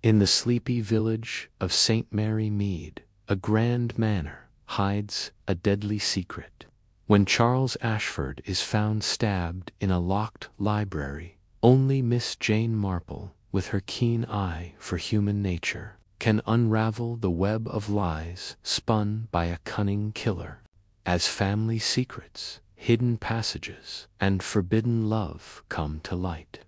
In the sleepy village of St. Mary Mead, a grand manor hides a deadly secret. When Charles Ashford is found stabbed in a locked library, only Miss Jane Marple, with her keen eye for human nature, can unravel the web of lies spun by a cunning killer. As family secrets, hidden passages, and forbidden love come to light,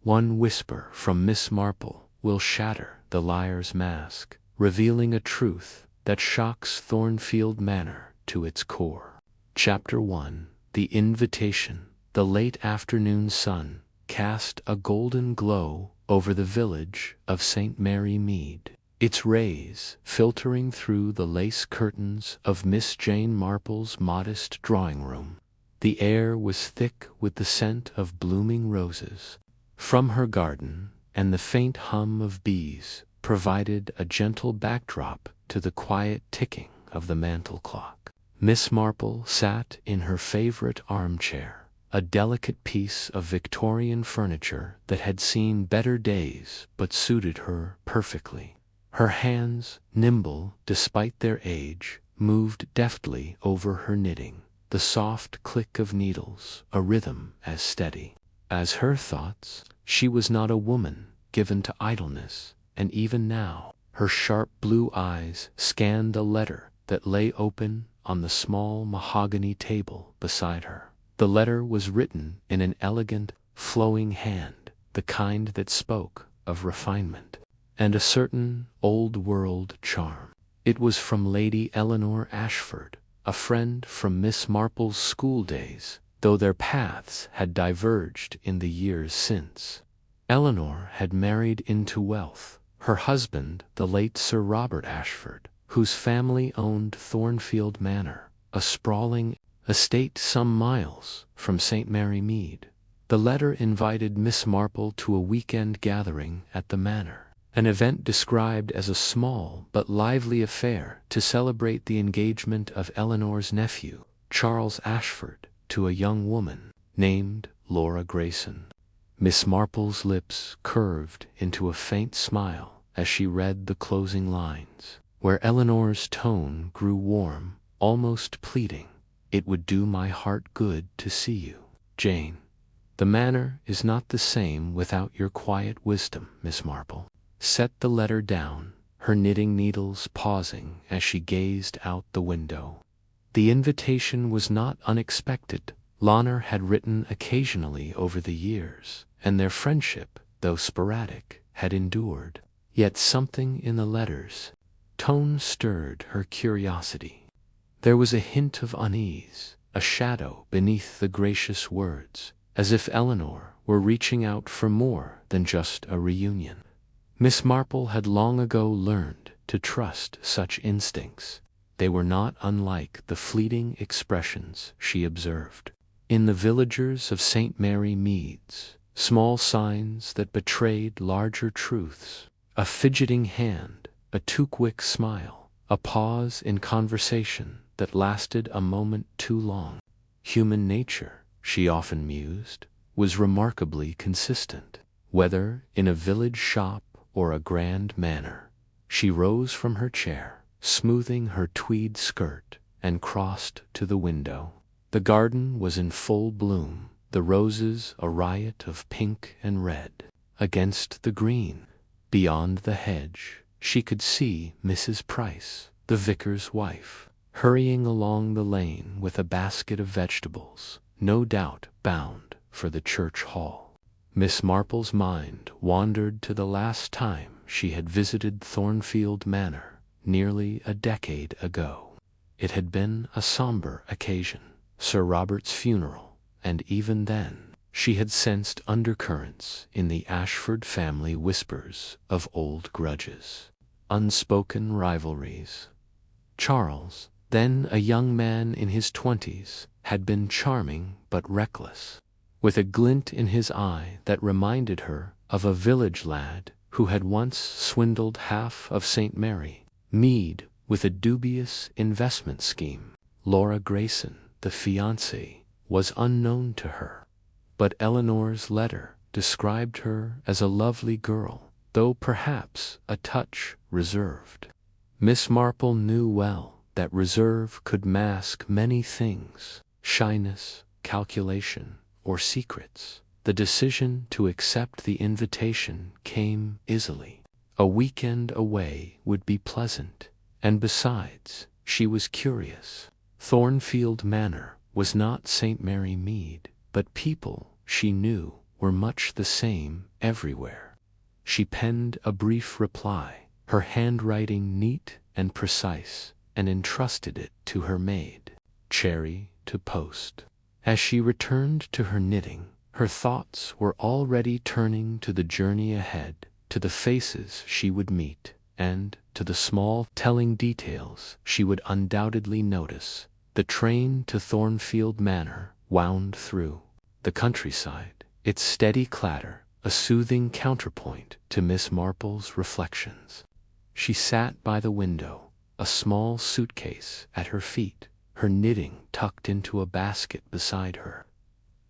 one whisper from Miss Marple will shatter the liar's mask, revealing a truth that shocks Thornfield Manor to its core. Chapter 1. The Invitation. The late afternoon sun cast a golden glow over the village of St. Mary Mead, its rays filtering through the lace curtains of Miss Jane Marple's modest drawing-room. The air was thick with the scent of blooming roses from her garden, and the faint hum of bees provided a gentle backdrop to the quiet ticking of the mantel clock. Miss Marple sat in her favorite armchair, a delicate piece of Victorian furniture that had seen better days but suited her perfectly. Her hands, nimble despite their age, moved deftly over her knitting, the soft click of needles a rhythm as steady as her thoughts. She was not a woman given to idleness, and even now her sharp blue eyes scanned a letter that lay open on the small mahogany table beside her. The letter was written in an elegant, flowing hand, the kind that spoke of refinement and a certain old-world charm. It was from Lady Eleanor Ashford, a friend from Miss Marple's school days, though their paths had diverged in the years since. Eleanor had married into wealth, her husband the late Sir Robert Ashford, whose family owned Thornfield Manor, a sprawling estate some miles from St. Mary Mead. The letter invited Miss Marple to a weekend gathering at the manor, an event described as a small but lively affair to celebrate the engagement of Eleanor's nephew, Charles Ashford, to a young woman named Laura Grayson. Miss Marple's lips curved into a faint smile as she read the closing lines, where Eleanor's tone grew warm, almost pleading. "It would do my heart good to see you, Jane. The manor is not the same without your quiet wisdom." Miss Marple set the letter down, her knitting needles pausing as she gazed out the window. The invitation was not unexpected. Lana had written occasionally over the years, and their friendship, though sporadic, had endured. Yet something in the letter's tone stirred her curiosity. There was a hint of unease, a shadow beneath the gracious words, as if Eleanor were reaching out for more than just a reunion. Miss Marple had long ago learned to trust such instincts. They were not unlike the fleeting expressions she observed in the villagers of St. Mary Mead's, small signs that betrayed larger truths. A fidgeting hand, a too-quick smile, a pause in conversation that lasted a moment too long. Human nature, she often mused, was remarkably consistent. Whether in a village shop or a grand manor, she rose from her chair, smoothing her tweed skirt, and crossed to the window. The garden was in full bloom, the roses a riot of pink and red. Against the green, beyond the hedge, she could see Mrs. Price, the vicar's wife, hurrying along the lane with a basket of vegetables, no doubt bound for the church hall. Miss Marple's mind wandered to the last time she had visited Thornfield Manor, nearly a decade ago. It had been a somber occasion, Sir Robert's funeral, and even then she had sensed undercurrents in the Ashford family, whispers of old grudges, unspoken rivalries. Charles, then a young man in his 20s, had been charming but reckless, with a glint in his eye that reminded her of a village lad who had once swindled half of St. Mary Mead with a dubious investment scheme. Laura Grayson, the fiancée, was unknown to her, but Eleanor's letter described her as a lovely girl, though perhaps a touch reserved. Miss Marple knew well that reserve could mask many things: shyness, calculation, or secrets. The decision to accept the invitation came easily. A weekend away would be pleasant, and besides, she was curious. Thornfield Manor was not St. Mary Mead, but people, she knew, were much the same everywhere. She penned a brief reply, her handwriting neat and precise, and entrusted it to her maid, Cherry, to post. As she returned to her knitting, her thoughts were already turning to the journey ahead, to the faces she would meet, and to the small telling details she would undoubtedly notice. The train to Thornfield Manor wound through the countryside, its steady clatter a soothing counterpoint to Miss Marple's reflections. She sat by the window, a small suitcase at her feet, her knitting tucked into a basket beside her.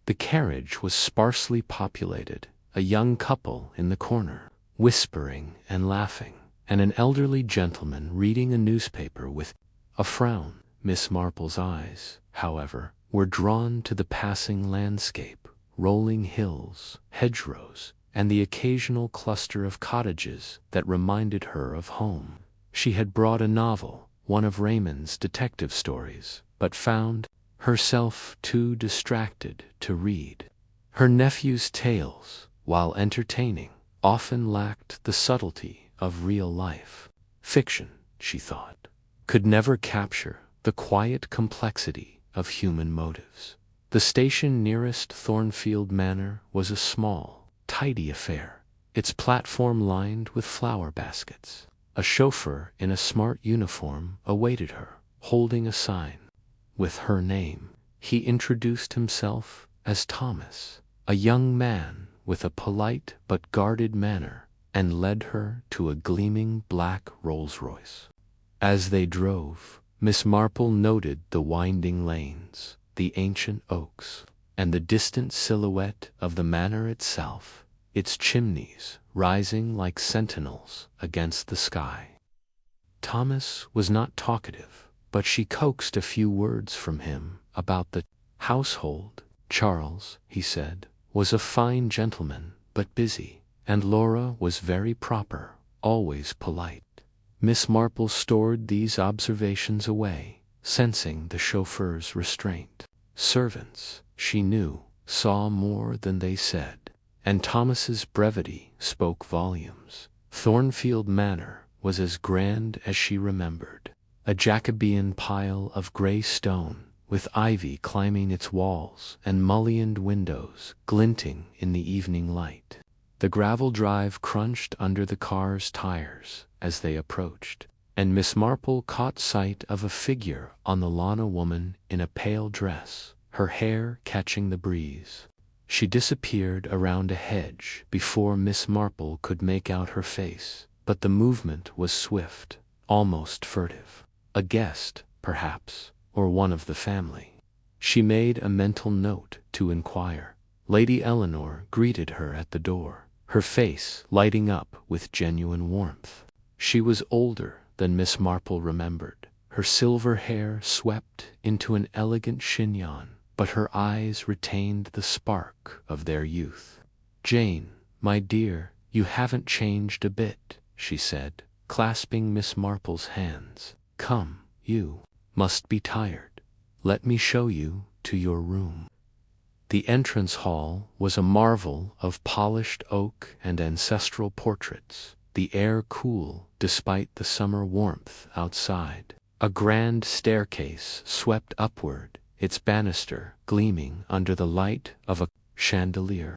The carriage was sparsely populated, a young couple in the corner, whispering and laughing, and an elderly gentleman reading a newspaper with a frown. Miss Marple's eyes, however, were drawn to the passing landscape, rolling hills, hedgerows, and the occasional cluster of cottages that reminded her of home. She had brought a novel, one of Raymond's detective stories, but found herself too distracted to read. Her nephew's tales, while entertaining, often lacked the subtlety of real life. Fiction, she thought, could never capture the quiet complexity of human motives. The station nearest Thornfield Manor was a small, tidy affair, its platform lined with flower baskets. A chauffeur in a smart uniform awaited her, holding a sign with her name. He introduced himself as Thomas, a young man with a polite but guarded manner, and led her to a gleaming black Rolls-Royce. As they drove, Miss Marple noted the winding lanes, the ancient oaks, and the distant silhouette of the manor itself, its chimneys rising like sentinels against the sky. Thomas was not talkative, but she coaxed a few words from him about the household. Charles, he said, was a fine gentleman, but busy, and Laura was very proper, always polite. Miss Marple stored these observations away, sensing the chauffeur's restraint. Servants, she knew, saw more than they said, and Thomas's brevity spoke volumes. Thornfield Manor was as grand as she remembered, a Jacobean pile of gray stone, with ivy climbing its walls and mullioned windows glinting in the evening light. The gravel drive crunched under the car's tires as they approached, and Miss Marple caught sight of a figure on the lawn, a woman in a pale dress, her hair catching the breeze. She disappeared around a hedge before Miss Marple could make out her face, but the movement was swift, almost furtive. A guest, perhaps, or one of the family. She made a mental note to inquire. Lady Eleanor greeted her at the door, her face lighting up with genuine warmth. She was older than Miss Marple remembered, her silver hair swept into an elegant chignon, but her eyes retained the spark of their youth. "Jane, my dear, you haven't changed a bit," she said, clasping Miss Marple's hands. "Come, you must be tired. Let me show you to your room." The entrance hall was a marvel of polished oak and ancestral portraits, the air cool despite the summer warmth outside. A grand staircase swept upward, its banister gleaming under the light of a chandelier.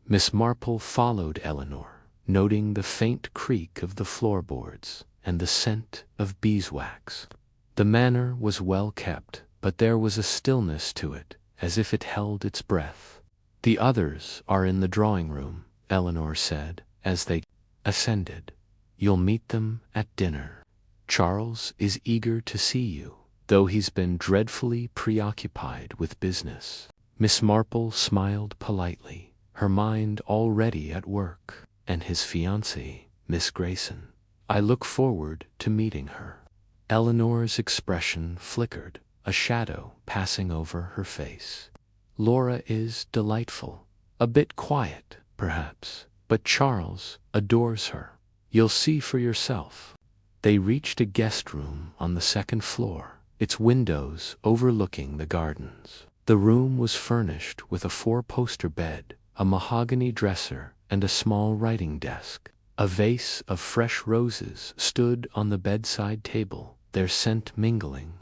Miss Marple followed Eleanor, noting the faint creak of the floorboards and the scent of beeswax. The manor was well kept, but there was a stillness to it, as if it held its breath. "The others are in the drawing-room," Eleanor said, as they ascended. "You'll meet them at dinner. Charles is eager to see you, though he's been dreadfully preoccupied with business." Miss Marple smiled politely, her mind already at work, and his fiancée, Miss Grayson. I look forward to meeting her." Eleanor's expression flickered, a shadow passing over her face. "Laura is delightful. A bit quiet, perhaps, but Charles adores her. You'll see for yourself." They reached a guest room on the second floor, its windows overlooking the gardens. The room was furnished with a four-poster bed, a mahogany dresser, and a small writing desk. A vase of fresh roses stood on the bedside table, their scent mingling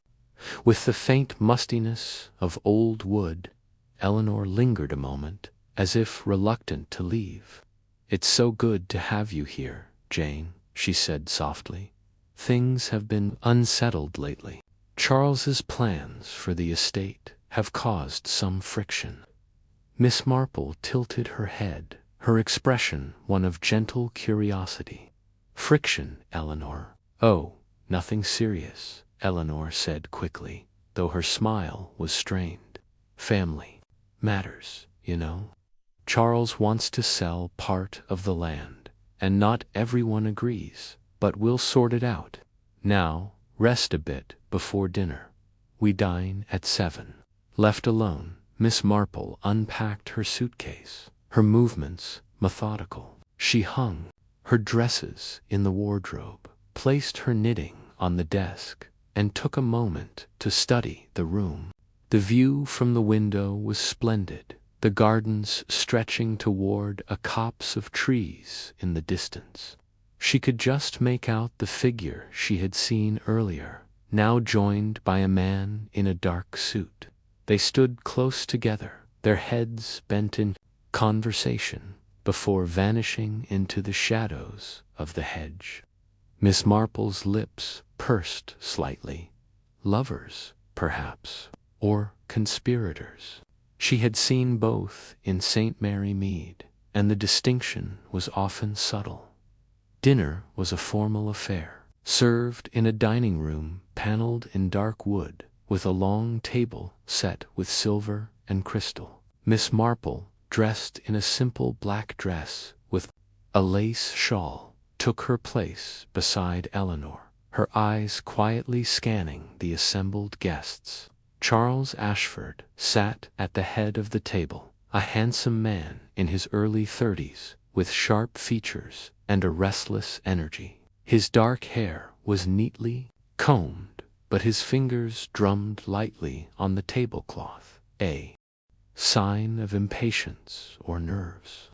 with the faint mustiness of old wood. Eleanor lingered a moment, as if reluctant to leave. "It's so good to have you here, Jane," she said softly. "Things have been unsettled lately. Charles's plans for the estate have caused some friction." Miss Marple tilted her head, her expression one of gentle curiosity. "Friction, Eleanor?" "Oh, nothing serious," Eleanor said quickly, though her smile was strained. "Family matters, you know. Charles wants to sell part of the land, and not everyone agrees, but we'll sort it out. Now, rest a bit before dinner. We dine at 7. Left alone, Miss Marple unpacked her suitcase, her movements methodical. She hung her dresses in the wardrobe, placed her knitting on the desk, and took a moment to study the room. The view from the window was splendid, the gardens stretching toward a copse of trees in the distance. She could just make out the figure she had seen earlier, now joined by a man in a dark suit. They stood close together, their heads bent in conversation, before vanishing into the shadows of the hedge. Miss Marple's lips pursed slightly. Lovers, perhaps, or conspirators. She had seen both in St. Mary Mead, and the distinction was often subtle. Dinner was a formal affair, served in a dining room paneled in dark wood, with a long table set with silver and crystal. Miss Marple, dressed in a simple black dress with a lace shawl, took her place beside Eleanor, her eyes quietly scanning the assembled guests. Charles Ashford sat at the head of the table, a handsome man in his early 30s, with sharp features and a restless energy. His dark hair was neatly combed, but his fingers drummed lightly on the tablecloth, a sign of impatience or nerves.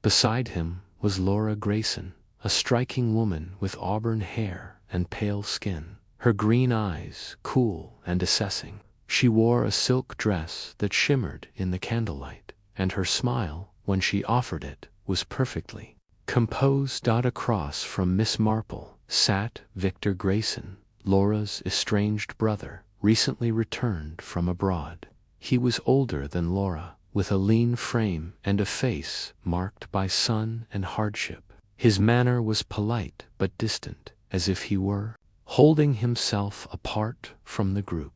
Beside him was Laura Grayson, a striking woman with auburn hair and pale skin, her green eyes cool and assessing. She wore a silk dress that shimmered in the candlelight, and her smile, when she offered it, was perfectly composed. Across from Miss Marple sat Victor Grayson, Laura's estranged brother, recently returned from abroad. He was older than Laura, with a lean frame and a face marked by sun and hardship. His manner was polite but distant, as if he were holding himself apart from the group.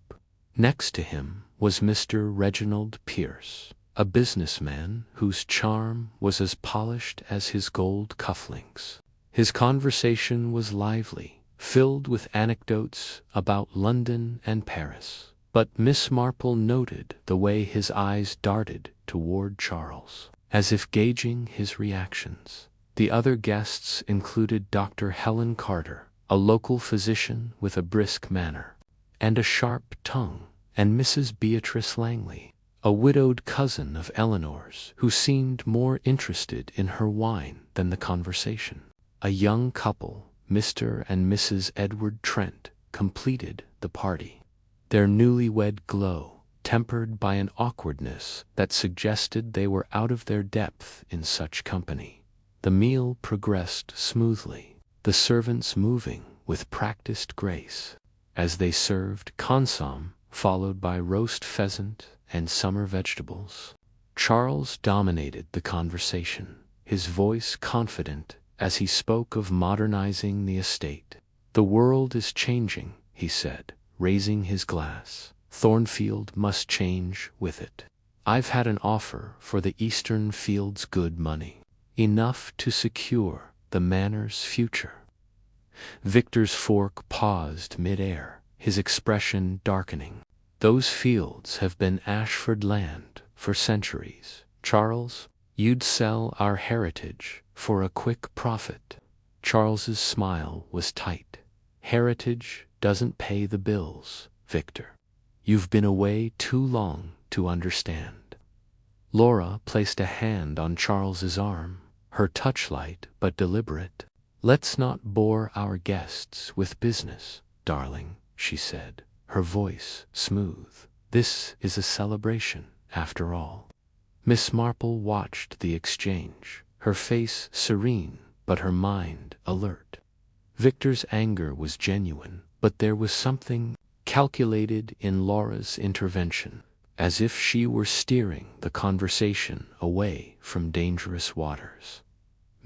Next to him was Mr. Reginald Pierce, a businessman whose charm was as polished as his gold cufflinks. His conversation was lively, filled with anecdotes about London and Paris, but Miss Marple noted the way his eyes darted toward Charles, as if gauging his reactions. The other guests included Dr. Helen Carter, a local physician with a brisk manner and a sharp tongue, and Mrs. Beatrice Langley, a widowed cousin of Eleanor's, who seemed more interested in her wine than the conversation. A young couple, Mr. and Mrs. Edward Trent, completed the party, their newlywed glow tempered by an awkwardness that suggested they were out of their depth in such company. The meal progressed smoothly, the servants moving with practiced grace, as they served consomme, followed by roast pheasant and summer vegetables. Charles dominated the conversation, his voice confident as he spoke of modernizing the estate. "The world is changing," he said, raising his glass. "Thornfield must change with it. I've had an offer for the Eastern Fields good money, enough to secure the manor's future. Victor's fork paused mid-air, his expression darkening. Those fields have been Ashford land for centuries. Charles, you'd sell our heritage for a quick profit. Charles's smile was tight. Heritage doesn't pay the bills, Victor. You've been away too long to understand. Laura placed a hand on Charles's arm, her touch light but deliberate. Let's not bore our guests with business, darling, she said, her voice smooth. This is a celebration, after all. Miss Marple watched the exchange, her face serene, but her mind alert. Victor's anger was genuine, but there was something calculated in Laura's intervention, as if she were steering the conversation away from dangerous waters.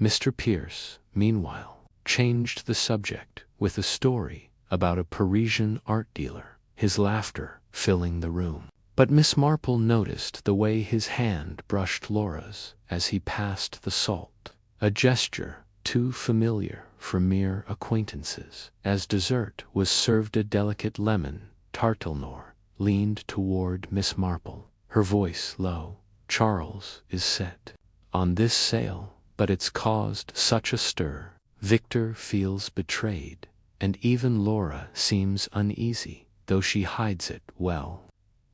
Mr. Pierce, meanwhile, changed the subject with a story about a Parisian art dealer, his laughter filling the room. But Miss Marple noticed the way his hand brushed Laura's as he passed the salt, a gesture too familiar for mere acquaintances. As dessert was served, a delicate lemon tart, Eleanor leaned toward Miss Marple, her voice low. Charles is set on this sale, but it's caused such a stir. Victor feels betrayed, and even Laura seems uneasy, though she hides it well.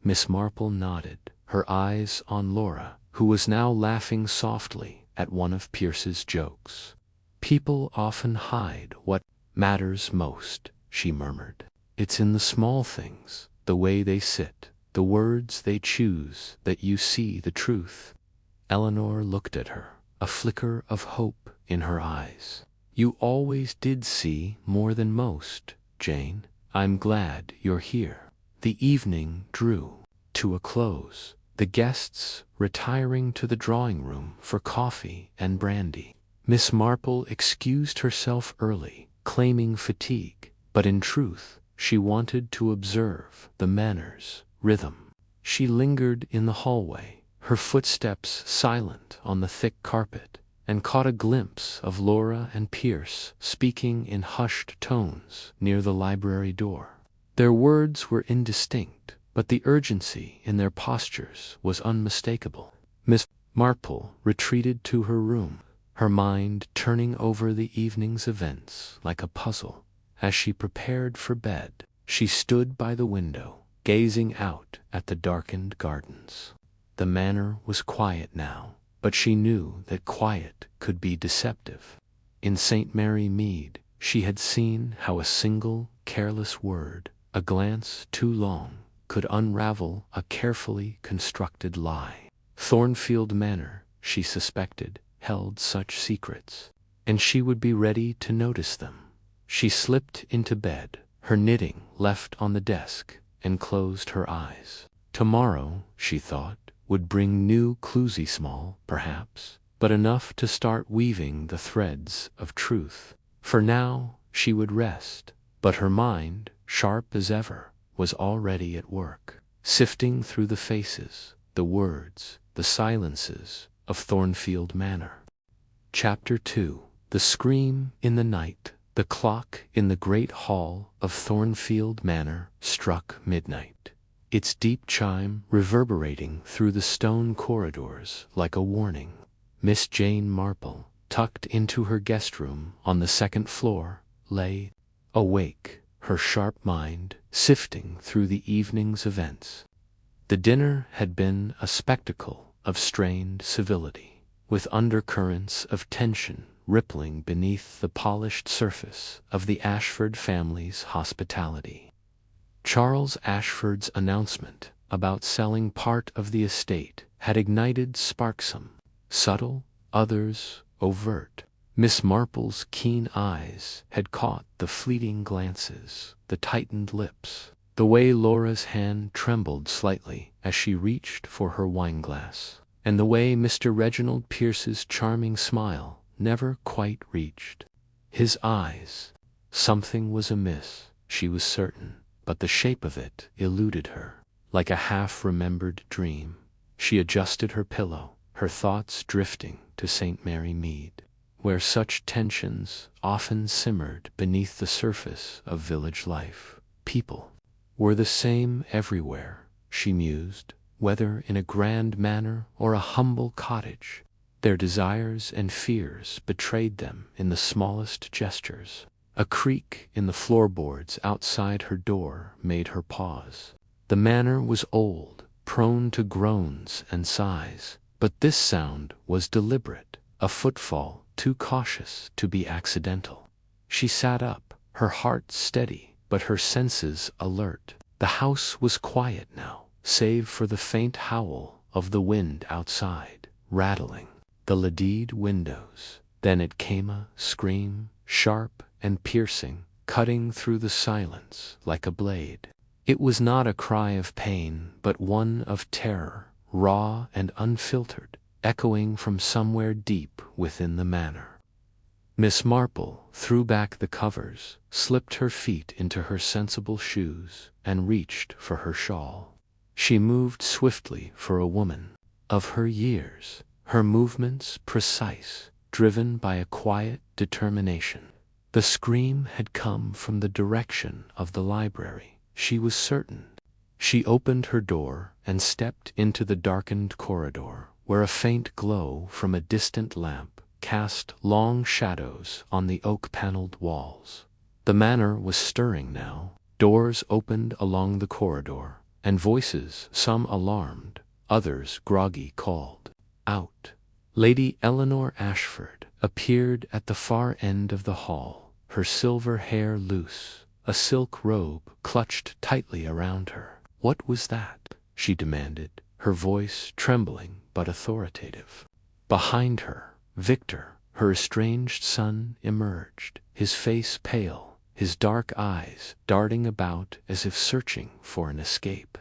Miss Marple nodded, her eyes on Laura, who was now laughing softly at one of Pierce's jokes. People often hide what matters most, she murmured. It's in the small things, the way they sit, the words they choose, that you see the truth. Eleanor looked at her, a flicker of hope in her eyes. You always did see more than most, Jane. I'm glad you're here. The evening drew to a close, the guests retiring to the drawing-room for coffee and brandy. Miss Marple excused herself early, claiming fatigue, but in truth she wanted to observe the manor's rhythm. She lingered in the hallway, her footsteps silent on the thick carpet, and caught a glimpse of Laura and Pierce speaking in hushed tones near the library door. Their words were indistinct, but the urgency in their postures was unmistakable. Miss Marple retreated to her room, her mind turning over the evening's events like a puzzle. As she prepared for bed, she stood by the window, gazing out at the darkened gardens. The manor was quiet now, but she knew that quiet could be deceptive. In St. Mary Mead, she had seen how a single careless word, a glance too long, could unravel a carefully constructed lie. Thornfield Manor, she suspected, held such secrets, and she would be ready to notice them. She slipped into bed, her knitting left on the desk, and closed her eyes. Tomorrow, she thought, would bring new clues, small, perhaps, but enough to start weaving the threads of truth. For now, she would rest, but her mind, sharp as ever, was already at work, sifting through the faces, the words, the silences of Thornfield Manor. Chapter 2. The scream in the night. The clock in the great hall of Thornfield Manor struck midnight, its deep chime reverberating through the stone corridors like a warning. Miss Jane Marple, tucked into her guest room on the second floor, lay awake, her sharp mind sifting through the evening's events. The dinner had been a spectacle of strained civility, with undercurrents of tension rippling beneath the polished surface of the Ashford family's hospitality. Charles Ashford's announcement about selling part of the estate had ignited sparksome, subtle, others overt. Miss Marple's keen eyes had caught the fleeting glances, the tightened lips, the way Laura's hand trembled slightly as she reached for her wineglass, and the way Mr. Reginald Pierce's charming smile never quite reached his eyes. Something was amiss, she was certain, but the shape of it eluded her. Like a half-remembered dream, she adjusted her pillow, her thoughts drifting to St. Mary Mead. where such tensions often simmered beneath the surface of village life. People were the same everywhere, she mused, whether in a grand manor or a humble cottage. Their desires and fears betrayed them in the smallest gestures. A creak in the floorboards outside her door made her pause. The manor was old, prone to groans and sighs, but this sound was deliberate, a footfall too cautious to be accidental. She sat up, her heart steady, but her senses alert. The house was quiet now, save for the faint howl of the wind outside, rattling the leaded windows. Then it came, a scream, sharp and piercing, cutting through the silence like a blade. It was not a cry of pain, but one of terror, raw and unfiltered, echoing from somewhere deep within the manor. Miss Marple threw back the covers, slipped her feet into her sensible shoes, and reached for her shawl. She moved swiftly for a woman of her years, her movements precise, driven by a quiet determination. The scream had come from the direction of the library, she was certain. She opened her door and stepped into the darkened corridor, where a faint glow from a distant lamp cast long shadows on the oak-paneled walls. The manor was stirring now. Doors opened along the corridor, and voices, some alarmed, others groggy, called out. Lady Eleanor Ashford appeared at the far end of the hall, her silver hair loose, a silk robe clutched tightly around her. "What was that?" she demanded, her voice trembling but authoritative. Behind her, Victor, her estranged son, emerged, his face pale, his dark eyes darting about as if searching for an escape.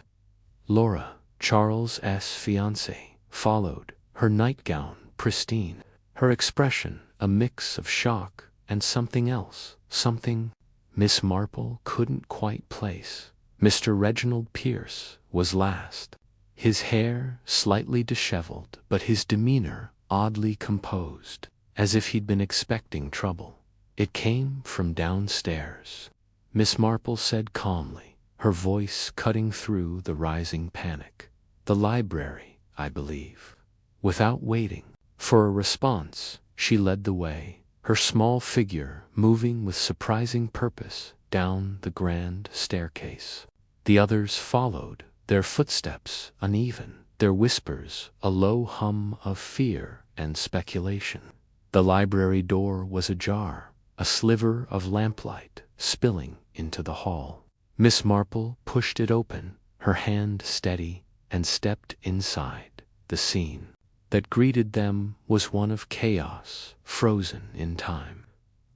Laura, Charles's fiancée, followed, her nightgown pristine, her expression a mix of shock and something else, something Miss Marple couldn't quite place. Mr. Reginald Pierce was last, his hair slightly disheveled, but his demeanor oddly composed, as if he'd been expecting trouble. It came from downstairs, Miss Marple said calmly, her voice cutting through the rising panic. "The library, I believe." Without waiting for a response, she led the way, her small figure moving with surprising purpose down the grand staircase. The others followed, their footsteps uneven, their whispers a low hum of fear and speculation. The library door was ajar, a sliver of lamplight spilling into the hall. Miss Marple pushed it open, her hand steady, and stepped inside. The scene that greeted them was one of chaos, frozen in time.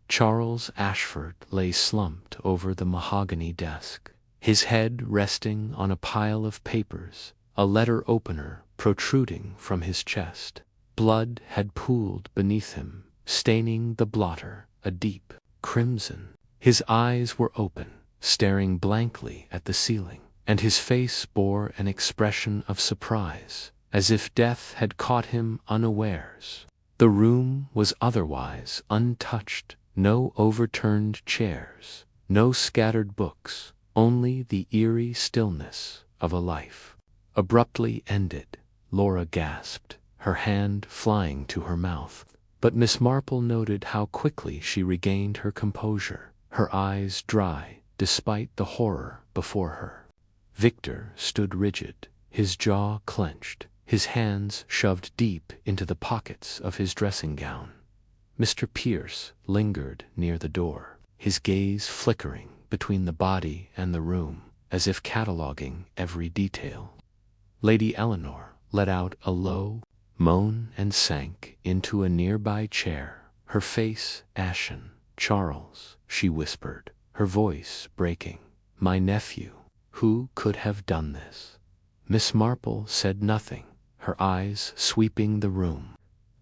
Charles Ashford lay slumped over the mahogany desk, his head resting on a pile of papers, a letter opener protruding from his chest. Blood had pooled beneath him, staining the blotter a deep crimson. His eyes were open, staring blankly at the ceiling, and his face bore an expression of surprise, as if death had caught him unawares. The room was otherwise untouched, no overturned chairs, no scattered books, only the eerie stillness of a life abruptly ended. Laura gasped, her hand flying to her mouth, but Miss Marple noted how quickly she regained her composure, her eyes dry despite the horror before her. Victor stood rigid, his jaw clenched, his hands shoved deep into the pockets of his dressing gown. Mr. Pierce lingered near the door, his gaze flickering between the body and the room, as if cataloguing every detail. Lady Eleanor let out a low moan and sank into a nearby chair, her face ashen. "Charles," she whispered, her voice breaking. "My nephew. Who could have done this?" Miss Marple said nothing, her eyes sweeping the room.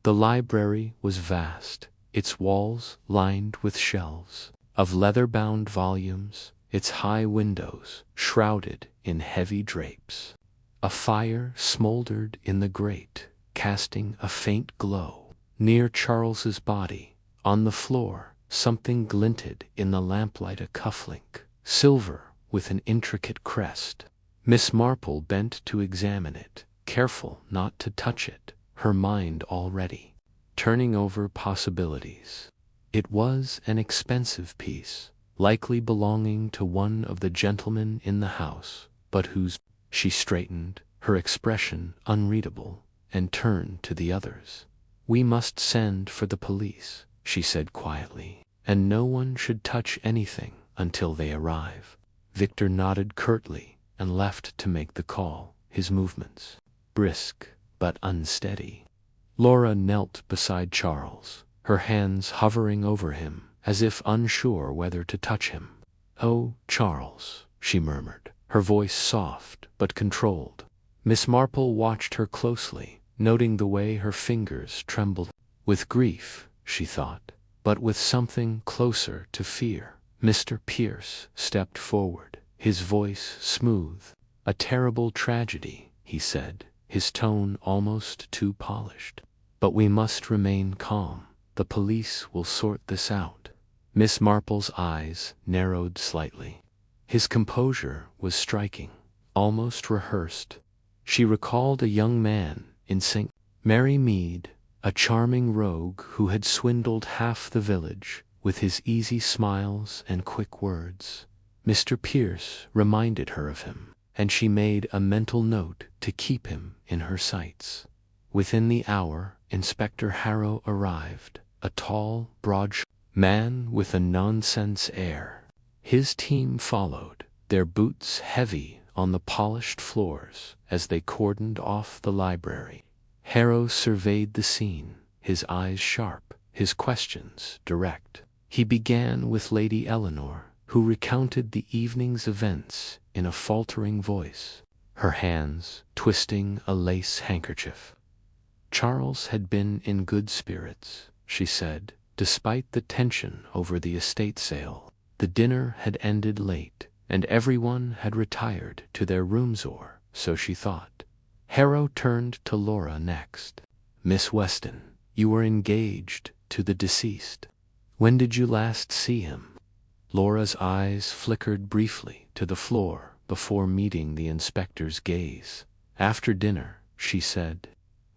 The library was vast, its walls lined with shelves of leather-bound volumes, its high windows shrouded in heavy drapes. A fire smoldered in the grate, casting a faint glow. Near Charles's body, On the floor, something glinted in the lamplight, a cufflink, silver with an intricate crest. Miss Marple bent to examine it, careful not to touch it, her mind already turning over possibilities. It was an expensive piece, likely belonging to one of the gentlemen in the house, but whose... She straightened, her expression unreadable, and turned to the others. "We must send for the police," she said quietly, "and no one should touch anything until they arrive." Victor nodded curtly and left to make the call, his movements brisk but unsteady. Laura knelt beside Charles, her hands hovering over him, as if unsure whether to touch him. "Oh, Charles," she murmured, her voice soft but controlled. Miss Marple watched her closely, noting the way her fingers trembled. With grief, she thought, but with something closer to fear. Mr. Pierce stepped forward, his voice smooth. "A terrible tragedy," he said, his tone almost too polished. "But we must remain calm. The police will sort this out." Miss Marple's eyes narrowed slightly. His composure was striking, almost rehearsed. She recalled a young man in St. Mary Mead, a charming rogue who had swindled half the village with his easy smiles and quick words. Mr. Pierce reminded her of him, and she made a mental note to keep him in her sights. Within the hour, Inspector Harrow arrived, a tall, broad-shouldered man with a nonsense air. His team followed, their boots heavy on the polished floors as they cordoned off the library. Harrow surveyed the scene, his eyes sharp, his questions direct. He began with Lady Eleanor, who recounted the evening's events in a faltering voice, her hands twisting a lace handkerchief. Charles had been in good spirits, she said, despite the tension over the estate sale. The dinner had ended late, and everyone had retired to their rooms, or so she thought. Harrow turned to Laura next. "Miss Weston, you were engaged to the deceased. When did you last see him?" Laura's eyes flickered briefly to the floor before meeting the inspector's gaze. "After dinner," she said.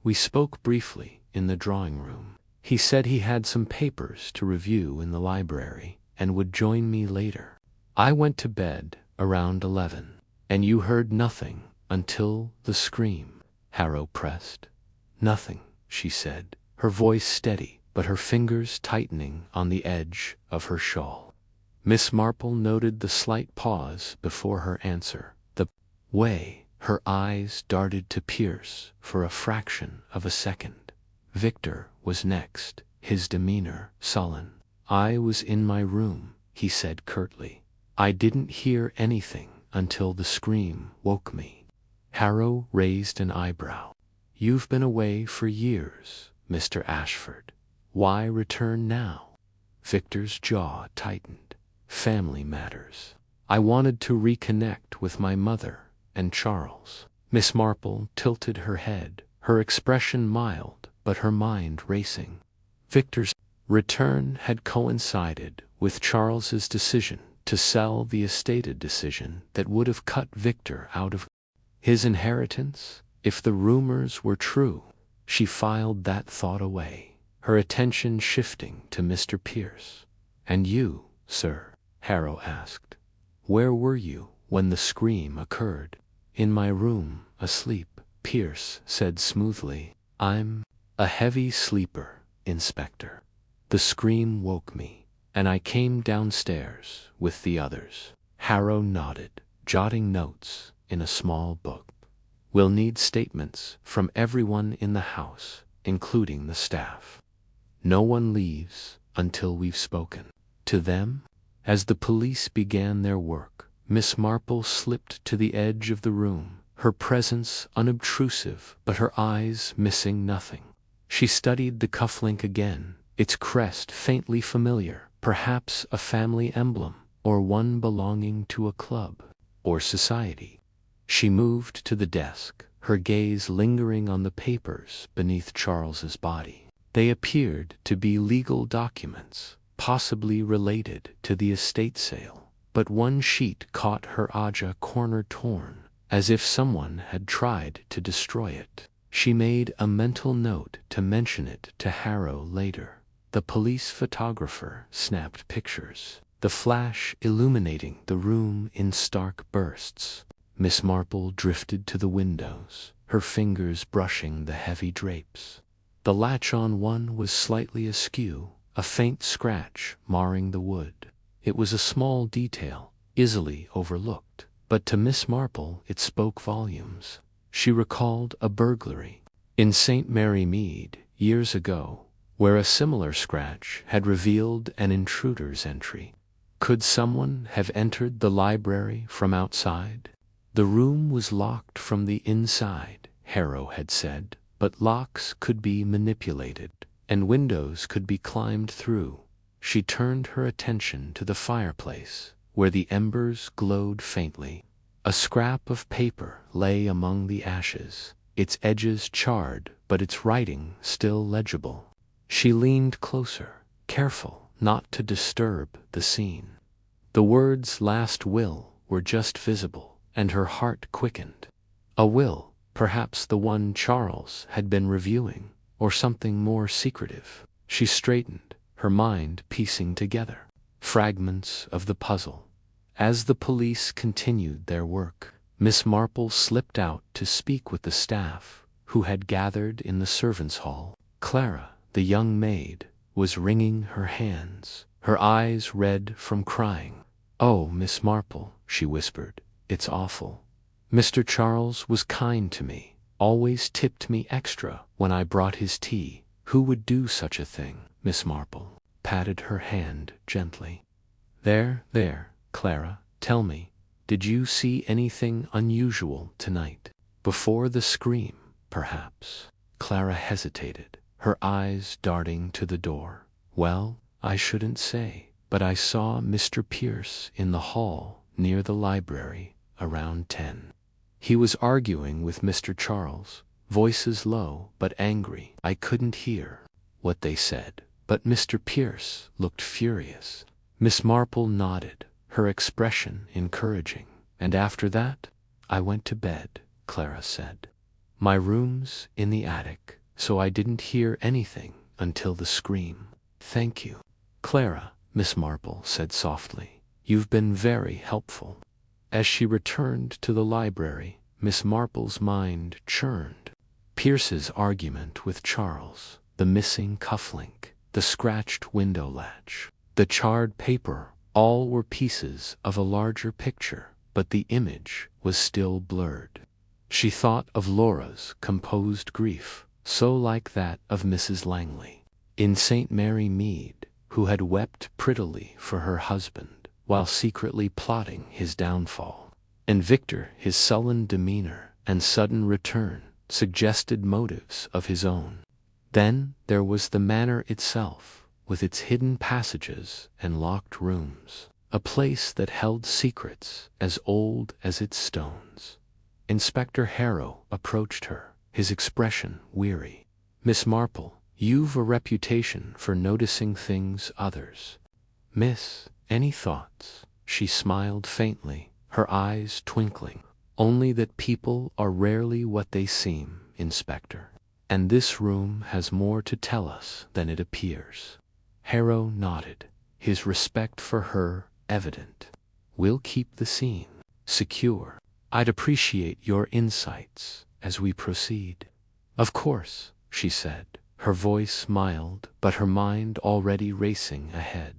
"We spoke briefly in the drawing room. He said he had some papers to review in the library and would join me later. I went to bed around 11. And you heard nothing until the scream?" Harrow pressed. "Nothing," she said, her voice steady, but her fingers tightening on the edge of her shawl. Miss Marple noted the slight pause before her answer, the way her eyes darted to Pierce for a fraction of a second. Victor was next, his demeanor sullen. "I was in my room," he said curtly. "I didn't hear anything until the scream woke me." Harrow raised an eyebrow. "You've been away for years, Mr. Ashford. Why return now?" Victor's jaw tightened. "Family matters. I wanted to reconnect with my mother and Charles." Miss Marple tilted her head, her expression mild but her mind racing. Victor's return had coincided with Charles's decision to sell the estate, a decision that would have cut Victor out of his inheritance if the rumors were true. She filed that thought away, her attention shifting to Mr. Pierce. "And you, sir?" Harrow asked. "Where were you when the scream occurred?" "In my room, asleep," Pierce said smoothly. "I'm a heavy sleeper, Inspector. The scream woke me, and I came downstairs with the others." Harrow nodded, jotting notes in a small book. "We'll need statements from everyone in the house, including the staff. No one leaves until we've spoken to them." As the police began their work, Miss Marple slipped to the edge of the room, her presence unobtrusive but her eyes missing nothing. She studied the cufflink again, its crest faintly familiar, perhaps a family emblem, or one belonging to a club or society. She moved to the desk, her gaze lingering on the papers beneath Charles's body. They appeared to be legal documents, possibly related to the estate sale, but one sheet caught her eye, corner torn, as if someone had tried to destroy it. She made a mental note to mention it to Harrow later. The police photographer snapped pictures, the flash illuminating the room in stark bursts. Miss Marple drifted to the windows, her fingers brushing the heavy drapes. The latch on one was slightly askew, a faint scratch marring the wood. It was a small detail, easily overlooked, but to Miss Marple it spoke volumes. She recalled a burglary in St. Mary Mead years ago, where a similar scratch had revealed an intruder's entry. Could someone have entered the library from outside? The room was locked from the inside, Harrow had said, but locks could be manipulated, and windows could be climbed through. She turned her attention to the fireplace, where the embers glowed faintly. A scrap of paper lay among the ashes, its edges charred but its writing still legible. She leaned closer, careful not to disturb the scene. The words "last will" were just visible, and her heart quickened. A will, perhaps the one Charles had been reviewing, or something more secretive. She straightened, her mind piecing together fragments of the puzzle. As the police continued their work, Miss Marple slipped out to speak with the staff, who had gathered in the servants' hall. Clara, the young maid, was wringing her hands, her eyes red from crying. "Oh, Miss Marple," she whispered, "it's awful. Mr. Charles was kind to me, always tipped me extra when I brought his tea. Who would do such a thing?" Miss Marple patted her hand gently. There, Clara, tell me, did you see anything unusual tonight? Before the scream, perhaps?" Clara hesitated, her eyes darting to the door. "Well, I shouldn't say, but I saw Mr. Pierce in the hall near the library around 10. He was arguing with Mr. Charles, voices low but angry. I couldn't hear what they said, but Mr. Pierce looked furious." Miss Marple nodded, her expression encouraging. "And after that, I went to bed," Clara said. "My room's in the attic, so I didn't hear anything until the scream." "Thank you, Clara," Miss Marple said softly. "You've been very helpful." As she returned to the library, Miss Marple's mind churned. Pierce's argument with Charles, the missing cufflink, the scratched window latch, the charred paper, all were pieces of a larger picture, but the image was still blurred. She thought of Laura's composed grief, so like that of Mrs. Langley in St. Mary Mead, who had wept prettily for her husband while secretly plotting his downfall. And Victor, his sullen demeanor and sudden return, suggested motives of his own. Then there was the manor itself, with its hidden passages and locked rooms, a place that held secrets as old as its stones. Inspector Harrow approached her, his expression weary. "Miss Marple, you've a reputation for noticing things others miss. Any thoughts?" She smiled faintly, her eyes twinkling. "Only that people are rarely what they seem, Inspector. And this room has more to tell us than it appears." Harrow nodded, his respect for her evident. "We'll keep the scene secure. I'd appreciate your insights as we proceed." "Of course," she said, her voice mild but her mind already racing ahead.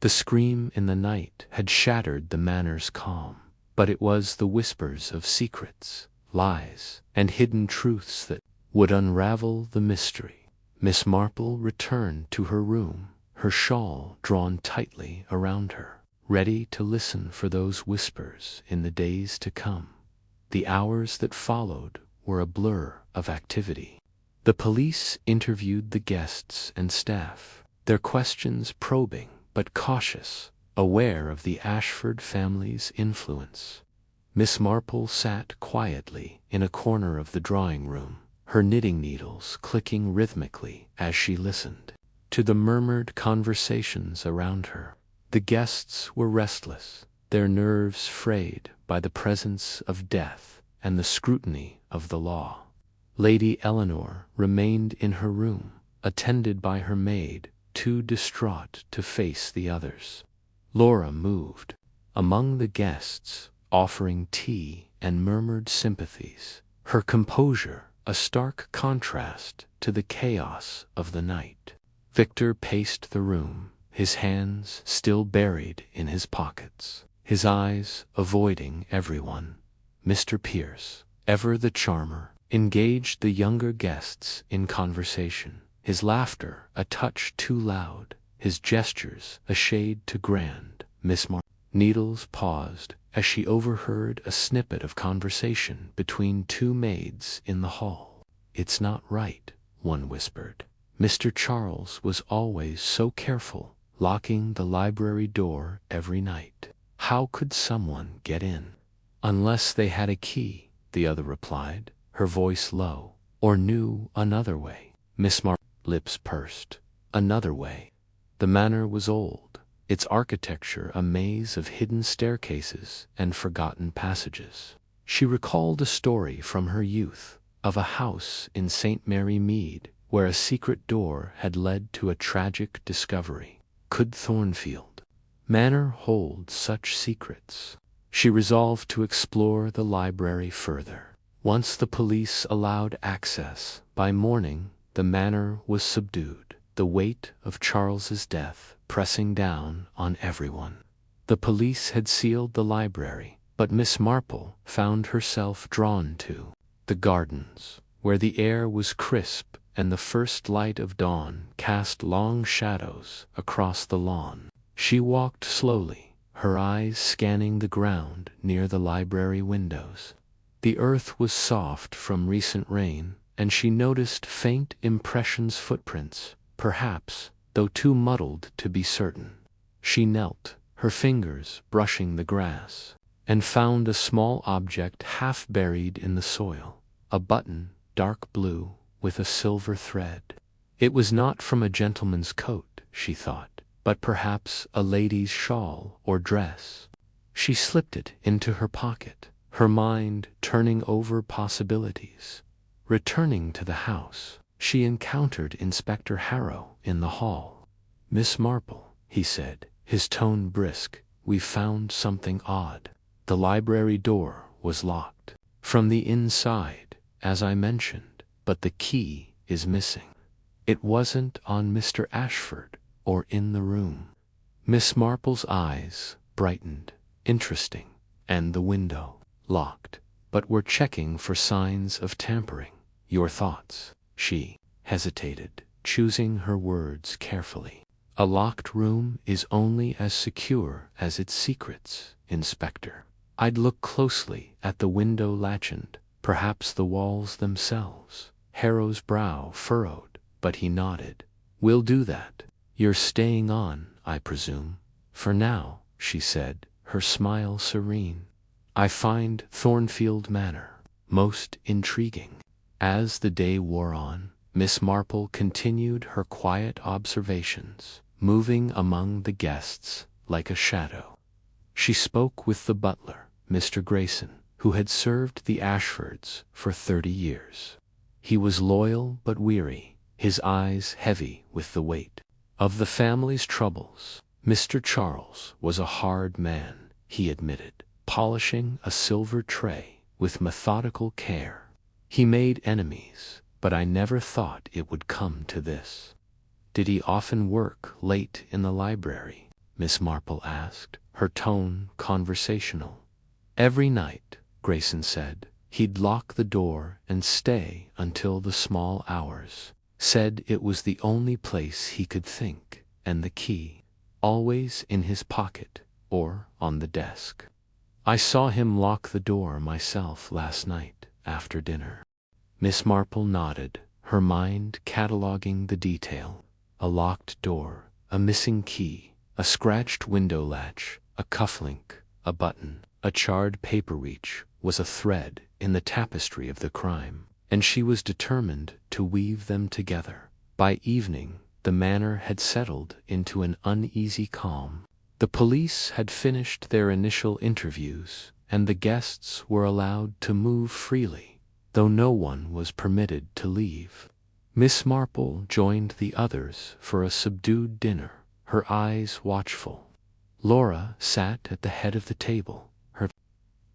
The scream in the night had shattered the manor's calm, but it was the whispers of secrets, lies, and hidden truths that would unravel the mystery. Miss Marple returned to her room, her shawl drawn tightly around her, ready to listen for those whispers in the days to come. The hours that followed were a blur of activity. The police interviewed the guests and staff, their questions probing but cautious, aware of the Ashford family's influence. Miss Marple sat quietly in a corner of the drawing room, her knitting needles clicking rhythmically as she listened to the murmured conversations around her. The guests were restless, their nerves frayed by the presence of death and the scrutiny of the law. Lady Eleanor remained in her room, attended by her maid, too distraught to face the others. Laura moved among the guests, offering tea and murmured sympathies, her composure a stark contrast to the chaos of the night. Victor paced the room, his hands still buried in his pockets, his eyes avoiding everyone. Mr. Pierce, ever the charmer, engaged the younger guests in conversation, his laughter a touch too loud, his gestures a shade too grand. Miss Marple Needles paused as she overheard a snippet of conversation between two maids in the hall. "It's not right," one whispered. "Mr. Charles was always so careful, locking the library door every night. How could someone get in?" "Unless they had a key," the other replied, her voice low, "or knew another way." Miss Marple's lips pursed. Another way. The manor was old, its architecture a maze of hidden staircases and forgotten passages. She recalled a story from her youth of a house in St. Mary Mead where a secret door had led to a tragic discovery. Could Thornfield Manor hold such secrets? She resolved to explore the library further. Once the police allowed access, by morning the manor was subdued, the weight of Charles's death pressing down on everyone. The police had sealed the library, but Miss Marple found herself drawn to the gardens, where the air was crisp and the first light of dawn cast long shadows across the lawn. She walked slowly, her eyes scanning the ground near the library windows. The earth was soft from recent rain, and she noticed faint impressions, footprints, perhaps, though too muddled to be certain. She knelt, her fingers brushing the grass, and found a small object half buried in the soil, a button, dark blue, with a silver thread. It was not from a gentleman's coat, she thought, but perhaps a lady's shawl or dress. She slipped it into her pocket, her mind turning over possibilities. Returning to the house, she encountered Inspector Harrow in the hall. "Miss Marple," he said, his tone brisk, "we've found something odd. The library door was locked from the inside, as I mentioned, but the key is missing. It wasn't on Mr. Ashford or in the room." Miss Marple's eyes brightened. "Interesting. And the window?" "Locked, but we're checking for signs of tampering. Your thoughts?" She hesitated, choosing her words carefully. "A locked room is only as secure as its secrets, Inspector. I'd look closely at the window latched, perhaps the walls themselves." Harrow's brow furrowed, but he nodded. "We'll do that. You're staying on, I presume?" "For now," she said, her smile serene. "I find Thornfield Manor most intriguing." As the day wore on, Miss Marple continued her quiet observations, moving among the guests like a shadow. She spoke with the butler, Mr. Grayson, who had served the Ashfords for 30 years. He was loyal but weary, his eyes heavy with the weight of the family's troubles. Mr. Charles was a hard man, he admitted, polishing a silver tray with methodical care. "He made enemies, but I never thought it would come to this." "Did he often work late in the library?" Miss Marple asked, her tone conversational. "Every night," Grayson said. "He'd lock the door and stay until the small hours. Said it was the only place he could think, and the key always in his pocket or on the desk. I saw him lock the door myself last night after dinner." Miss Marple nodded, her mind cataloguing the detail. A locked door, a missing key, a scratched window latch, a cufflink, a button, a charred paper reach was a thread in the tapestry of the crime. and she was determined to weave them together. By evening, the manor had settled into an uneasy calm. The police had finished their initial interviews, and the guests were allowed to move freely, though no one was permitted to leave. Miss Marple joined the others for a subdued dinner, her eyes watchful. Laura sat at the head of the table, her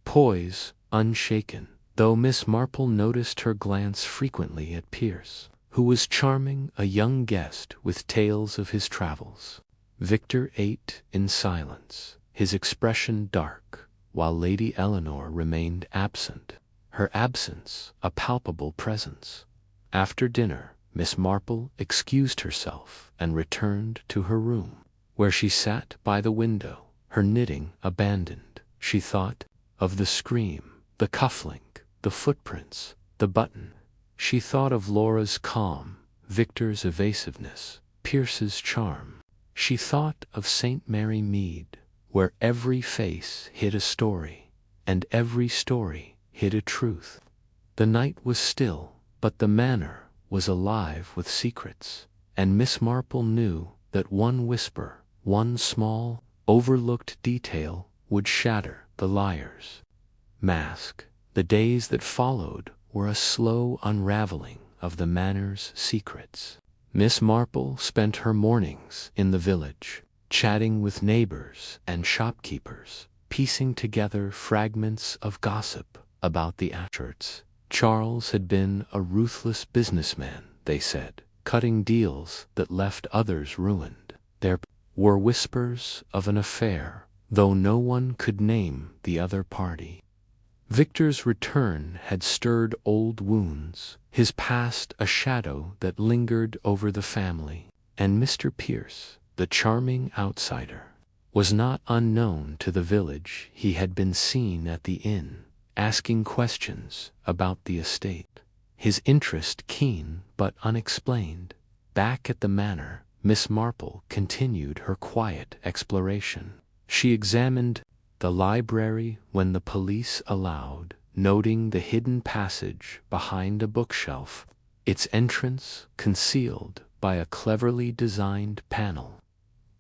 poise unshaken, though Miss Marple noticed her glance frequently at Pierce, who was charming a young guest with tales of his travels. Victor ate in silence, his expression dark, while Lady Eleanor remained absent, her absence a palpable presence. After dinner, Miss Marple excused herself and returned to her room, where she sat by the window, her knitting abandoned. She thought of the scream, the cufflink, the footprints, the button. She thought of Laura's calm, Victor's evasiveness, Pierce's charm. She thought of St. Mary Mead, where every face hid a story, and every story hid a truth. The night was still, but the manor was alive with secrets, and Miss Marple knew that one whisper, one small, overlooked detail would shatter the liar's mask. The days that followed were a slow unraveling of the manor's secrets. Miss Marple spent her mornings in the village, chatting with neighbors and shopkeepers, piecing together fragments of gossip about the Ashfords. Charles had been a ruthless businessman, they said, cutting deals that left others ruined. There were whispers of an affair, though no one could name the other party. Victor's return had stirred old wounds, his past a shadow that lingered over the family, and Mr. Pierce, the charming outsider, was not unknown to the village. He had been seen at the inn, asking questions about the estate, his interest keen but unexplained. Back at the manor, Miss Marple continued her quiet exploration. She examined the library when the police allowed, noting the hidden passage behind a bookshelf, its entrance concealed by a cleverly designed panel.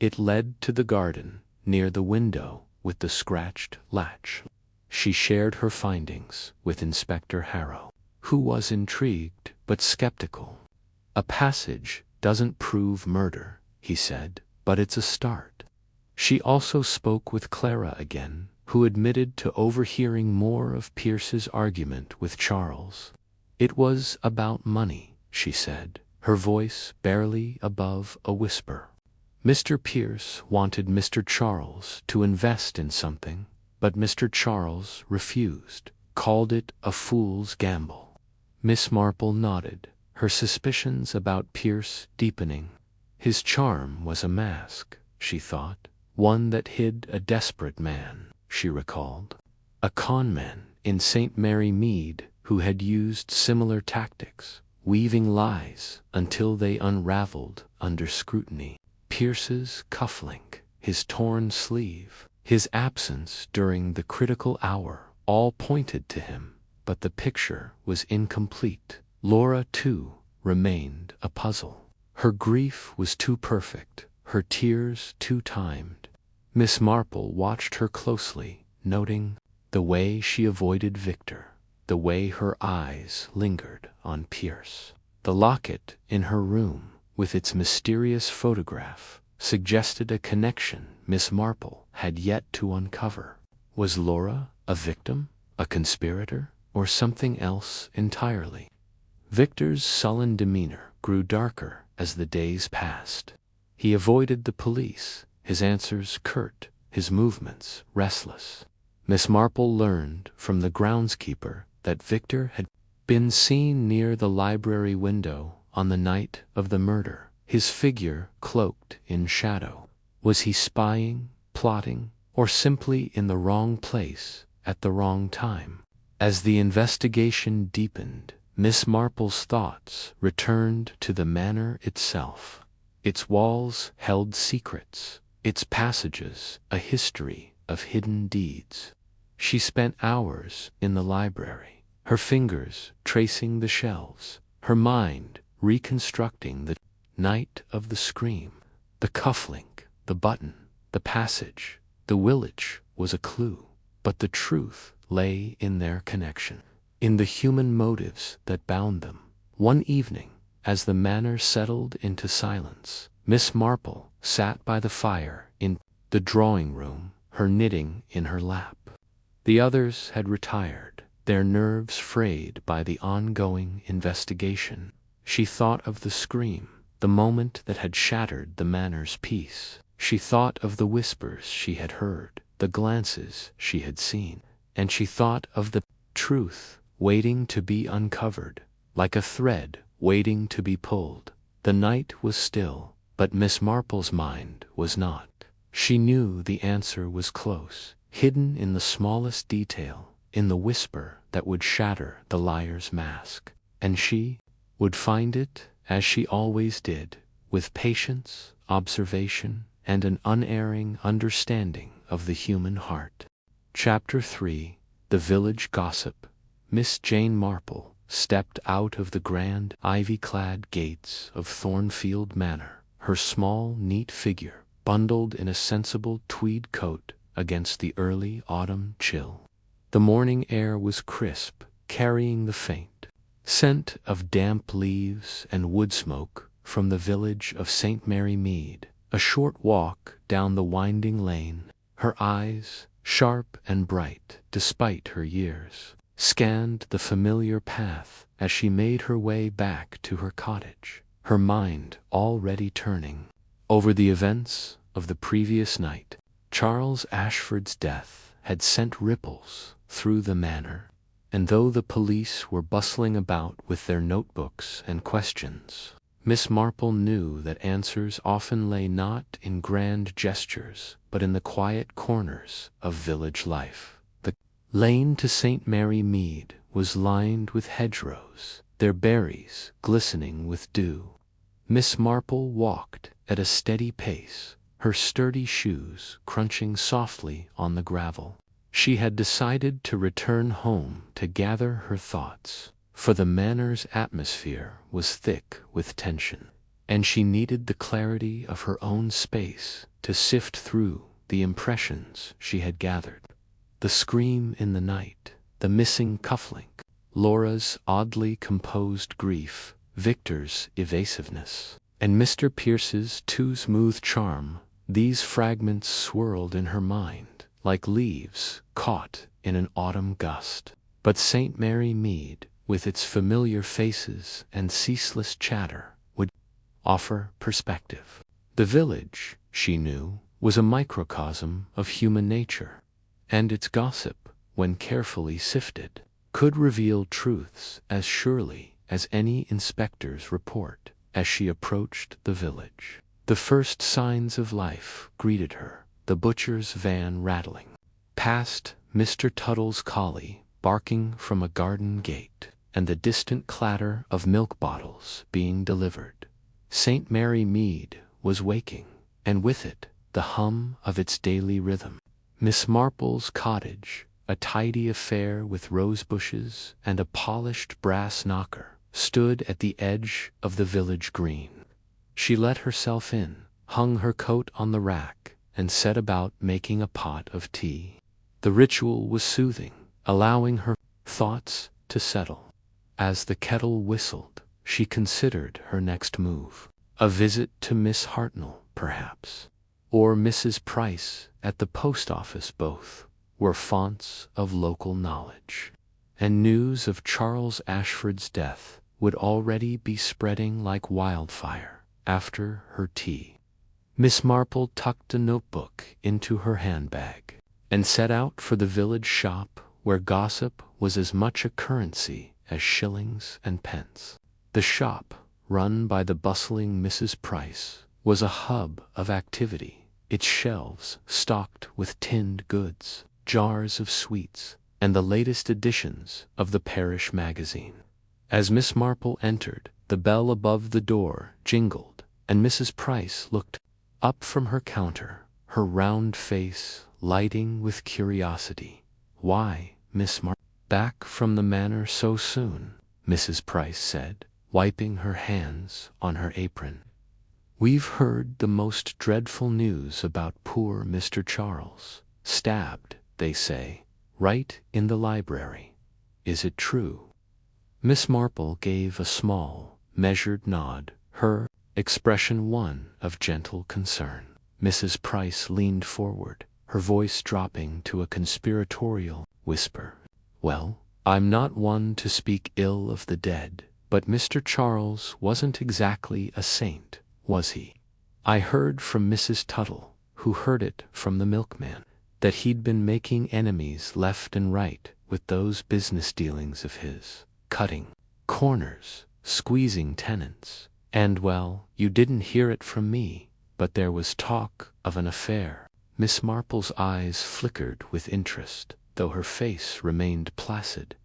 It led to the garden, near the window with the scratched latch. She shared her findings with Inspector Harrow, who was intrigued but skeptical. "A passage doesn't prove murder," he said, "but it's a start." She also spoke with Clara again, who admitted to overhearing more of Pierce's argument with Charles. It was about money, she said, her voice barely above a whisper. Mr. Pierce wanted Mr. Charles to invest in something, but Mr. Charles refused, called it a fool's gamble. Miss Marple nodded, her suspicions about Pierce deepening. His charm was a mask, she thought, one that hid a desperate man, she recalled. A conman in St. Mary Mead who had used similar tactics, weaving lies until they unraveled under scrutiny. Pierce's cufflink, his torn sleeve, his absence during the critical hour, all pointed to him, but the picture was incomplete. Laura, too, remained a puzzle. Her grief was too perfect, her tears too timed. Miss Marple watched her closely, noting the way she avoided Victor, the way her eyes lingered on Pierce. The locket in her room, with its mysterious photograph, suggested a connection Miss Marple had yet to uncover. Was Laura a victim, a conspirator, or something else entirely? Victor's sullen demeanor grew darker as the days passed. He avoided the police, his answers curt, his movements restless. Miss Marple learned from the groundskeeper that Victor had been seen near the library window on the night of the murder, his figure cloaked in shadow. Was he spying, plotting, or simply in the wrong place at the wrong time? As the investigation deepened, Miss Marple's thoughts returned to the manor itself. Its walls held secrets, its passages a history of hidden deeds. She spent hours in the library, her fingers tracing the shelves, her mind reconstructing the night of the scream. The cufflink, the button, the passage, the willage was a clue, but the truth lay in their connection, in the human motives that bound them. One evening, as the manor settled into silence, Miss Marple sat by the fire in the drawing-room, her knitting in her lap. The others had retired, their nerves frayed by the ongoing investigation. She thought of the scream, the moment that had shattered the manor's peace. She thought of the whispers she had heard, the glances she had seen, and she thought of the truth waiting to be uncovered, like a thread waiting to be pulled. The night was still, but Miss Marple's mind was not. She knew the answer was close, hidden in the smallest detail, in the whisper that would shatter the liar's mask. And she would find it, as she always did, with patience, observation, and an unerring understanding of the human heart. Chapter 3. The Village Gossip. Miss Jane Marple stepped out of the grand, ivy-clad gates of Thornfield Manor, her small, neat figure bundled in a sensible tweed coat against the early autumn chill. The morning air was crisp, carrying the faint scent of damp leaves and wood smoke from the village of St. Mary Mead. A short walk down the winding lane, her eyes, sharp and bright despite her years, scanned the familiar path as she made her way back to her cottage, her mind already turning over the events of the previous night. Charles Ashford's death had sent ripples through the manor, and though the police were bustling about with their notebooks and questions, Miss Marple knew that answers often lay not in grand gestures, but in the quiet corners of village life. The lane to St. Mary Mead was lined with hedgerows, their berries glistening with dew. Miss Marple walked at a steady pace, her sturdy shoes crunching softly on the gravel. She had decided to return home to gather her thoughts, for the manor's atmosphere was thick with tension, and she needed the clarity of her own space to sift through the impressions she had gathered. The scream in the night, the missing cufflink, Laura's oddly composed grief, Victor's evasiveness, and Mr. Pierce's too smooth charm, these fragments swirled in her mind like leaves caught in an autumn gust. But St. Mary Mead, with its familiar faces and ceaseless chatter, would offer perspective. The village, she knew, was a microcosm of human nature, and its gossip, when carefully sifted, could reveal truths as surely as any inspector's report. As she approached the village, the first signs of life greeted her, the butcher's van rattling past, Mr. Tuttle's collie barking from a garden gate, and the distant clatter of milk bottles being delivered. St. Mary Mead was waking, and with it the hum of its daily rhythm. Miss Marple's cottage, a tidy affair with rose bushes and a polished brass knocker, stood at the edge of the village green. She let herself in, hung her coat on the rack, and set about making a pot of tea. The ritual was soothing, allowing her thoughts to settle. As the kettle whistled, she considered her next move. A visit to Miss Hartnell, perhaps, or Mrs. Price at the post office. Both were fonts of local knowledge, and news of Charles Ashford's death would already be spreading like wildfire after her tea. Miss Marple tucked a notebook into her handbag and set out for the village shop where gossip was as much a currency as shillings and pence. The shop, run by the bustling Mrs. Price, was a hub of activity, its shelves stocked with tinned goods, jars of sweets, and the latest editions of the parish magazine. As Miss Marple entered, the bell above the door jingled, and Mrs. Price looked up from her counter, her round face lighting with curiosity. "Why, Miss Marple," "Back from the manor so soon?" Mrs. Price said, wiping her hands on her apron. "We've heard the most dreadful news about poor Mr. Charles. Stabbed, they say, right in the library. Is it true?" Miss Marple gave a small, measured nod, her expression one of gentle concern. Mrs. Price leaned forward, her voice dropping to a conspiratorial whisper. "Well, I'm not one to speak ill of the dead, but Mr. Charles wasn't exactly a saint, was he? I heard from Mrs. Tuttle, who heard it from the milkman, that he'd been making enemies left and right with those business dealings of his, cutting corners, squeezing tenants, and, well, you didn't hear it from me, but there was talk of an affair." Miss Marple's eyes flickered with interest, though her face remained placid.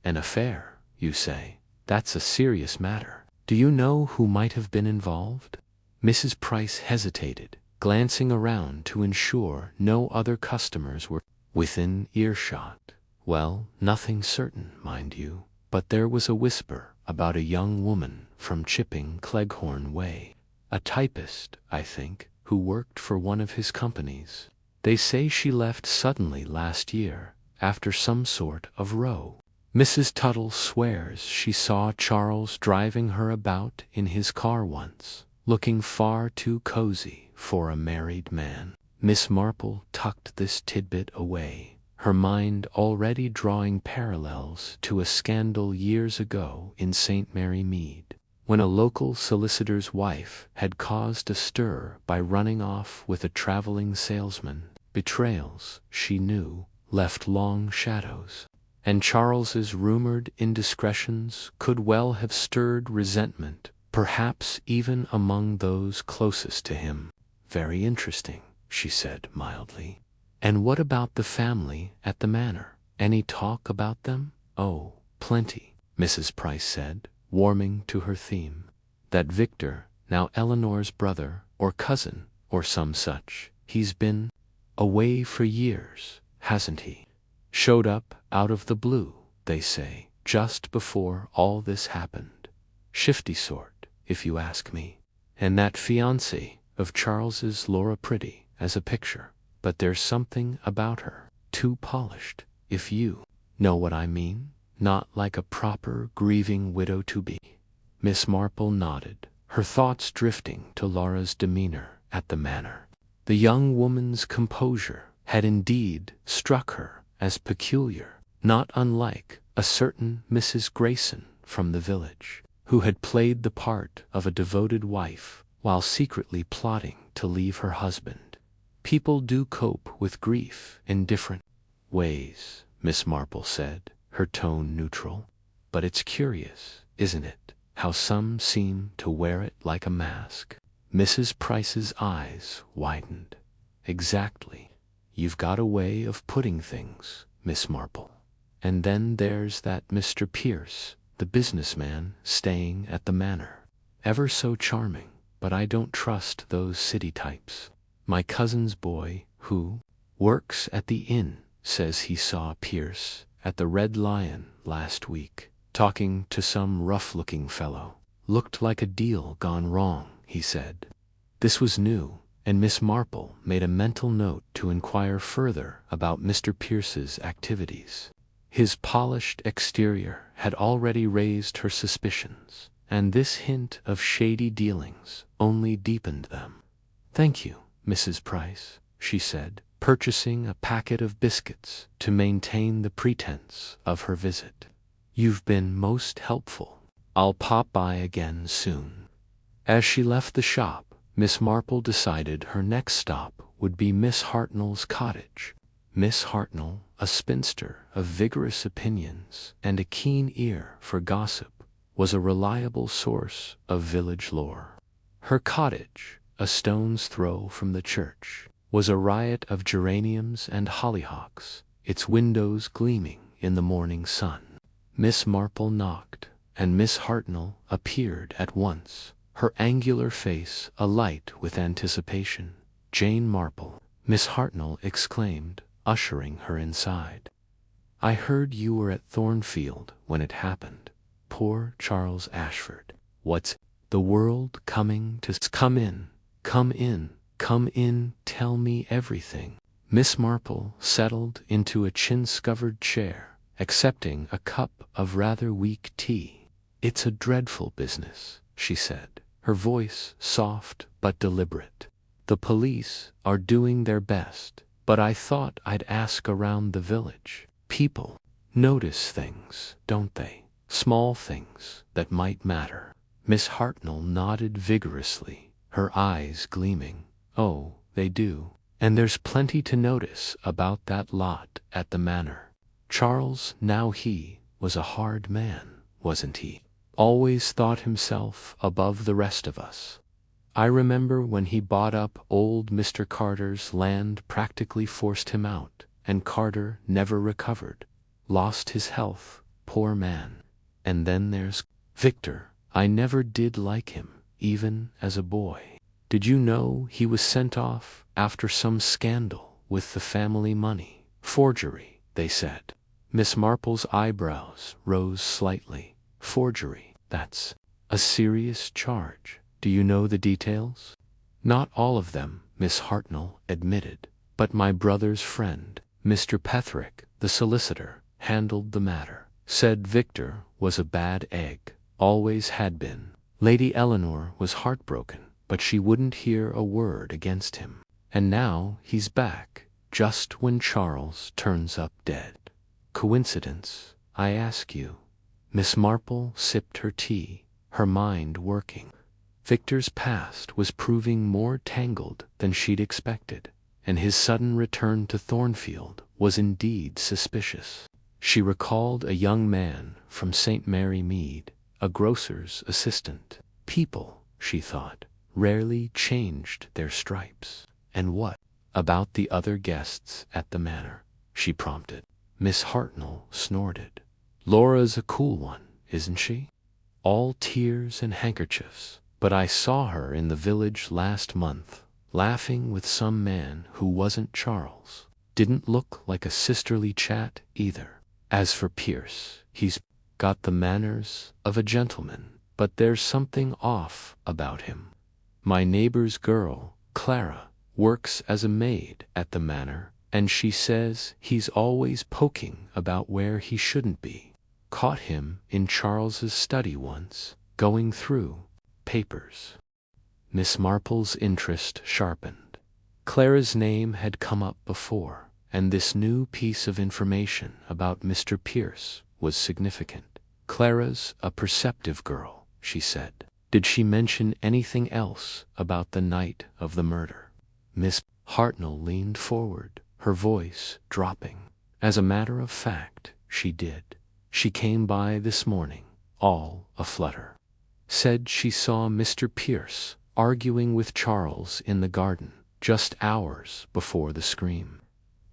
"An affair, you say? That's a serious matter. Do you know who might have been involved?" Mrs. Price hesitated, glancing around to ensure no other customers were within earshot. "Well, nothing certain, mind you, but there was a whisper about a young woman from Chipping Cleghorn Way, a typist, I think, who worked for one of his companies. They say she left suddenly last year, after some sort of row. Mrs. Tuttle swears she saw Charles driving her about in his car once, looking far too cozy for a married man." Miss Marple tucked this tidbit away, her mind already drawing parallels to a scandal years ago in St. Mary Mead, when a local solicitor's wife had caused a stir by running off with a traveling salesman. Betrayals, she knew, left long shadows, and Charles's rumored indiscretions could well have stirred resentment, perhaps even among those closest to him. "Very interesting," she said mildly. "And what about the family at the manor? Any talk about them?" "Oh, plenty," Mrs. Price said, warming to her theme. "That Victor, now Eleanor's brother or cousin or some such, he's been away for years, hasn't he? Showed up out of the blue, they say, just before all this happened. Shifty sort, if you ask me. And that fiancée of Charles's, Laura, pretty as a picture, but there's something about her, too polished, if you know what I mean. Not like a proper grieving widow-to-be." Miss Marple nodded, her thoughts drifting to Laura's demeanor at the manor. The young woman's composure had indeed struck her as peculiar, not unlike a certain Mrs. Grayson from the village, who had played the part of a devoted wife while secretly plotting to leave her husband. "People do cope with grief in different ways," Miss Marple said, her tone neutral. "But it's curious, isn't it, how some seem to wear it like a mask?" Mrs. Price's eyes widened. "Exactly. You've got a way of putting things, Miss Marple. And then there's that Mr. Pierce, the businessman staying at the manor. Ever so charming, but I don't trust those city types. My cousin's boy, who works at the inn, says he saw Pierce at the Red Lion last week, talking to some rough-looking fellow. Looked like a deal gone wrong, he said." This was new, and Miss Marple made a mental note to inquire further about Mr. Pierce's activities. His polished exterior had already raised her suspicions, and this hint of shady dealings only deepened them. "Thank you, Mrs. Price," she said, purchasing a packet of biscuits to maintain the pretense of her visit. "You've been most helpful. I'll pop by again soon." As she left the shop, Miss Marple decided her next stop would be Miss Hartnell's cottage. Miss Hartnell, a spinster of vigorous opinions and a keen ear for gossip, was a reliable source of village lore. Her cottage, a stone's throw from the church, was a riot of geraniums and hollyhocks, its windows gleaming in the morning sun. Miss Marple knocked, and Miss Hartnell appeared at once, her angular face alight with anticipation. "Jane Marple," Miss Hartnell exclaimed, ushering her inside. I heard you were at Thornfield when it happened. Poor Charles Ashford. What's the world coming to come in, come in, come in, tell me everything. Miss Marple settled into a chintz-covered chair, accepting a cup of rather weak tea. It's a dreadful business, she said, her voice soft but deliberate. The police are doing their best, but I thought I'd ask around the village. People notice things, don't they? Small things that might matter. Miss Hartnell nodded vigorously, her eyes gleaming. Oh, they do. And there's plenty to notice about that lot at the manor. Charles, now he was a hard man, wasn't he? Always thought himself above the rest of us. I remember when he bought up old Mr. Carter's land, practically forced him out, and Carter never recovered. Lost his health, poor man. And then there's Victor. I never did like him, even as a boy. Did you know he was sent off after some scandal with the family money? Forgery, they said. Miss Marple's eyebrows rose slightly. Forgery, that's a serious charge. Do you know the details? Not all of them, Miss Hartnell admitted, but my brother's friend, Mr. Petherick, the solicitor, handled the matter. Said Victor was a bad egg, always had been. Lady Eleanor was heartbroken, but she wouldn't hear a word against him. And now he's back, just when Charles turns up dead. Coincidence, I ask you? Miss Marple sipped her tea, her mind working. Victor's past was proving more tangled than she'd expected, and his sudden return to Thornfield was indeed suspicious. She recalled a young man from St. Mary Mead, a grocer's assistant. People, she thought, rarely changed their stripes. And what about the other guests at the manor? She prompted. Miss Hartnell snorted. Laura's a cool one, isn't she? All tears and handkerchiefs. But I saw her in the village last month, laughing with some man who wasn't Charles. Didn't look like a sisterly chat either. As for Pierce, he's got the manners of a gentleman, but there's something off about him. My neighbor's girl, Clara, works as a maid at the manor, and she says he's always poking about where he shouldn't be. Caught him in Charles's study once, going through papers. Miss Marple's interest sharpened. Clara's name had come up before, and this new piece of information about Mr. Pierce was significant. Clara's a perceptive girl, she said. Did she mention anything else about the night of the murder? Miss Hartnell leaned forward, her voice dropping. As a matter of fact, she did. She came by this morning, all aflutter. Said she saw Mr. Pierce arguing with Charles in the garden just hours before the scream.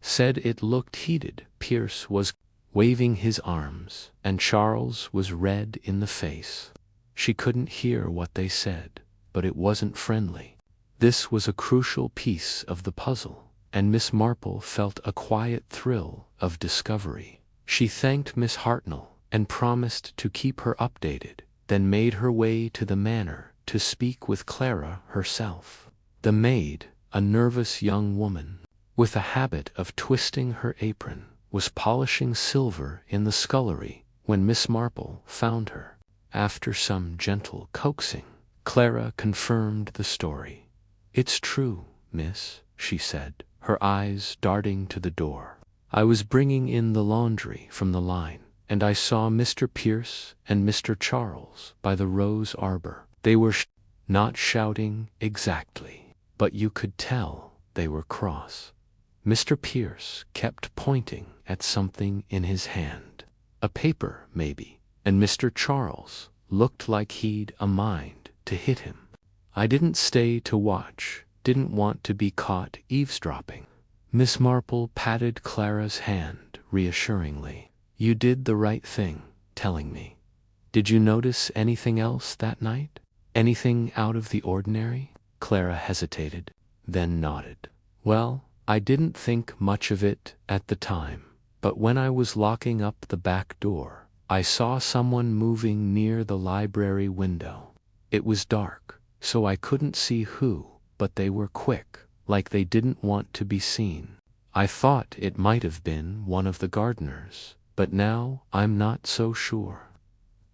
Said it looked heated. Pierce was waving his arms, and Charles was red in the face. She couldn't hear what they said, but it wasn't friendly. This was a crucial piece of the puzzle, and Miss Marple felt a quiet thrill of discovery. She thanked Miss Hartnell and promised to keep her updated, then made her way to the manor to speak with Clara herself. The maid, a nervous young woman, with a habit of twisting her apron, was polishing silver in the scullery when Miss Marple found her. After some gentle coaxing, Clara confirmed the story. It's true, miss, she said, her eyes darting to the door. I was bringing in the laundry from the line, and I saw Mr. Pierce and Mr. Charles by the rose arbor. They were not shouting exactly, but you could tell they were cross. Mr. Pierce kept pointing at something in his hand, a paper maybe, and Mr. Charles looked like he'd a mind to hit him. I didn't stay to watch, didn't want to be caught eavesdropping. Miss Marple patted Clara's hand reassuringly. You did the right thing, telling me. Did you notice anything else that night? Anything out of the ordinary? Clara hesitated, then nodded. Well, I didn't think much of it at the time, But when I was locking up the back door, I saw someone moving near the library window. It was dark, so I couldn't see who, but they were quick, like they didn't want to be seen. I thought it might have been one of the gardeners, but now I'm not so sure."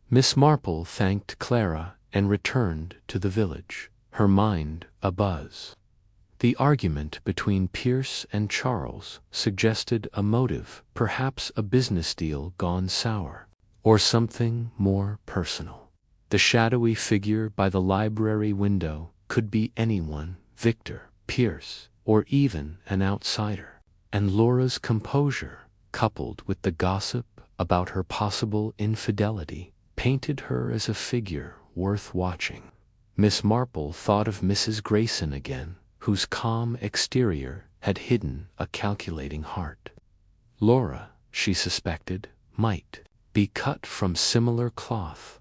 Miss Marple thanked Clara and returned to the village, her mind abuzz. The argument between Pierce and Charles suggested a motive, perhaps a business deal gone sour, or something more personal. The shadowy figure by the library window could be anyone, Victor, Pierce, or even an outsider. And Laura's composure, coupled with the gossip about her possible infidelity, painted her as a figure worth watching. Miss Marple thought of Mrs. Grayson again, whose calm exterior had hidden a calculating heart. Laura, she suspected, might be cut from similar cloth.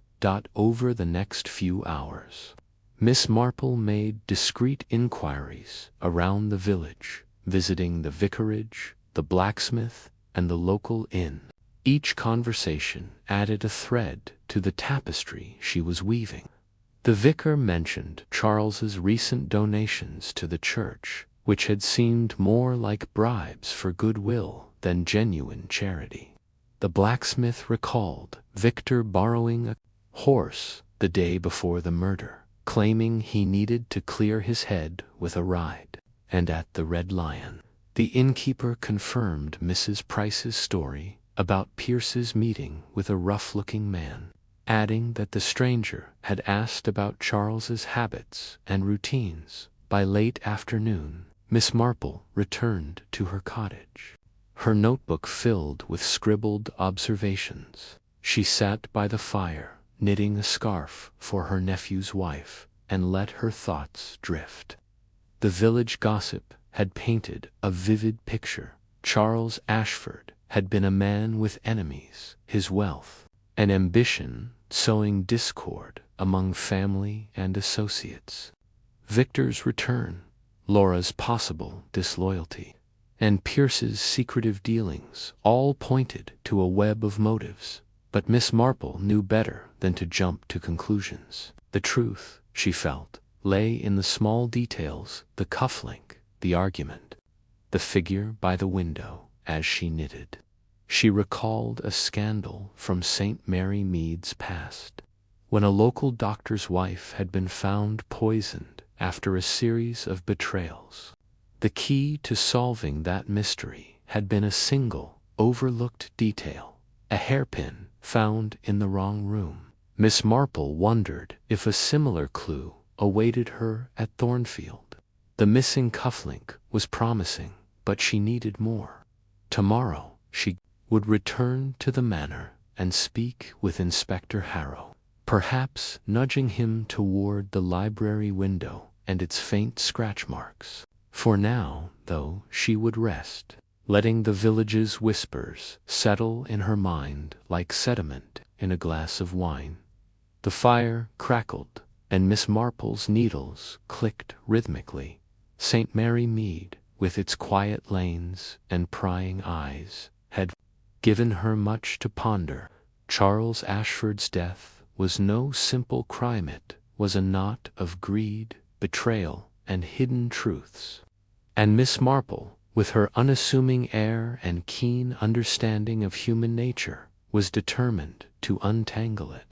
Over the next few hours, Miss Marple made discreet inquiries around the village, visiting the vicarage, the blacksmith, and the local inn. Each conversation added a thread to the tapestry she was weaving. The vicar mentioned Charles's recent donations to the church, which had seemed more like bribes for goodwill than genuine charity. The blacksmith recalled Victor borrowing a horse the day before the murder, claiming he needed to clear his head with a ride. And at the Red Lion, the innkeeper confirmed Mrs. Price's story about Pierce's meeting with a rough-looking man, adding that the stranger had asked about Charles's habits and routines. By late afternoon, Miss Marple returned to her cottage, her notebook filled with scribbled observations. She sat by the fire, knitting a scarf for her nephew's wife, and let her thoughts drift. The village gossip had painted a vivid picture. Charles Ashford had been a man with enemies, his wealth and ambition sowing discord among family and associates. Victor's return, Laura's possible disloyalty, and Pierce's secretive dealings all pointed to a web of motives. But Miss Marple knew better than to jump to conclusions. The truth, she felt, lay in the small details, the cufflink, the argument, the figure by the window as she knitted. She recalled a scandal from St. Mary Mead's past, when a local doctor's wife had been found poisoned after a series of betrayals. The key to solving that mystery had been a single, overlooked detail, a hairpin found in the wrong room. Miss Marple wondered if a similar clue awaited her at Thornfield. The missing cufflink was promising, but she needed more. Tomorrow she would return to the manor and speak with Inspector Harrow, perhaps nudging him toward the library window and its faint scratch marks. For now, though, she would rest, letting the village's whispers settle in her mind like sediment in a glass of wine. The fire crackled, and Miss Marple's needles clicked rhythmically. St. Mary Mead, with its quiet lanes and prying eyes, had given her much to ponder. Charles Ashford's death was no simple crime. It was a knot of greed, betrayal, and hidden truths. And Miss Marple, with her unassuming air and keen understanding of human nature, was determined to untangle it.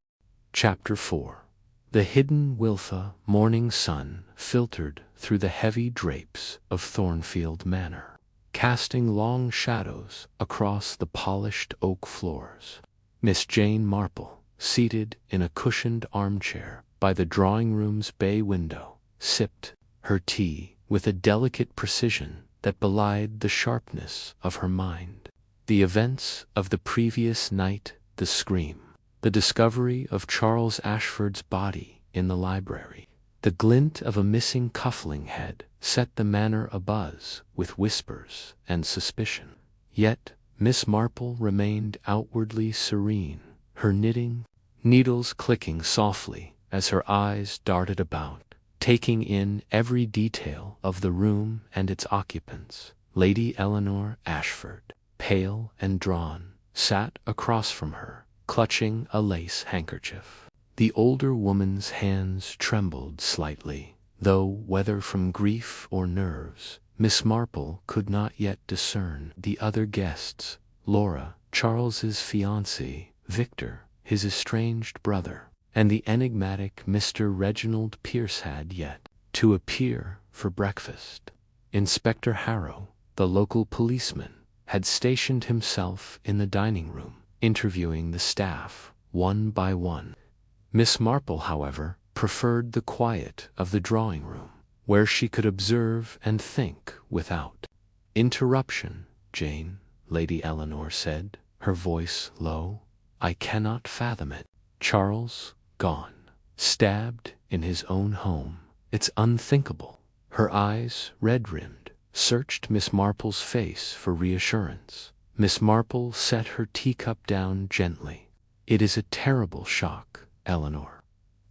Chapter 4. The hidden Wiltha morning sun filtered through the heavy drapes of Thornfield Manor, casting long shadows across the polished oak floors. Miss Jane Marple, seated in a cushioned armchair by the drawing-room's bay window, sipped her tea with a delicate precision that belied the sharpness of her mind. The events of the previous night, the scream, the discovery of Charles Ashford's body in the library, the glint of a missing cuffling head set the manor abuzz with whispers and suspicion. Yet Miss Marple remained outwardly serene, her knitting needles clicking softly as her eyes darted about, taking in every detail of the room and its occupants. Lady Eleanor Ashford, pale and drawn, sat across from her, clutching a lace handkerchief. The older woman's hands trembled slightly, though whether from grief or nerves, Miss Marple could not yet discern the other guests: Laura, Charles's fiancé; Victor, his estranged brother; and the enigmatic Mr. Reginald Pierce had yet to appear for breakfast. Inspector Harrow, the local policeman, had stationed himself in the dining room, interviewing the staff one by one. Miss Marple, however, preferred the quiet of the drawing room, where she could observe and think without interruption. "Jane," Lady Eleanor said, her voice low, "I cannot fathom it. Charles gone, stabbed in his own home. It's unthinkable." Her eyes, red-rimmed, searched Miss Marple's face for reassurance. Miss Marple set her teacup down gently. "It is a terrible shock, Eleanor,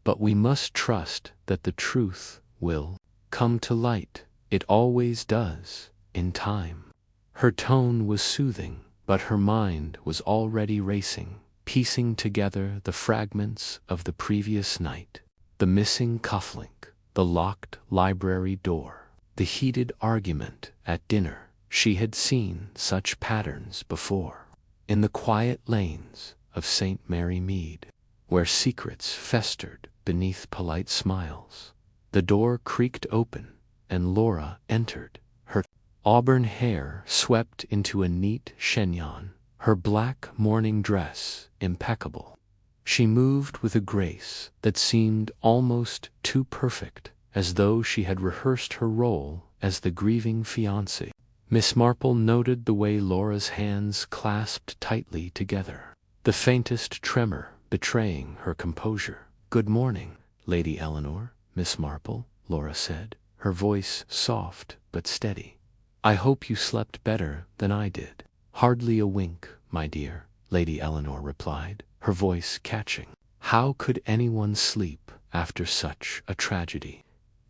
but we must trust that the truth will come to light. It always does, in time." Her tone was soothing, but her mind was already racing, piecing together the fragments of the previous night: the missing cufflink, the locked library door, the heated argument at dinner. She had seen such patterns before, in the quiet lanes of St. Mary Mead, where secrets festered beneath polite smiles. The door creaked open, and Laura entered, her auburn hair swept into a neat chignon, her black morning dress impeccable. She moved with a grace that seemed almost too perfect, as though she had rehearsed her role as the grieving fiancée. Miss Marple noted the way Laura's hands clasped tightly together, the faintest tremor betraying her composure. "Good morning, Lady Eleanor, Miss Marple," Laura said, her voice soft but steady. "I hope you slept better than I did." "Hardly a wink, my dear," Lady Eleanor replied, her voice catching. "How could anyone sleep after such a tragedy?"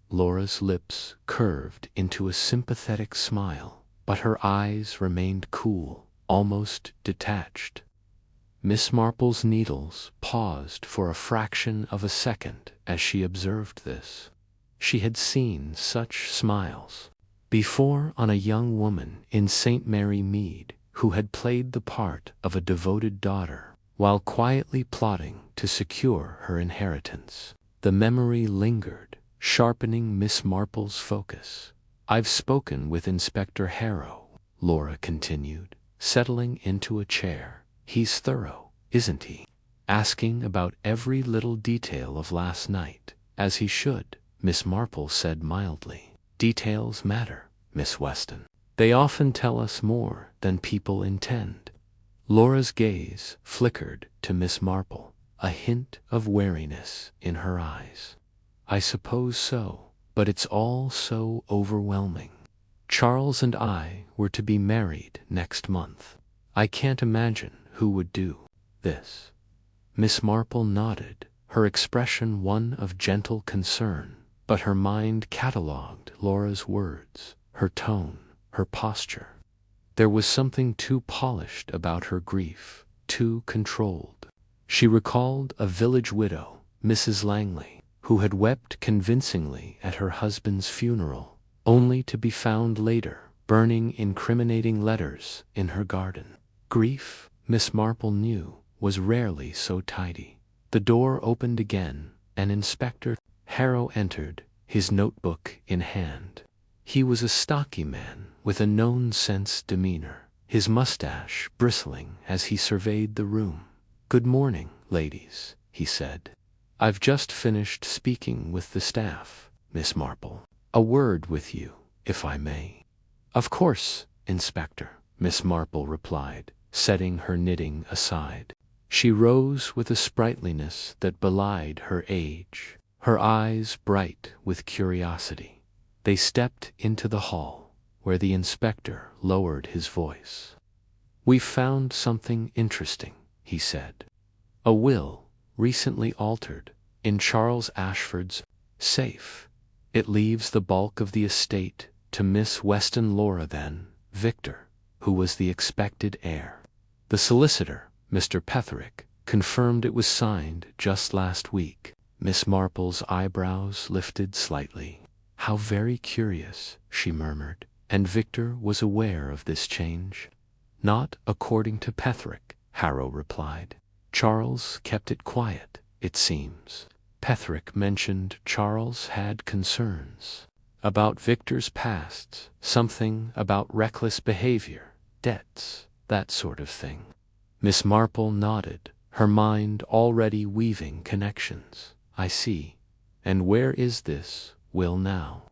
Laura's lips curved into a sympathetic smile, but her eyes remained cool, almost detached. Miss Marple's needles paused for a fraction of a second as she observed this. She had seen such smiles before on a young woman in St. Mary Mead who had played the part of a devoted daughter while quietly plotting to secure her inheritance. The memory lingered, sharpening Miss Marple's focus. "I've spoken with Inspector Harrow," Laura continued, settling into a chair. "He's thorough, isn't he? Asking about every little detail of last night, as he should," Miss Marple said mildly. "Details matter, Miss Weston. They often tell us more than people intend." Laura's gaze flickered to Miss Marple, a hint of wariness in her eyes. "I suppose so, but it's all so overwhelming. Charles and I were to be married next month. I can't imagine who would do this." Miss Marple nodded, her expression one of gentle concern, but her mind catalogued Laura's words, her tone, her posture. There was something too polished about her grief, too controlled. She recalled a village widow, Mrs. Langley, who had wept convincingly at her husband's funeral, only to be found later burning incriminating letters in her garden. Grief, Miss Marple knew, was rarely so tidy. The door opened again, and Inspector Harrow entered, his notebook in hand. He was a stocky man with a known-sense demeanor, his mustache bristling as he surveyed the room. "Good morning, ladies," he said. "I've just finished speaking with the staff, Miss Marple. A word with you, if I may." "Of course, Inspector," Miss Marple replied, setting her knitting aside. She rose with a sprightliness that belied her age, her eyes bright with curiosity. They stepped into the hall, where the inspector lowered his voice. "We've found something interesting," he said. "A will, recently altered, in Charles Ashford's safe. It leaves the bulk of the estate to Miss Weston. Laura then, Victor, who was the expected heir. The solicitor, Mr. Petherick, confirmed it was signed just last week. Miss Marple's eyebrows lifted slightly. "How very curious," she murmured. "And Victor was aware of this change?" "Not according to Petherick," Harrow replied. "Charles kept it quiet, it seems." Petherick mentioned Charles had concerns about Victor's past, something about reckless behavior, debts, that sort of thing. Miss Marple nodded, her mind already weaving connections. "I see. And where is this will now?"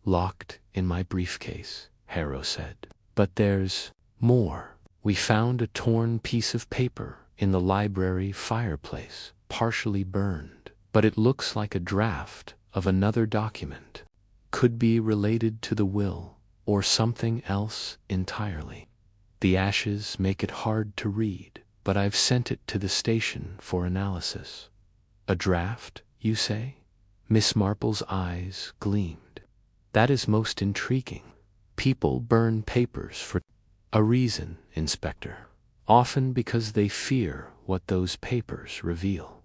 "Locked in my briefcase," Harrow said. "But there's more. We found a torn piece of paper in the library fireplace, partially burned, but it looks like a draft of another document. Could be related to the will, or something else entirely. The ashes make it hard to read, but I've sent it to the station for analysis." "A draft, you say?" Miss Marple's eyes gleamed. "That is most intriguing. People burn papers for a reason, Inspector. Often because they fear what those papers reveal."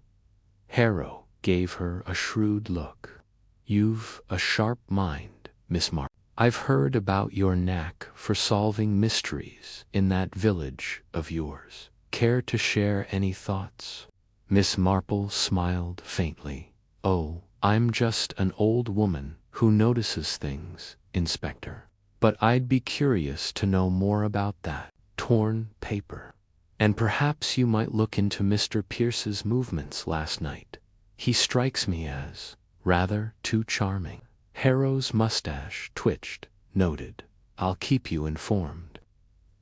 Harrow gave her a shrewd look. "You've a sharp mind, Miss Marple. I've heard about your knack for solving mysteries in that village of yours. Care to share any thoughts?" Miss Marple smiled faintly. "Oh, I'm just an old woman who notices things, Inspector. But I'd be curious to know more about that torn paper. And perhaps you might look into Mr. Pierce's movements last night. He strikes me as rather too charming." Harrow's mustache twitched. "Noted. I'll keep you informed."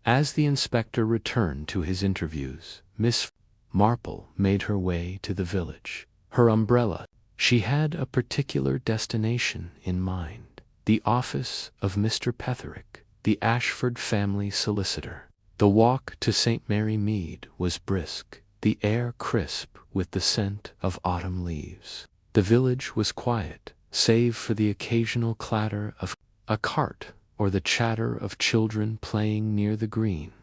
As the inspector returned to his interviews, Miss Marple made her way to the village. Her umbrella. She had a particular destination in mind. The office of Mr. Petherick, the Ashford family solicitor. The walk to St. Mary Mead was brisk, the air crisp with the scent of autumn leaves. The village was quiet, save for the occasional clatter of a cart or the chatter of children playing near the green.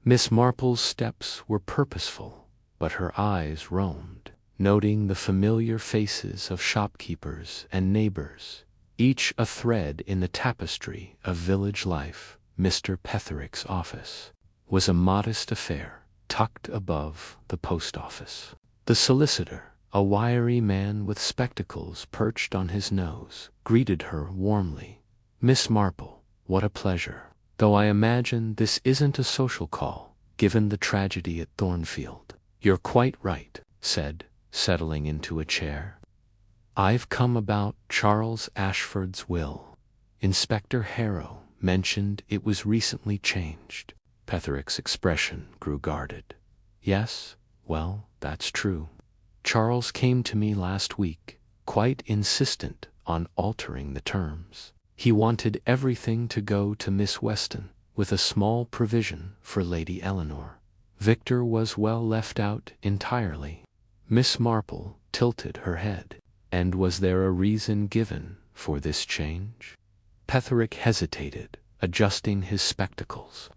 Miss Marple's steps were purposeful, but her eyes roamed, noting the familiar faces of shopkeepers and neighbors, each a thread in the tapestry of village life. Mr. Petherick's office was a modest affair, tucked above the post office. The solicitor, a wiry man with spectacles perched on his nose, greeted her warmly. "Miss Marple, what a pleasure. Though I imagine this isn't a social call, given the tragedy at Thornfield." "You're quite right," said, settling into a chair. "I've come about Charles Ashford's will. Inspector Harrow mentioned it was recently changed." Petherick's expression grew guarded. "Yes, well, that's true. Charles came to me last week, quite insistent on altering the terms. He wanted everything to go to Miss Weston, with a small provision for Lady Eleanor. Victor was well left out entirely." Miss Marple tilted her head. "And was there a reason given for this change?" Petherick hesitated, adjusting his spectacles.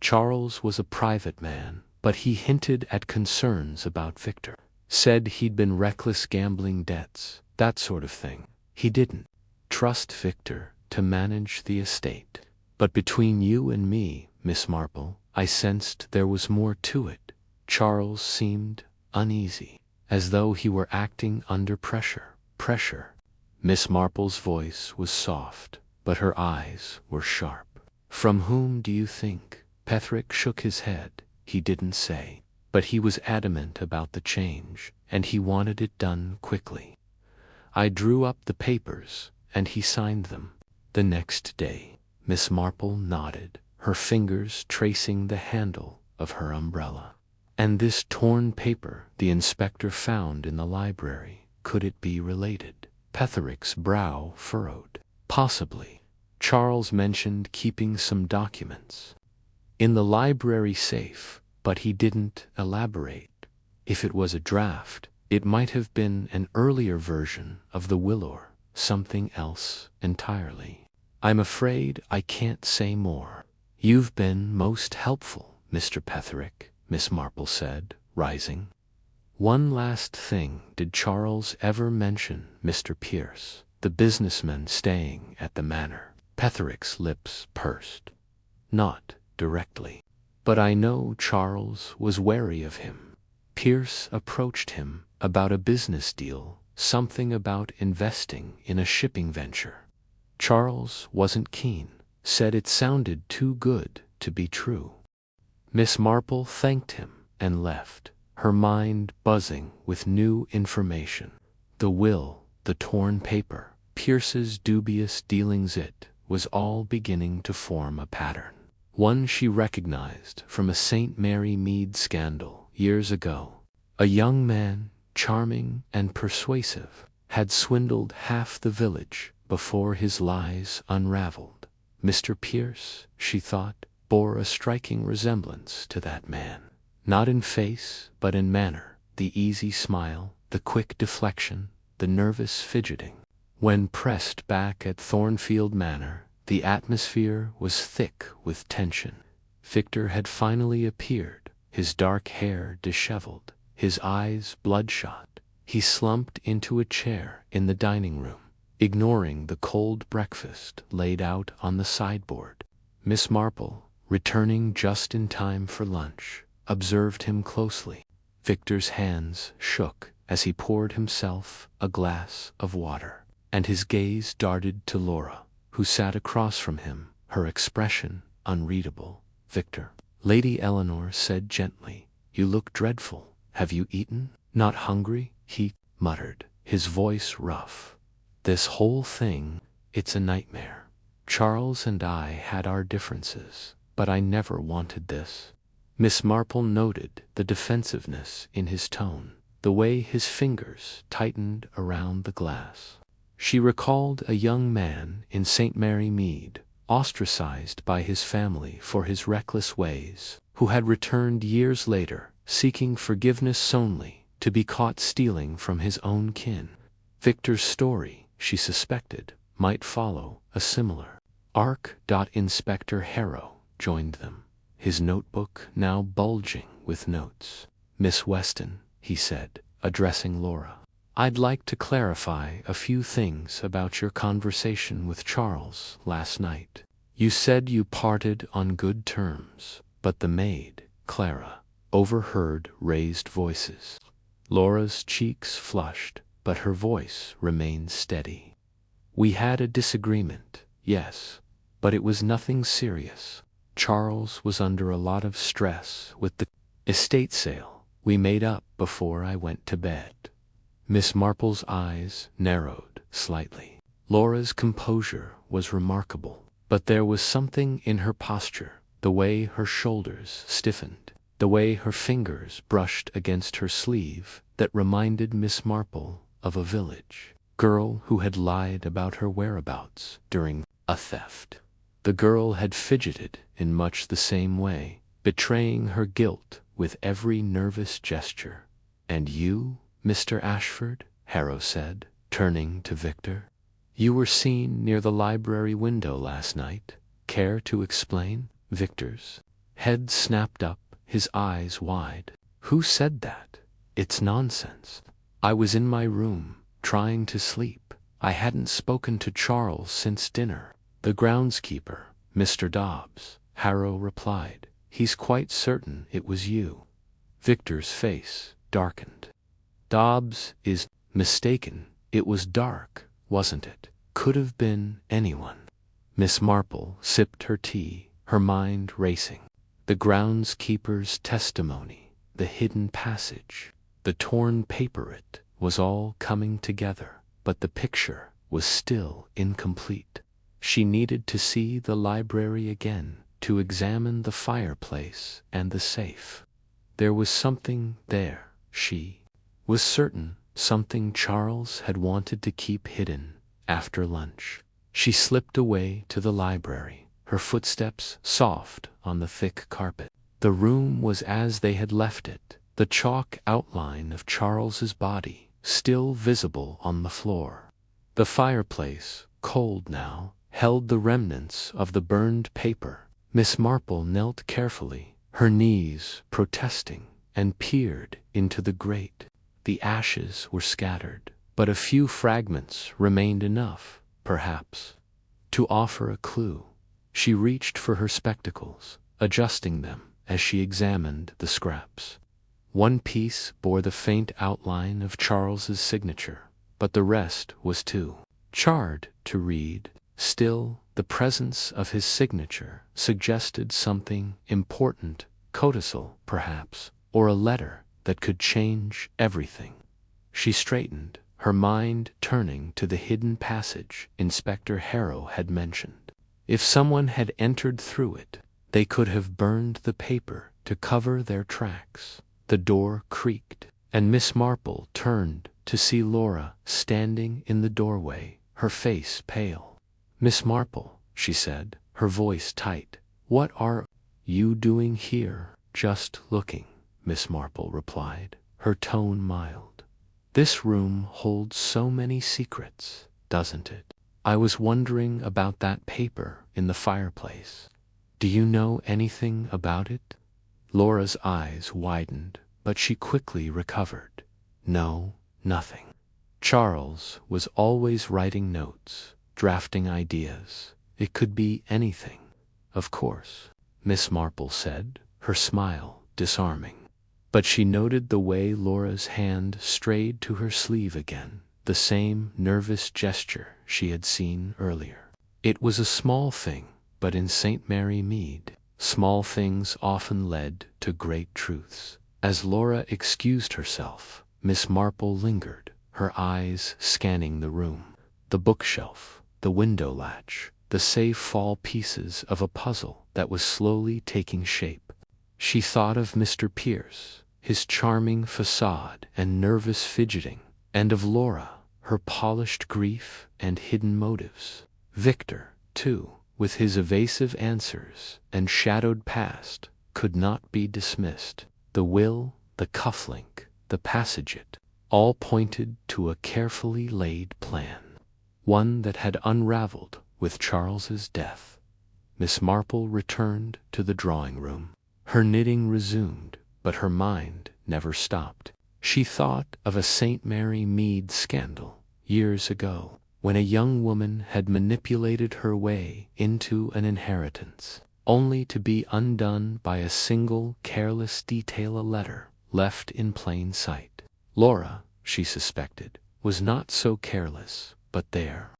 "Charles was a private man, but he hinted at concerns about Victor. Said he'd been reckless gambling debts, that sort of thing. He didn't trust Victor to manage the estate. But between you and me, Miss Marple, I sensed there was more to it. Charles seemed uneasy, as though he were acting under pressure. Pressure." Miss Marple's voice was soft, but her eyes were sharp. "From whom do you think?" Petherick shook his head. "He didn't say. But he was adamant about the change, and he wanted it done quickly. I drew up the papers, and he signed them the next day." Miss Marple nodded, her fingers tracing the handle of her umbrella. "And this torn paper the inspector found in the library, could it be related?" Petherick's brow furrowed. "Possibly. Charles mentioned keeping some documents in the library safe, but he didn't elaborate. If it was a draft, it might have been an earlier version of the will or something else entirely. I'm afraid I can't say more "You've been most helpful, Mr. Petherick," Miss Marple said, rising. "One last thing, did Charles ever mention Mr. Pierce, the businessman staying at the manor?" Petherick's lips pursed. "Not directly. But I know Charles was wary of him. Pierce approached him about a business deal, something about investing in a shipping venture. Charles wasn't keen, said it sounded too good to be true." Miss Marple thanked him and left, her mind buzzing with new information. The will, the torn paper, Pierce's dubious dealings, it was all beginning to form a pattern. One she recognized from a St. Mary Mead scandal years ago. A young man, charming and persuasive, had swindled half the village before his lies unraveled. Mr. Pierce, she thought, bore a striking resemblance to that man. Not in face, but in manner, the easy smile, the quick deflection, the nervous fidgeting. When pressed back at Thornfield Manor, the atmosphere was thick with tension. Victor had finally appeared, his dark hair disheveled, his eyes bloodshot. He slumped into a chair in the dining room, ignoring the cold breakfast laid out on the sideboard. Miss Marple, returning just in time for lunch, observed him closely. Victor's hands shook as he poured himself a glass of water, and his gaze darted to Laura, who sat across from him, her expression unreadable. "Victor," Lady Eleanor said gently, "you look dreadful. Have you eaten?" "Not hungry," he muttered, his voice rough. "This whole thing, it's a nightmare. Charles and I had our differences, but I never wanted this." Miss Marple noted the defensiveness in his tone, the way his fingers tightened around the glass. She recalled a young man in St. Mary Mead, ostracized by his family for his reckless ways, who had returned years later, seeking forgiveness only to be caught stealing from his own kin. Victor's story, she suspected, might follow a similar arc. Inspector Harrow joined them, his notebook now bulging with notes. "Miss Weston," he said, addressing Laura, "I'd like to clarify a few things about your conversation with Charles last night. You said you parted on good terms, but the maid, Clara, overheard raised voices." Laura's cheeks flushed, but her voice remained steady. "We had a disagreement, yes, but it was nothing serious. Charles was under a lot of stress with the estate sale. We made up before I went to bed." Miss Marple's eyes narrowed slightly. Laura's composure was remarkable, but there was something in her posture, the way her shoulders stiffened, the way her fingers brushed against her sleeve, that reminded Miss Marple of a village girl who had lied about her whereabouts during a theft. The girl had fidgeted in much the same way, betraying her guilt with every nervous gesture. "And you, Mr. Ashford?" Harrow said, turning to Victor. "You were seen near the library window last night. Care to explain?" Victor's head snapped up, his eyes wide. "Who said that? It's nonsense. I was in my room, trying to sleep. I hadn't spoken to Charles since dinner." "The groundskeeper, Mr. Dobbs," Harrow replied. "He's quite certain it was you." Victor's face darkened. "Dobbs is mistaken. It was dark, wasn't it? Could have been anyone." Miss Marple sipped her tea, her mind racing. The groundskeeper's testimony, the hidden passage, the torn paper, it was all coming together, but the picture was still incomplete. She needed to see the library again, to examine the fireplace and the safe. There was something there, she was certain, something Charles had wanted to keep hidden. After lunch, she slipped away to the library, her footsteps soft on the thick carpet. The room was as they had left it, the chalk outline of Charles's body still visible on the floor. The fireplace, cold now, held the remnants of the burned paper, Miss Marple knelt carefully, her knees protesting, and peered into the grate. The ashes were scattered, but a few fragments remained enough, perhaps, to offer a clue. She reached for her spectacles, adjusting them as she examined the scraps. One piece bore the faint outline of Charles's signature, but the rest was too charred to read. Still, the presence of his signature suggested something important, codicil, perhaps, or a letter that could change everything. She straightened, her mind turning to the hidden passage Inspector Harrow had mentioned. If someone had entered through it, they could have burned the paper to cover their tracks. The door creaked, and Miss Marple turned to see Laura standing in the doorway, her face pale. "Miss Marple," she said, her voice tight, "what are you doing here?" "Just looking," Miss Marple replied, her tone mild. "This room holds so many secrets, doesn't it? I was wondering about that paper in the fireplace. Do you know anything about it?" Laura's eyes widened, but she quickly recovered. "No, nothing. Charles was always writing notes, drafting ideas. It could be anything." "Of course," Miss Marple said, her smile disarming. But she noted the way Laura's hand strayed to her sleeve again, the same nervous gesture she had seen earlier. It was a small thing, but in St. Mary Mead, small things often led to great truths. As Laura excused herself, Miss Marple lingered, her eyes scanning the room. The bookshelf, the window latch, the safe fall pieces of a puzzle that was slowly taking shape. She thought of Mr. Pierce, his charming facade and nervous fidgeting, and of Laura, her polished grief and hidden motives. Victor, too, with his evasive answers and shadowed past, could not be dismissed. The will, the cufflink, the passagette, all pointed to a carefully laid plan, one that had unraveled with Charles's death. Miss Marple returned to the drawing-room. Her knitting resumed, but her mind never stopped. She thought of a St. Mary Mead scandal years ago, when a young woman had manipulated her way into an inheritance, only to be undone by a single careless detail, a letter left in plain sight. Laura, she suspected, was not so careless, but there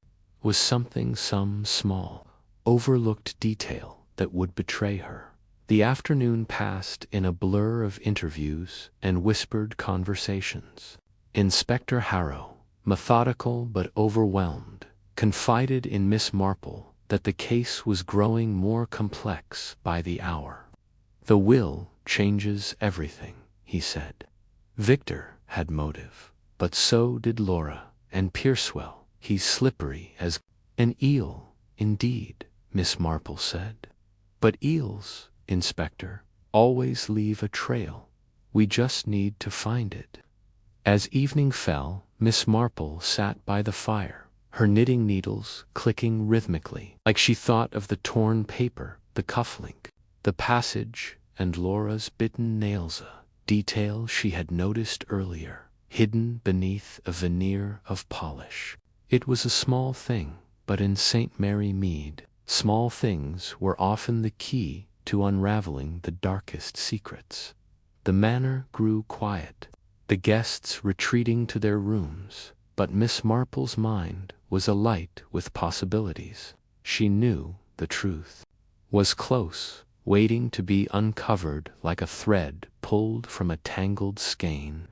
was something, some small, overlooked detail that would betray her. The afternoon passed in a blur of interviews and whispered conversations. Inspector Harrow, methodical but overwhelmed, confided in Miss Marple that the case was growing more complex by the hour. "The will changes everything," he said. Victor had motive, but so did Laura, and Piercewell, he's slippery as an eel, indeed, Miss Marple said. "But eels, Inspector, always leave a trail. We just need to find it." As evening fell, Miss Marple sat by the fire, her knitting needles clicking rhythmically, like she thought of the torn paper, the cufflink, the passage, and Laura's bitten nails, a detail she had noticed earlier, hidden beneath a veneer of polish. It was a small thing, but in St. Mary Mead, small things were often the key to unraveling the darkest secrets. The manor grew quiet, the guests retreating to their rooms, but Miss Marple's mind was alight with possibilities. She knew the truth was close, waiting to be uncovered like a thread pulled from a tangled skein.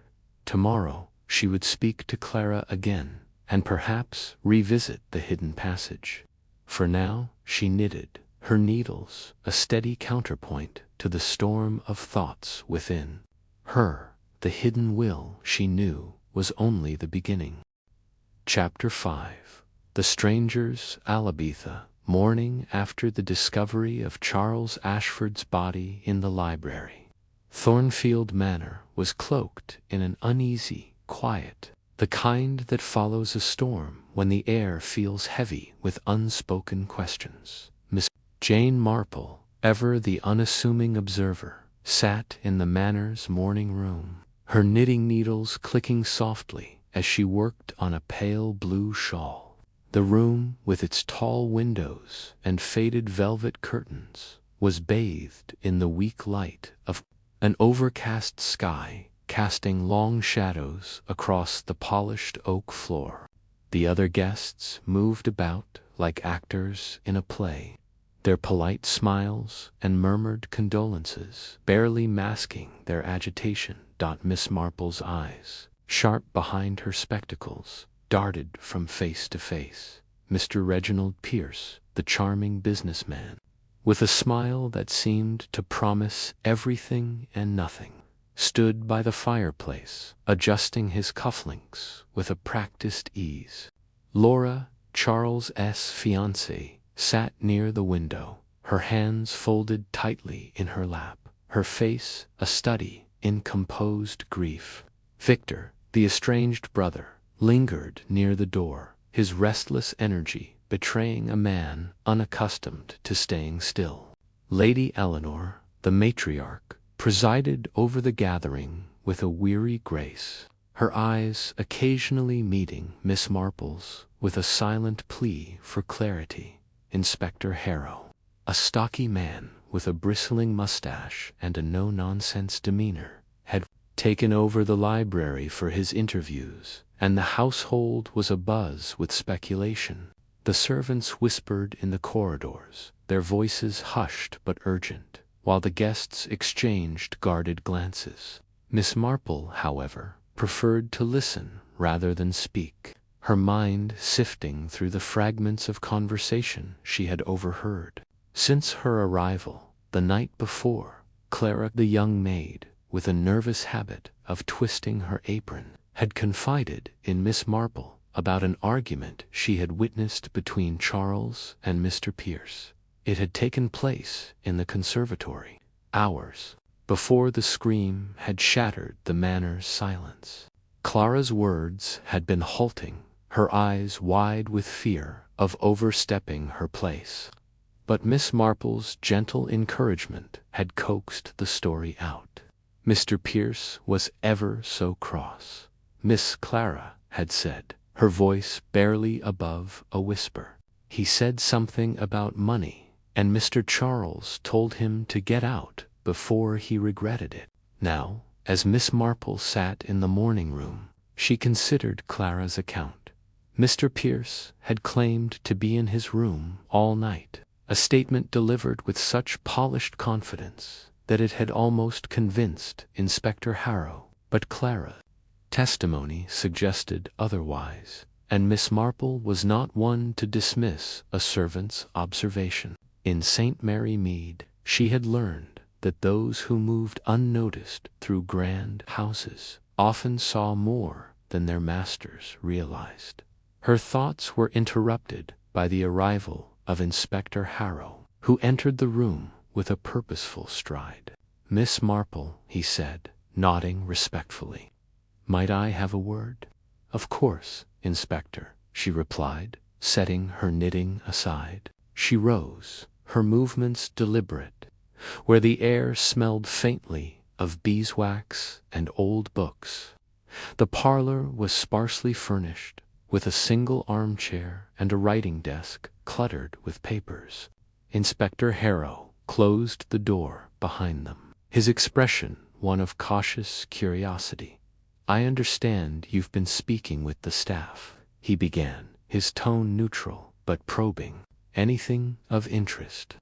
Tomorrow she would speak to Clara again, and perhaps revisit the hidden passage. For now she knitted, her needles a steady counterpoint to the storm of thoughts within her. The hidden will, she knew, was only the beginning. Chapter 5. The Stranger's Alabitha. Morning after the discovery of Charles Ashford's body in the library, Thornfield Manor was cloaked in an uneasy quiet, the kind that follows a storm when the air feels heavy with unspoken questions. Miss Jane Marple, ever the unassuming observer, sat in the Manor's morning room, her knitting needles clicking softly as she worked on a pale blue shawl. The room, with its tall windows and faded velvet curtains, was bathed in the weak light of an overcast sky, casting long shadows across the polished oak floor. The other guests moved about like actors in a play, their polite smiles and murmured condolences barely masking their agitation. Miss Marple's eyes, sharp behind her spectacles, darted from face to face. Mr. Reginald Pierce, the charming businessman, with a smile that seemed to promise everything and nothing, stood by the fireplace, adjusting his cufflinks with a practiced ease. Laura, Charles's fiancée, sat near the window, her hands folded tightly in her lap, her face a study in composed grief. Victor, the estranged brother, lingered near the door, his restless energy betraying a man unaccustomed to staying still. Lady Eleanor, the matriarch, presided over the gathering with a weary grace, her eyes occasionally meeting Miss Marple's with a silent plea for clarity. Inspector Harrow, a stocky man with a bristling mustache and a no-nonsense demeanor, had taken over the library for his interviews, and the household was abuzz with speculation. The servants whispered in the corridors, their voices hushed but urgent, while the guests exchanged guarded glances. Miss Marple, however, preferred to listen rather than speak, her mind sifting through the fragments of conversation she had overheard. Since her arrival, the night before, Clara, the young maid, with a nervous habit of twisting her apron, had confided in Miss Marple about an argument she had witnessed between Charles and Mr. Pierce. It had taken place in the conservatory, hours before the scream had shattered the Manor's silence. Clara's words had been halting, her eyes wide with fear of overstepping her place. But Miss Marple's gentle encouragement had coaxed the story out. Mr. Pierce was ever so cross, Miss Clara had said, her voice barely above a whisper. He said something about money, and Mr. Charles told him to get out before he regretted it. Now, as Miss Marple sat in the morning room, she considered Clara's account. Mr. Pierce had claimed to be in his room all night, a statement delivered with such polished confidence that it had almost convinced Inspector Harrow. But Clara's testimony suggested otherwise, and Miss Marple was not one to dismiss a servant's observation. In St. Mary Mead, she had learned that those who moved unnoticed through grand houses often saw more than their masters realized. Her thoughts were interrupted by the arrival of Inspector Harrow, who entered the room with a purposeful stride. "Miss Marple," he said, nodding respectfully. "Might I have a word?" "Of course, Inspector," she replied, setting her knitting aside. She rose, her movements deliberate, where the air smelled faintly of beeswax and old books. The parlor was sparsely furnished, with a single armchair and a writing desk cluttered with papers. Inspector Harrow closed the door behind them, his expression one of cautious curiosity. "I understand you've been speaking with the staff," he began, his tone neutral but probing. "Anything of interest?"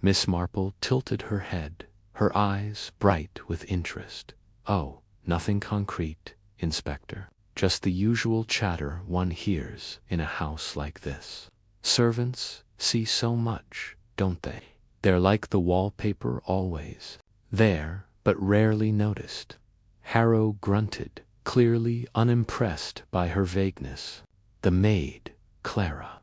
Miss Marple tilted her head, her eyes bright with interest. "Oh, nothing concrete, Inspector. Just the usual chatter one hears in a house like this. Servants see so much, don't they? They're like the wallpaper, always there, but rarely noticed." Harrow grunted, clearly unimpressed by her vagueness. "The maid, Clara,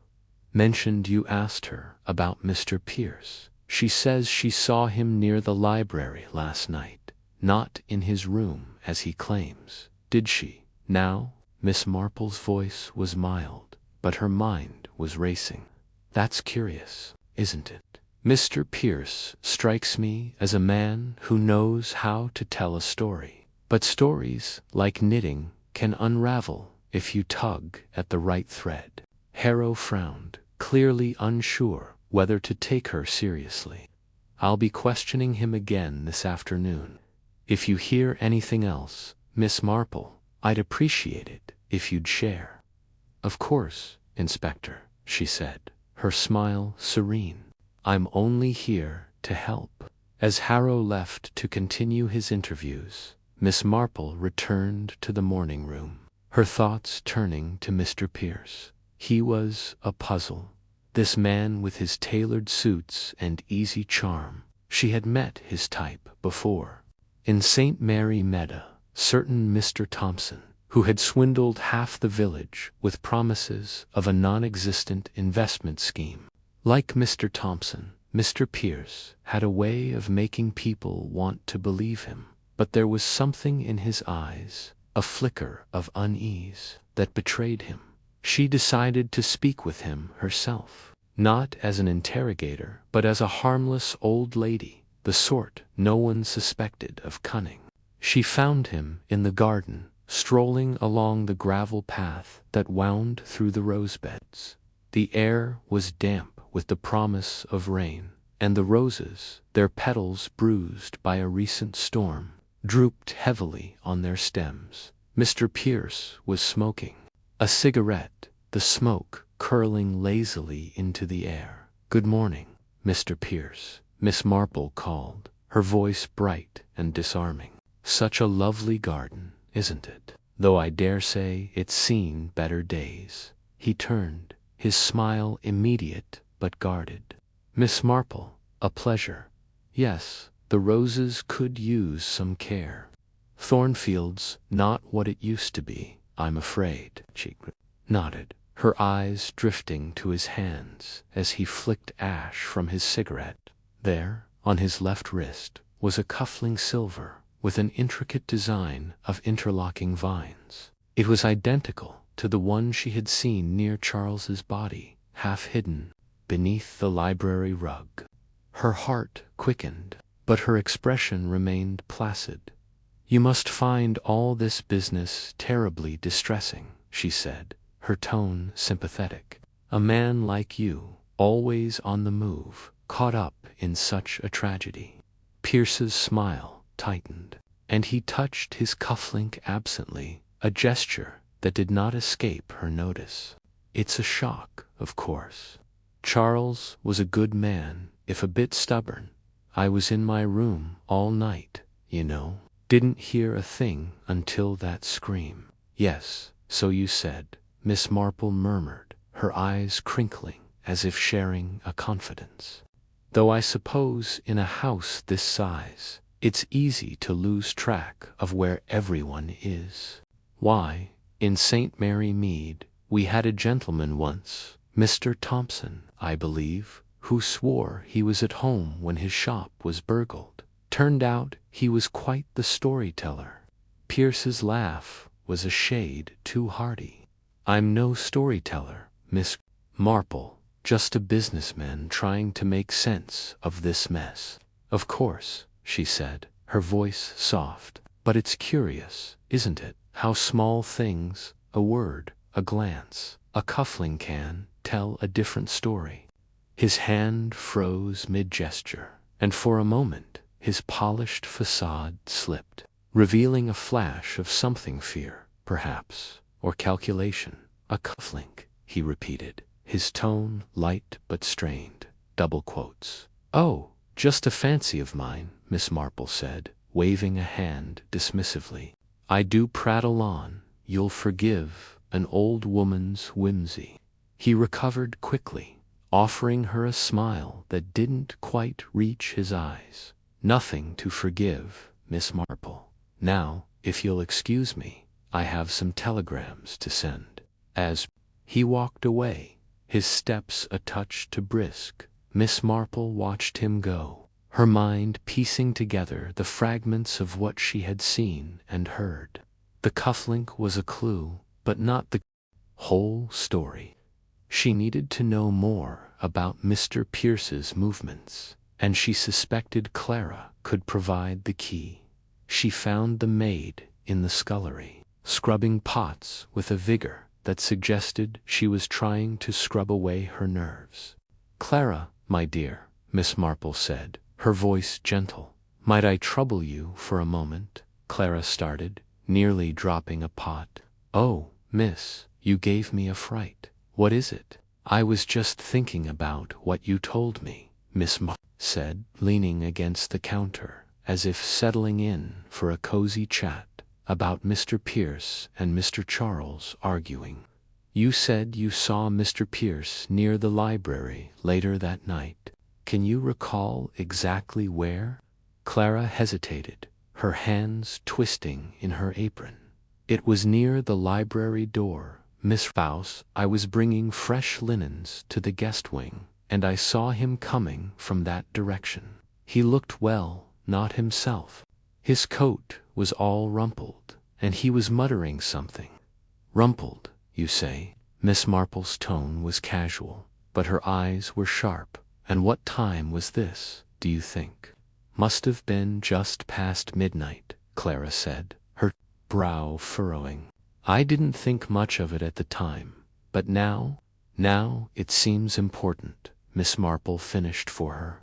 mentioned you asked her about Mr. Pierce. She says she saw him near the library last night, not in his room as he claims. Did she?" Now, Miss Marple's voice was mild, but her mind was racing. "That's curious, isn't it? Mr. Pierce strikes me as a man who knows how to tell a story. But stories, like knitting, can unravel if you tug at the right thread. Harrow frowned, clearly unsure whether to take her seriously. I'll be questioning him again this afternoon. If you hear anything else, Miss Marple, I'd appreciate it if you'd share. Of course, Inspector, she said, her smile serene. I'm only here to help. As Harrow left to continue his interviews, Miss Marple returned to the morning room, her thoughts turning to Mr. Pierce. He was a puzzle. This man with his tailored suits and easy charm. She had met his type before. In St. Mary Meadow, certain Mr. Thompson, who had swindled half the village with promises of a non-existent investment scheme. Like Mr. Thompson, Mr. Pierce had a way of making people want to believe him, but there was something in his eyes, a flicker of unease, that betrayed him. She decided to speak with him herself, not as an interrogator, but as a harmless old lady, the sort no one suspected of cunning. She found him in the garden, strolling along the gravel path that wound through the rosebeds. The air was damp with the promise of rain, and the roses, their petals bruised by a recent storm, drooped heavily on their stems. Mr. Pierce was smoking a cigarette, the smoke curling lazily into the air. "Good morning, Mr. Pierce," Miss Marple called, her voice bright and disarming. "Such a lovely garden, isn't it? Though I dare say it's seen better days." He turned, his smile immediate but guarded. "Miss Marple, a pleasure. Yes, the roses could use some care. Thornfield's not what it used to be, I'm afraid." She nodded, her eyes drifting to his hands as he flicked ash from his cigarette. There, on his left wrist, was a cuffling silver with an intricate design of interlocking vines. It was identical to the one she had seen near Charles's body, half hidden beneath the library rug. Her heart quickened, but her expression remained placid. "You must find all this business terribly distressing," she said, her tone sympathetic. "A man like you, always on the move, caught up in such a tragedy." Pierce's smile tightened, and he touched his cufflink absently, a gesture that did not escape her notice. "It's a shock, of course. Charles was a good man, if a bit stubborn. I was in my room all night, you know. Didn't hear a thing until that scream." "Yes, so you said," Miss Marple murmured, her eyes crinkling as if sharing a confidence. "Though I suppose in a house this size, it's easy to lose track of where everyone is. Why, in St. Mary Mead, we had a gentleman once, Mr. Thompson, I believe, who swore he was at home when his shop was burgled. Turned out he was quite the storyteller." Pierce's laugh was a shade too hearty. "I'm no storyteller, Miss Marple, just a businessman trying to make sense of this mess." "Of course," she said, her voice soft, "but it's curious, isn't it, how small things, a word, a glance, a cuffling can tell a different story." His hand froze mid-gesture, and for a moment his polished facade slipped, revealing a flash of something fear, perhaps, or calculation. "A cufflink," he repeated, his tone light but strained, double quotes. "Oh, just a fancy of mine," Miss Marple said, waving a hand dismissively. "I do prattle on, you'll forgive an old woman's whimsy." He recovered quickly, offering her a smile that didn't quite reach his eyes. "Nothing to forgive, Miss Marple. Now, if you'll excuse me, I have some telegrams to send." As he walked away, his steps a touch too brisk, Miss Marple watched him go, her mind piecing together the fragments of what she had seen and heard. The cufflink was a clue, but not the whole story. She needed to know more about Mr. Pierce's movements, and she suspected Clara could provide the key. She found the maid in the scullery, scrubbing pots with a vigor that suggested she was trying to scrub away her nerves. "Clara, my dear," Miss Marple said, her voice gentle. "Might I trouble you for a moment?" Clara started, nearly dropping a pot. "Oh, miss, you gave me a fright. What is it?" "I was just thinking about what you told me," Miss Marple said, leaning against the counter, as if settling in for a cozy chat, "about Mr. Pierce and Mr. Charles arguing. You said you saw Mr. Pierce near the library later that night. Can you recall exactly where?" Clara hesitated, her hands twisting in her apron. "It was near the library door, Miss Faust. I was bringing fresh linens to the guest wing, and I saw him coming from that direction. He looked well, not himself. His coat was all rumpled, and he was muttering something." "Rumpled, you say?" Miss Marple's tone was casual, but her eyes were sharp. "And what time was this, do you think?" "Must have been just past midnight," Clara said, her brow furrowing. "I didn't think much of it at the time, but now it seems important," Miss Marple finished for her.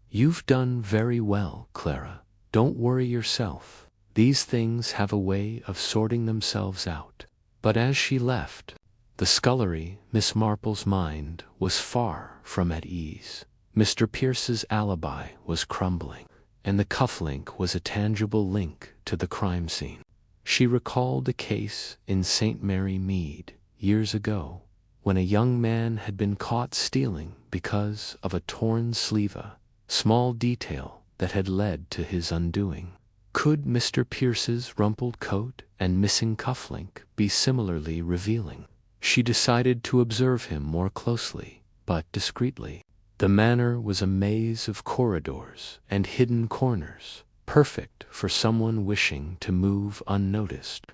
"You've done very well, Clara. Don't worry yourself. These things have a way of sorting themselves out." But as she left the scullery, Miss Marple's mind was far from at ease. Mr. Pierce's alibi was crumbling, and the cufflink was a tangible link to the crime scene. She recalled a case in St. Mary Mead years ago, when a young man had been caught stealing because of a torn sleeve, a small detail that had led to his undoing. Could Mr. Pierce's rumpled coat and missing cufflink be similarly revealing? She decided to observe him more closely, but discreetly. The manor was a maze of corridors and hidden corners, perfect for someone wishing to move unnoticed.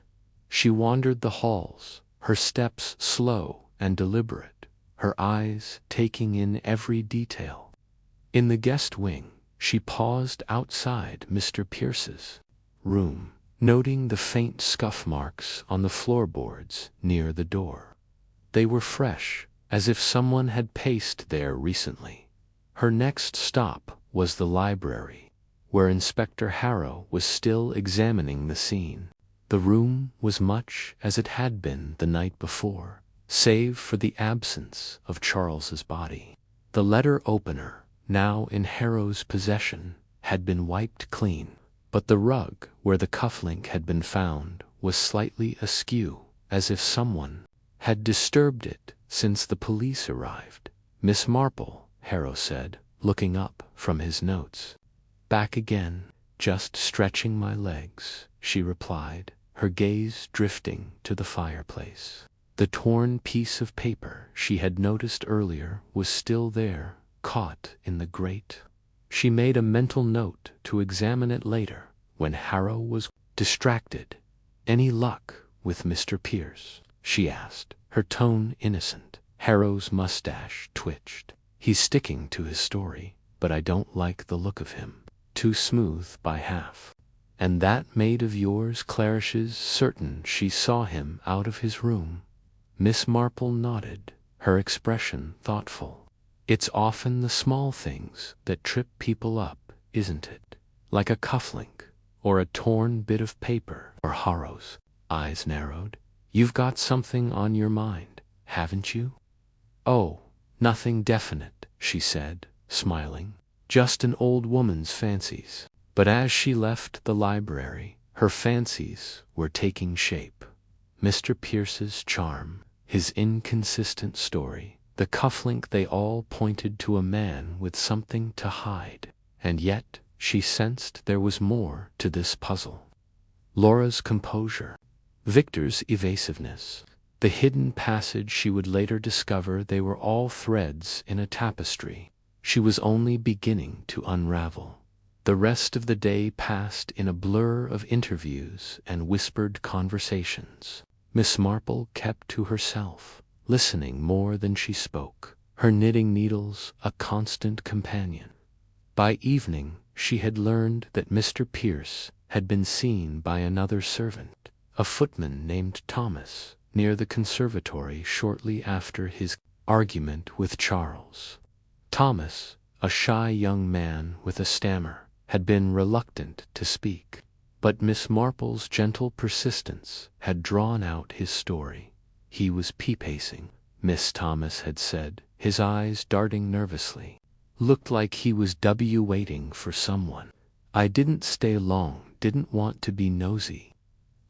She wandered the halls, her steps slow and deliberate, her eyes taking in every detail. In the guest wing, she paused outside Mr. Pierce's room, noting the faint scuff marks on the floorboards near the door. They were fresh, as if someone had paced there recently. Her next stop was the library, where Inspector Harrow was still examining the scene. The room was much as it had been the night before, save for the absence of Charles's body. The letter opener, now in Harrow's possession, had been wiped clean, but the rug where the cufflink had been found was slightly askew, as if someone had disturbed it since the police arrived. "Miss Marple," Harrow said, looking up from his notes. "Back again, just stretching my legs," she replied, her gaze drifting to the fireplace. The torn piece of paper she had noticed earlier was still there, caught in the grate. She made a mental note to examine it later, when Harrow was distracted. "Any luck with Mr. Pierce?" she asked, her tone innocent. Harrow's mustache twitched. "He's sticking to his story, but I don't like the look of him. Too smooth by half." "And that maid of yours, Clarish's certain she saw him out of his room?" Miss Marple nodded, her expression thoughtful. "It's often the small things that trip people up, isn't it? Like a cufflink, or a torn bit of paper." Or Harrow's eyes narrowed. "You've got something on your mind, haven't you?" "Oh, nothing definite," she said, smiling. "Just an old woman's fancies." But as she left the library, her fancies were taking shape. Mr. Pierce's charm, his inconsistent story, the cufflink, they all pointed to a man with something to hide. And yet, she sensed there was more to this puzzle. Laura's composure, Victor's evasiveness, the hidden passage she would later discover, they were all threads in a tapestry she was only beginning to unravel. The rest of the day passed in a blur of interviews and whispered conversations. Miss Marple kept to herself, listening more than she spoke, her knitting needles a constant companion. By evening she had learned that Mr. Pierce had been seen by another servant, a footman named Thomas, near the conservatory shortly after his argument with Charles. Thomas, a shy young man with a stammer, had been reluctant to speak, but Miss Marple's gentle persistence had drawn out his story. He was pea-pacing, Miss Thomas had said, his eyes darting nervously. Looked like he was waiting for someone. I didn't stay long, didn't want to be nosy.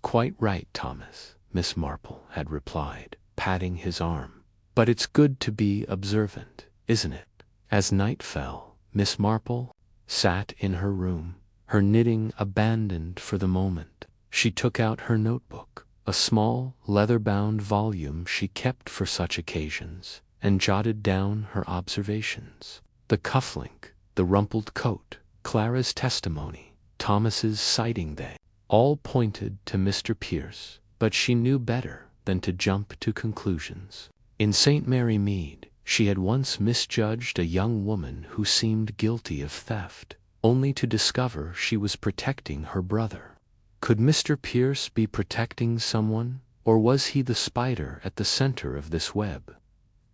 Quite right, Thomas, Miss Marple had replied, patting his arm. But it's good to be observant, isn't it? As night fell, Miss Marple sat in her room, her knitting abandoned for the moment. She took out her notebook, a small, leather-bound volume she kept for such occasions, and jotted down her observations. The cufflink, the rumpled coat, Clara's testimony, Thomas's sighting, they all pointed to Mr. Pierce, but she knew better than to jump to conclusions. In St. Mary Mead, she had once misjudged a young woman who seemed guilty of theft, only to discover she was protecting her brother. Could Mr. Pierce be protecting someone, or was he the spider at the center of this web?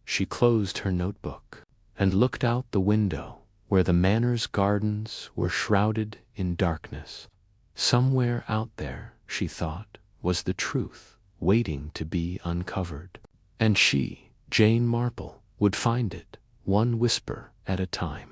She closed her notebook and looked out the window, where the manor's gardens were shrouded in darkness. Somewhere out there, she thought, was the truth, waiting to be uncovered. And she, Jane Marple, would find it, one whisper at a time.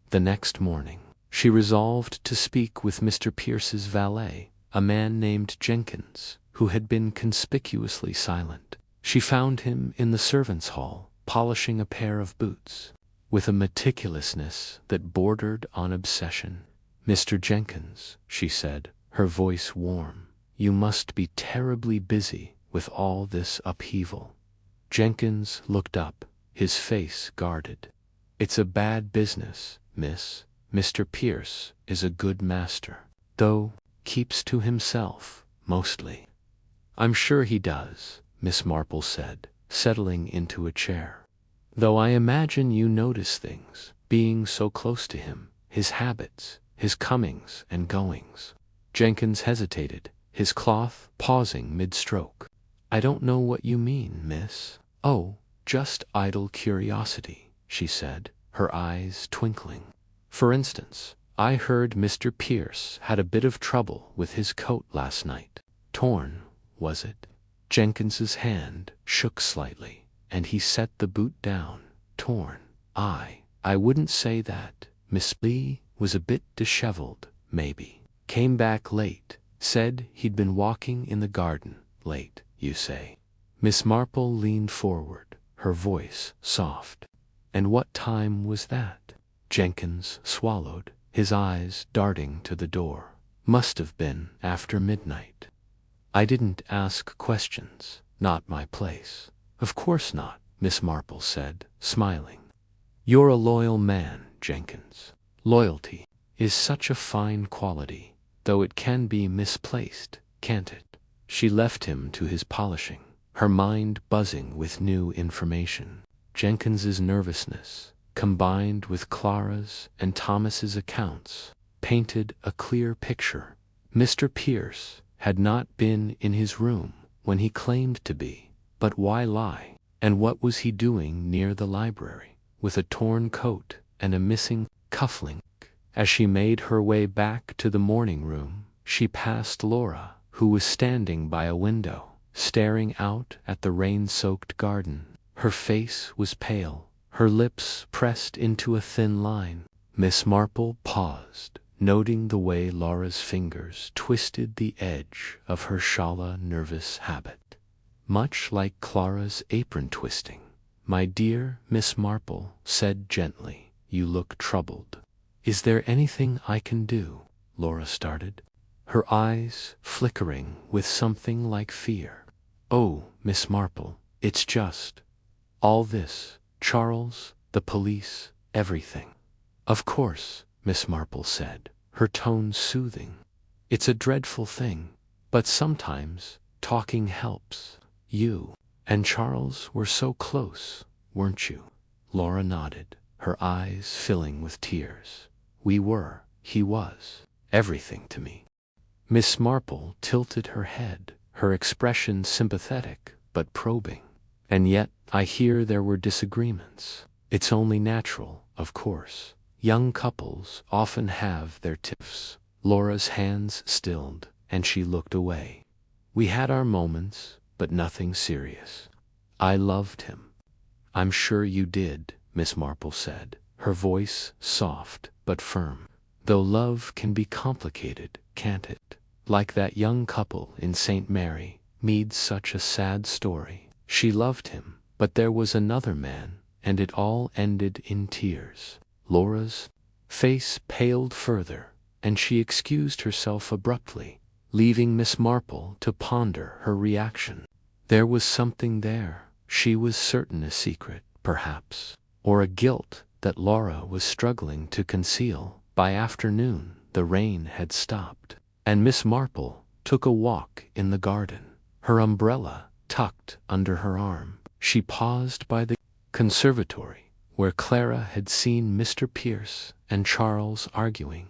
The next morning, she resolved to speak with Mr. Pierce's valet, a man named Jenkins, who had been conspicuously silent. She found him in the servants' hall, polishing a pair of boots, with a meticulousness that bordered on obsession. "Mr. Jenkins," she said, her voice warm, "you must be terribly busy with all this upheaval." Jenkins looked up, his face guarded. "It's a bad business, miss. Mr. Pierce is a good master, though keeps to himself, mostly." "I'm sure he does," Miss Marple said, settling into a chair. "Though I imagine you notice things, being so close to him, his habits, his comings and goings." Jenkins hesitated, his cloth pausing mid-stroke. "I don't know what you mean, miss." "Oh, just idle curiosity," she said, her eyes twinkling. "For instance, I heard Mr. Pierce had a bit of trouble with his coat last night. Torn, was it?" Jenkins's hand shook slightly, and he set the boot down. "Torn? I wouldn't say that. Miss Lee was a bit disheveled, maybe. Came back late, said he'd been walking in the garden, late, you say." Miss Marple leaned forward, her voice soft. "And what time was that?" Jenkins swallowed, his eyes darting to the door. "Must have been after midnight." "I didn't ask questions, not my place." "Of course not," Miss Marple said, smiling. "You're a loyal man, Jenkins. Loyalty is such a fine quality, though it can be misplaced, can't it?" She left him to his polishing, her mind buzzing with new information. Jenkins's nervousness, combined with Clara's and Thomas's accounts, painted a clear picture. Mr. Pierce had not been in his room when he claimed to be, but why lie? And what was he doing near the library, with a torn coat and a missing cufflink? As she made her way back to the morning room, she passed Laura, who was standing by a window, staring out at the rain-soaked garden. Her face was pale, her lips pressed into a thin line. Miss Marple paused, noting the way Laura's fingers twisted the edge of her shawla nervous habit, much like Clara's apron twisting. "My dear Miss Marple," said gently, "you look troubled." "Is there anything I can do?" Laura started, her eyes flickering with something like fear. "Oh, Miss Marple, it's just all this, Charles, the police, everything." "Of course," Miss Marple said, her tone soothing. "It's a dreadful thing, but sometimes talking helps. You and Charles were so close, weren't you?" Laura nodded, her eyes filling with tears. He was, everything to me. Miss Marple tilted her head, her expression sympathetic but probing. And yet, I hear there were disagreements. It's only natural, of course. Young couples often have their tiffs. Laura's hands stilled, and she looked away. We had our moments, but nothing serious. I loved him. I'm sure you did, Miss Marple said, her voice soft but firm. Though love can be complicated, can't it? Like that young couple in St. Mary, Mead's such a sad story. She loved him, but there was another man, and it all ended in tears. Laura's face paled further, and she excused herself abruptly, leaving Miss Marple to ponder her reaction. There was something there, she was certain, a secret, perhaps, or a guilt that Laura was struggling to conceal. By afternoon, the rain had stopped, and Miss Marple took a walk in the garden, her umbrella tucked under her arm. She paused by the conservatory, where Clara had seen Mr. Pierce and Charles arguing.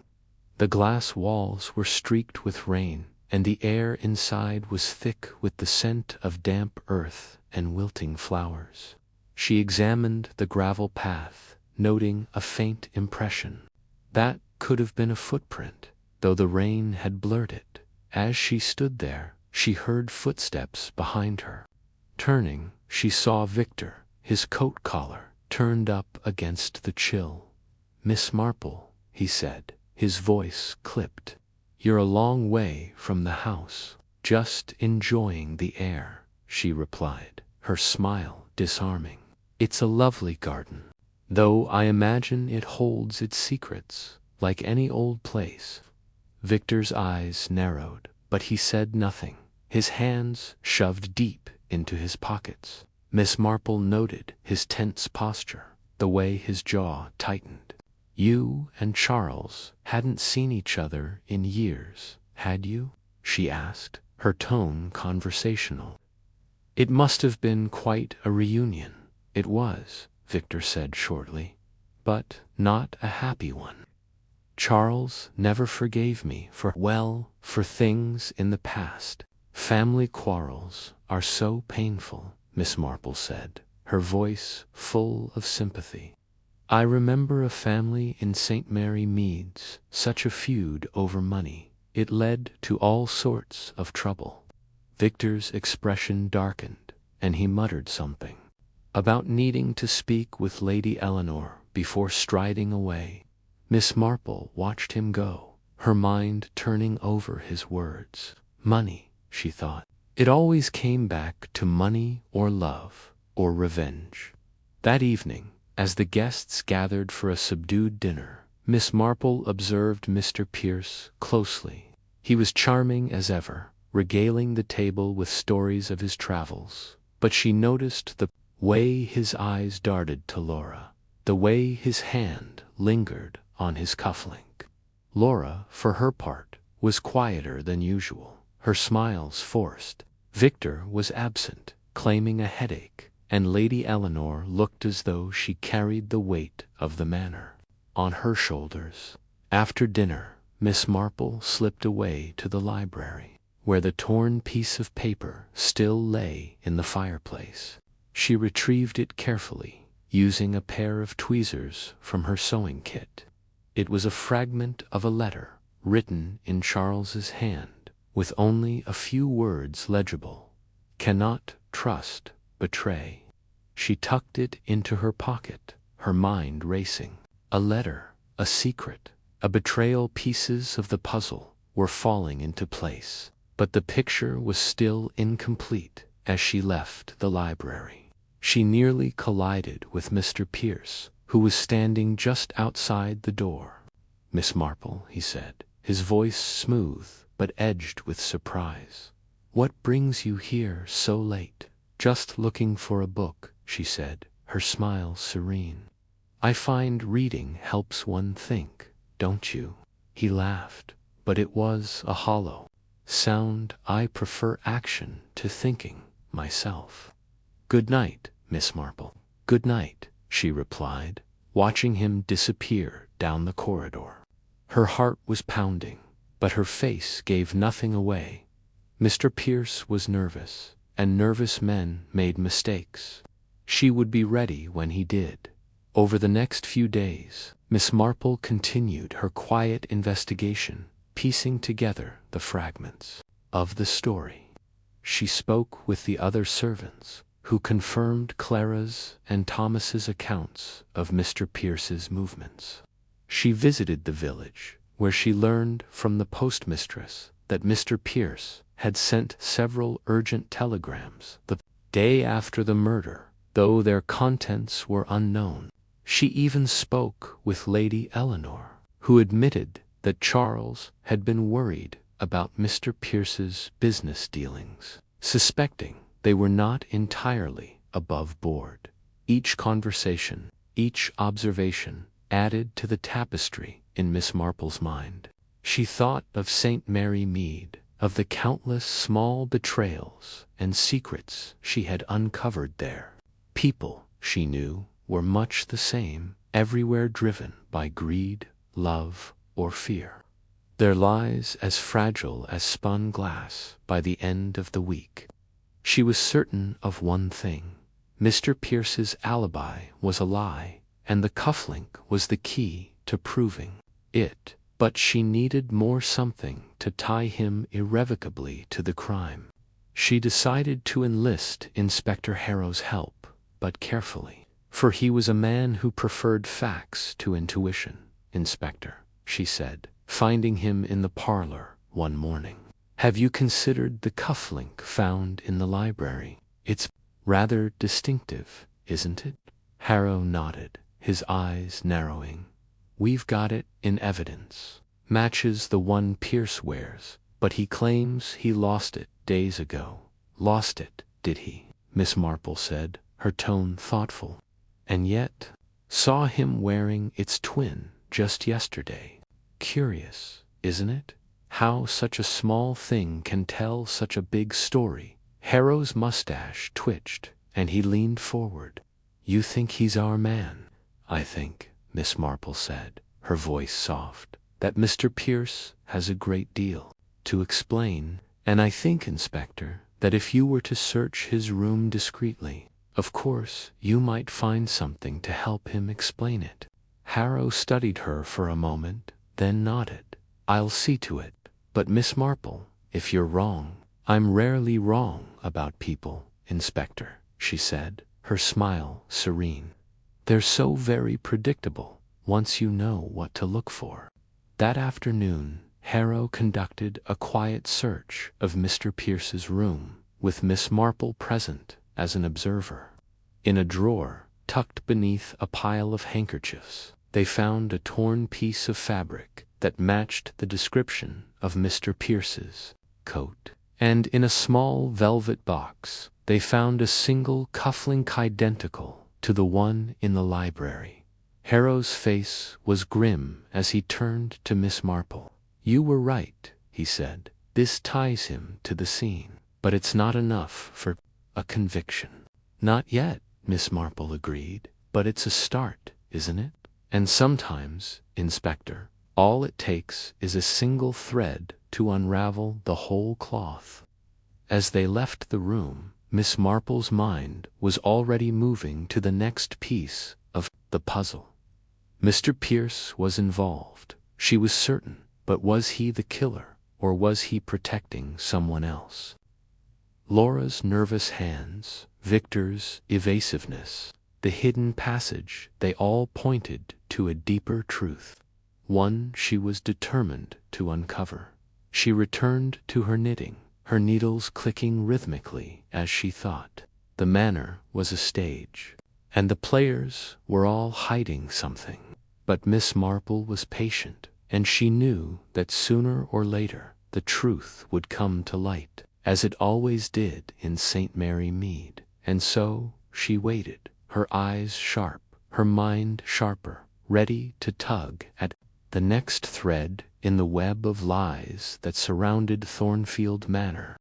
The glass walls were streaked with rain, and the air inside was thick with the scent of damp earth and wilting flowers. She examined the gravel path, noting a faint impression. That could have been a footprint, though the rain had blurred it. As she stood there, she heard footsteps behind her. Turning, she saw Victor, his coat collar turned up against the chill. "Miss Marple," he said, his voice clipped. "You're a long way from the house." "Just enjoying the air," she replied, her smile disarming. "It's a lovely garden, though I imagine it holds its secrets, like any old place." Victor's eyes narrowed, but he said nothing, his hands shoved deep into his pockets. Miss Marple noted his tense posture, the way his jaw tightened. "You and Charles hadn't seen each other in years, had you?" she asked, her tone conversational. "It must have been quite a reunion." "It was," Victor said shortly, "but not a happy one. Charles never forgave me for things in the past. Family quarrels are so painful," Miss Marple said, her voice full of sympathy. "I remember a family in St. Mary Mead's, such a feud over money. It led to all sorts of trouble." Victor's expression darkened, and he muttered something about needing to speak with Lady Eleanor before striding away. Miss Marple watched him go, her mind turning over his words. Money, she thought. It always came back to money or love or revenge. That evening, as the guests gathered for a subdued dinner, Miss Marple observed Mr. Pierce closely. He was charming as ever, regaling the table with stories of his travels, but she noticed the way his eyes darted to Laura, the way his hand lingered on his cufflink. Laura, for her part, was quieter than usual, her smiles forced. Victor was absent, claiming a headache, and Lady Eleanor looked as though she carried the weight of the manor on her shoulders. After dinner, Miss Marple slipped away to the library, where the torn piece of paper still lay in the fireplace. She retrieved it carefully, using a pair of tweezers from her sewing kit. It was a fragment of a letter, written in Charles's hand, with only a few words legible. "Cannot trust, betray." She tucked it into her pocket, her mind racing. A letter, a secret, a betrayal. Pieces of the puzzle were falling into place, but the picture was still incomplete. As she left the library, she nearly collided with Mr. Pierce, who was standing just outside the door. "Miss Marple," he said, his voice smooth but edged with surprise. "What brings you here so late?" "Just looking for a book," she said, her smile serene. "I find reading helps one think, don't you?" He laughed, but it was a hollow sound. "I prefer action to thinking, myself." "Good night, Miss Marple." "Good night, she replied, watching him disappear down the corridor. Her heart was pounding, but her face gave nothing away. Mr. Pierce was nervous, and nervous men made mistakes. She would be ready when he did. Over the next few days, Miss Marple continued her quiet investigation, piecing together the fragments of the story. She spoke with the other servants, who confirmed Clara's and Thomas's accounts of Mr. Pierce's movements. She visited the village, where she learned from the postmistress that Mr. Pierce had sent several urgent telegrams the day after the murder, though their contents were unknown. She even spoke with Lady Eleanor, who admitted that Charles had been worried about Mr. Pierce's business dealings, suspecting they were not entirely above board. Each conversation, each observation, added to the tapestry in Miss Marple's mind. She thought of St. Mary Mead, of the countless small betrayals and secrets she had uncovered there. People, she knew, were much the same, everywhere driven by greed, love, or fear. Their lives as fragile as spun glass by the end of the week. She was certain of one thing. Mr. Pierce's alibi was a lie, and the cufflink was the key to proving it. But she needed more, something to tie him irrevocably to the crime. She decided to enlist Inspector Harrow's help, but carefully, for he was a man who preferred facts to intuition. "Inspector," she said, finding him in the parlor one morning, "have you considered the cufflink found in the library? It's rather distinctive, isn't it?" Harrow nodded, his eyes narrowing. "We've got it in evidence. Matches the one Pierce wears, but he claims he lost it days ago." "Lost it, did he?" Miss Marple said, her tone thoughtful. "And yet, saw him wearing its twin just yesterday. Curious, isn't it? How such a small thing can tell such a big story." Harrow's mustache twitched, and he leaned forward. "You think he's our man?" "I think," Miss Marple said, her voice soft, "that Mr. Pierce has a great deal to explain, and I think, Inspector, that if you were to search his room discreetly, of course you might find something to help him explain it." Harrow studied her for a moment, then nodded. "I'll see to it. But Miss Marple, if you're wrong—" "I'm rarely wrong about people, Inspector," she said, her smile serene. "They're so very predictable once you know what to look for." That afternoon, Harrow conducted a quiet search of Mr. Pierce's room, with Miss Marple present as an observer. In a drawer, tucked beneath a pile of handkerchiefs, they found a torn piece of fabric that matched the description of Mr. Pierce's coat. And in a small velvet box, they found a single cufflink identical to the one in the library. Harrow's face was grim as he turned to Miss Marple. "You were right," he said. "This ties him to the scene, but it's not enough for a conviction." "Not yet," Miss Marple agreed, "but it's a start, isn't it? And sometimes, Inspector, all it takes is a single thread to unravel the whole cloth." As they left the room, Miss Marple's mind was already moving to the next piece of the puzzle. Mr. Pierce was involved, she was certain, but was he the killer, or was he protecting someone else? Laura's nervous hands, Victor's evasiveness, the hidden passage, they all pointed to a deeper truth, one she was determined to uncover. She returned to her knitting, her needles clicking rhythmically as she thought. The manor was a stage, and the players were all hiding something. But Miss Marple was patient, and she knew that sooner or later the truth would come to light, as it always did in St. Mary Mead. And so she waited, her eyes sharp, her mind sharper, ready to tug at the next thread in the web of lies that surrounded Thornfield Manor.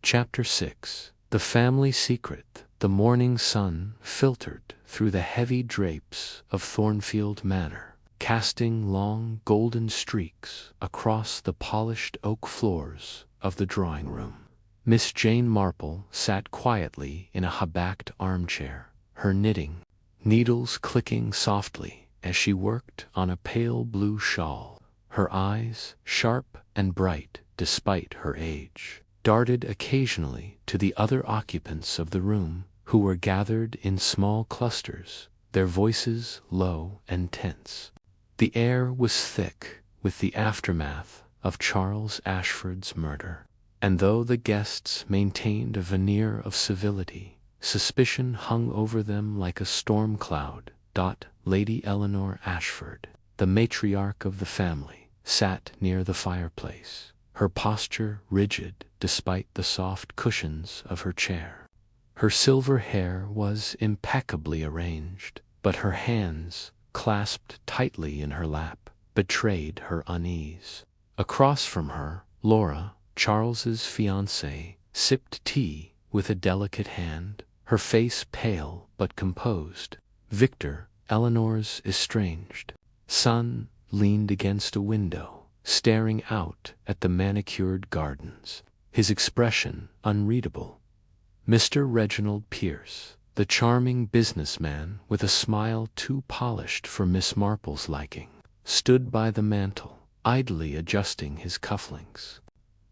Chapter 6. The Family Secret. The morning sun filtered through the heavy drapes of Thornfield Manor, casting long golden streaks across the polished oak floors of the drawing-room. Miss Jane Marple sat quietly in a high-backed armchair, her knitting needles clicking softly as she worked on a pale blue shawl. Her eyes, sharp and bright despite her age, darted occasionally to the other occupants of the room, who were gathered in small clusters, their voices low and tense. The air was thick with the aftermath of Charles Ashford's murder, and though the guests maintained a veneer of civility, suspicion hung over them like a storm cloud. Lady Eleanor Ashford, the matriarch of the family, sat near the fireplace, her posture rigid despite the soft cushions of her chair. Her silver hair was impeccably arranged, but her hands, clasped tightly in her lap, betrayed her unease. Across from her, Laura, Charles's fiancée, sipped tea with a delicate hand, her face pale but composed. Victor, Eleanor's estranged son, leaned against a window, staring out at the manicured gardens, his expression unreadable. Mr. Reginald Pierce, the charming businessman with a smile too polished for Miss Marple's liking, stood by the mantel, idly adjusting his cufflinks.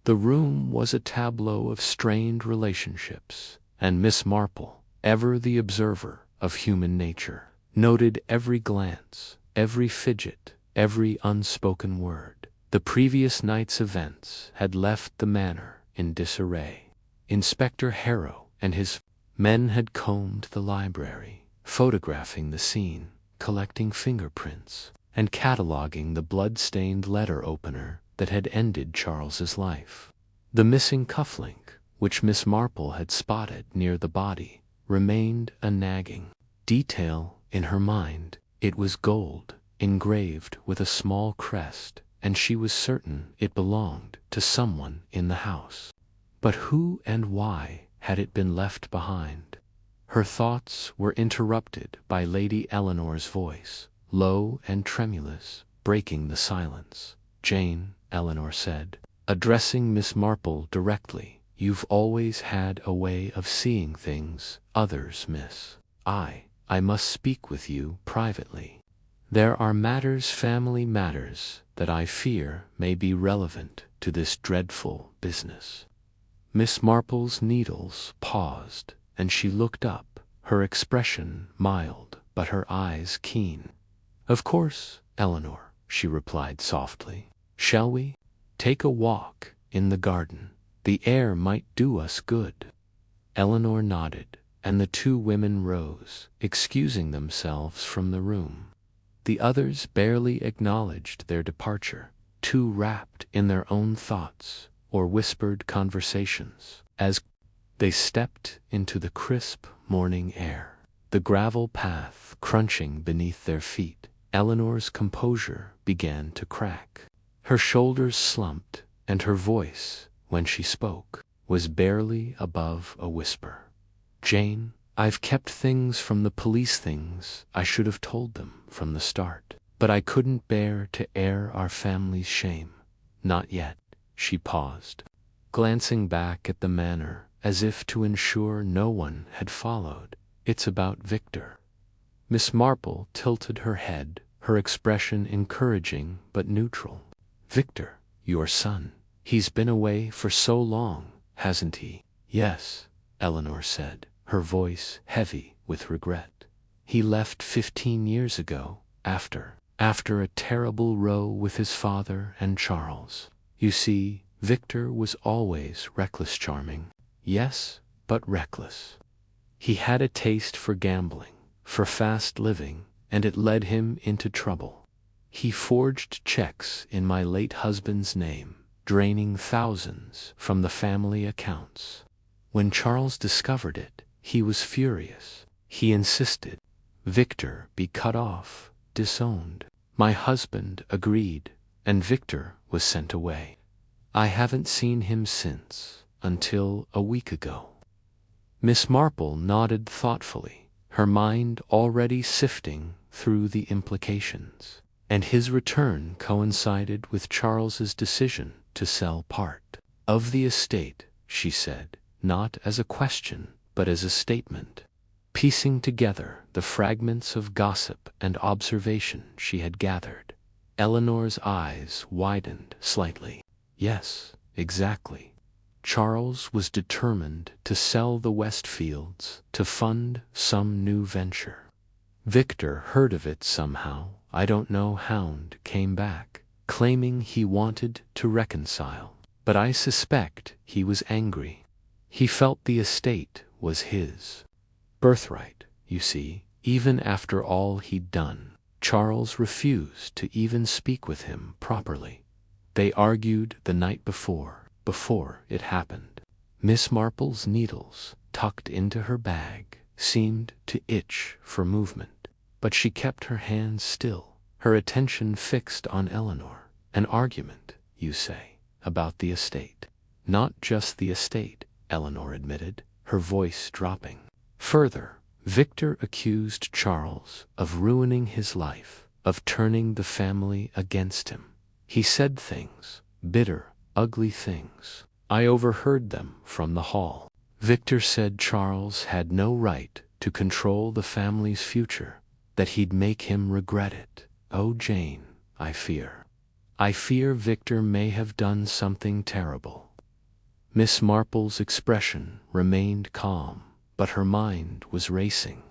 The room was a tableau of strained relationships, and Miss Marple, ever the observer of human nature, noted every glance, every fidget, every unspoken word. The previous night's events had left the manor in disarray. Inspector Harrow and his men had combed the library, photographing the scene, collecting fingerprints, and cataloging the blood-stained letter opener that had ended Charles's life. The missing cufflink, which Miss Marple had spotted near the body, remained a nagging detail in her mind. It was gold, engraved with a small crest, and she was certain it belonged to someone in the house. But who and why had it been left behind? Her thoughts were interrupted by Lady Eleanor's voice, low and tremulous, breaking the silence. "Jane," Eleanor said, addressing Miss Marple directly, "you've always had a way of seeing things others miss. I must speak with you privately. There are family matters, that I fear may be relevant to this dreadful business." Miss Marple's needles paused, and she looked up, her expression mild, but her eyes keen. "Of course, Eleanor," she replied softly. "Shall we take a walk in the garden? The air might do us good." Eleanor nodded, and the two women rose, excusing themselves from the room. The others barely acknowledged their departure, too wrapped in their own thoughts or whispered conversations. As they stepped into the crisp morning air, the gravel path crunching beneath their feet, Eleanor's composure began to crack. Her shoulders slumped, and her voice, when she spoke, was barely above a whisper. "Jane, I've kept things from the police, things I should have told them from the start. But I couldn't bear to air our family's shame. Not yet." She paused, glancing back at the manor as if to ensure no one had followed. "It's about Victor." Miss Marple tilted her head, her expression encouraging but neutral. "Victor, your son. He's been away for so long, hasn't he?" "Yes," Eleanor said, her voice heavy with regret. "He left 15 years ago, after a terrible row with his father and Charles. You see, Victor was always reckless charming. Yes, but reckless. He had a taste for gambling, for fast living, and it led him into trouble. He forged checks in my late husband's name, draining thousands from the family accounts. When Charles discovered it, he was furious. He insisted Victor be cut off, disowned. My husband agreed, and Victor was sent away. I haven't seen him since, until a week ago." Miss Marple nodded thoughtfully, her mind already sifting through the implications. And his return coincided with Charles's decision to sell part of the estate, she said, not as a question, but as a statement, piecing together the fragments of gossip and observation she had gathered. Eleanor's eyes widened slightly. Yes, exactly. Charles was determined to sell the Westfields to fund some new venture. Victor heard of it somehow, I don't know how, and came back, claiming he wanted to reconcile. But I suspect he was angry. He felt the estate was his birthright, you see. Even after all he'd done, Charles refused to even speak with him properly. They argued the night before it happened. Miss Marple's needles, tucked into her bag, seemed to itch for movement, but she kept her hands still, her attention fixed on Eleanor. An argument, you say, about the estate. Not just the estate, Eleanor admitted, her voice dropping. Further, Victor accused Charles of ruining his life, of turning the family against him. He said things, bitter, ugly things. I overheard them from the hall. Victor said Charles had no right to control the family's future, that he'd make him regret it. Oh, Jane, I fear Victor may have done something terrible. Miss Marple's expression remained calm, but her mind was racing.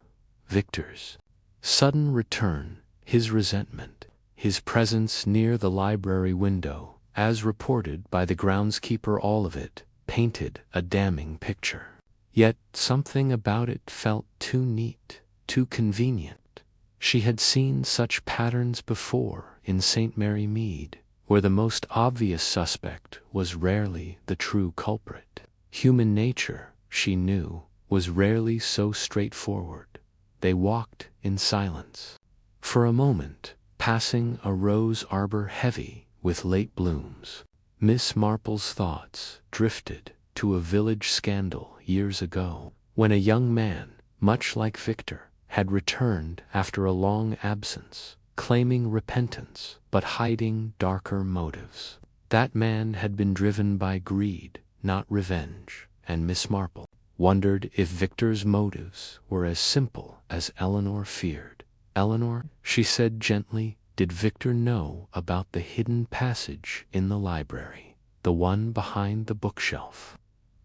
Victor's sudden return, his resentment, his presence near the library window, as reported by the groundskeeper, all of it painted a damning picture. Yet something about it felt too neat, too convenient. She had seen such patterns before in St. Mary Mead, where the most obvious suspect was rarely the true culprit. Human nature, she knew, was rarely so straightforward. They walked in silence. For a moment, passing a rose arbor heavy with late blooms, Miss Marple's thoughts drifted to a village scandal years ago, when a young man, much like Victor, had returned after a long absence, claiming repentance but hiding darker motives. That man had been driven by greed, not revenge, and Miss Marple wondered if Victor's motives were as simple as Eleanor feared. Eleanor, she said gently, did Victor know about the hidden passage in the library, the one behind the bookshelf?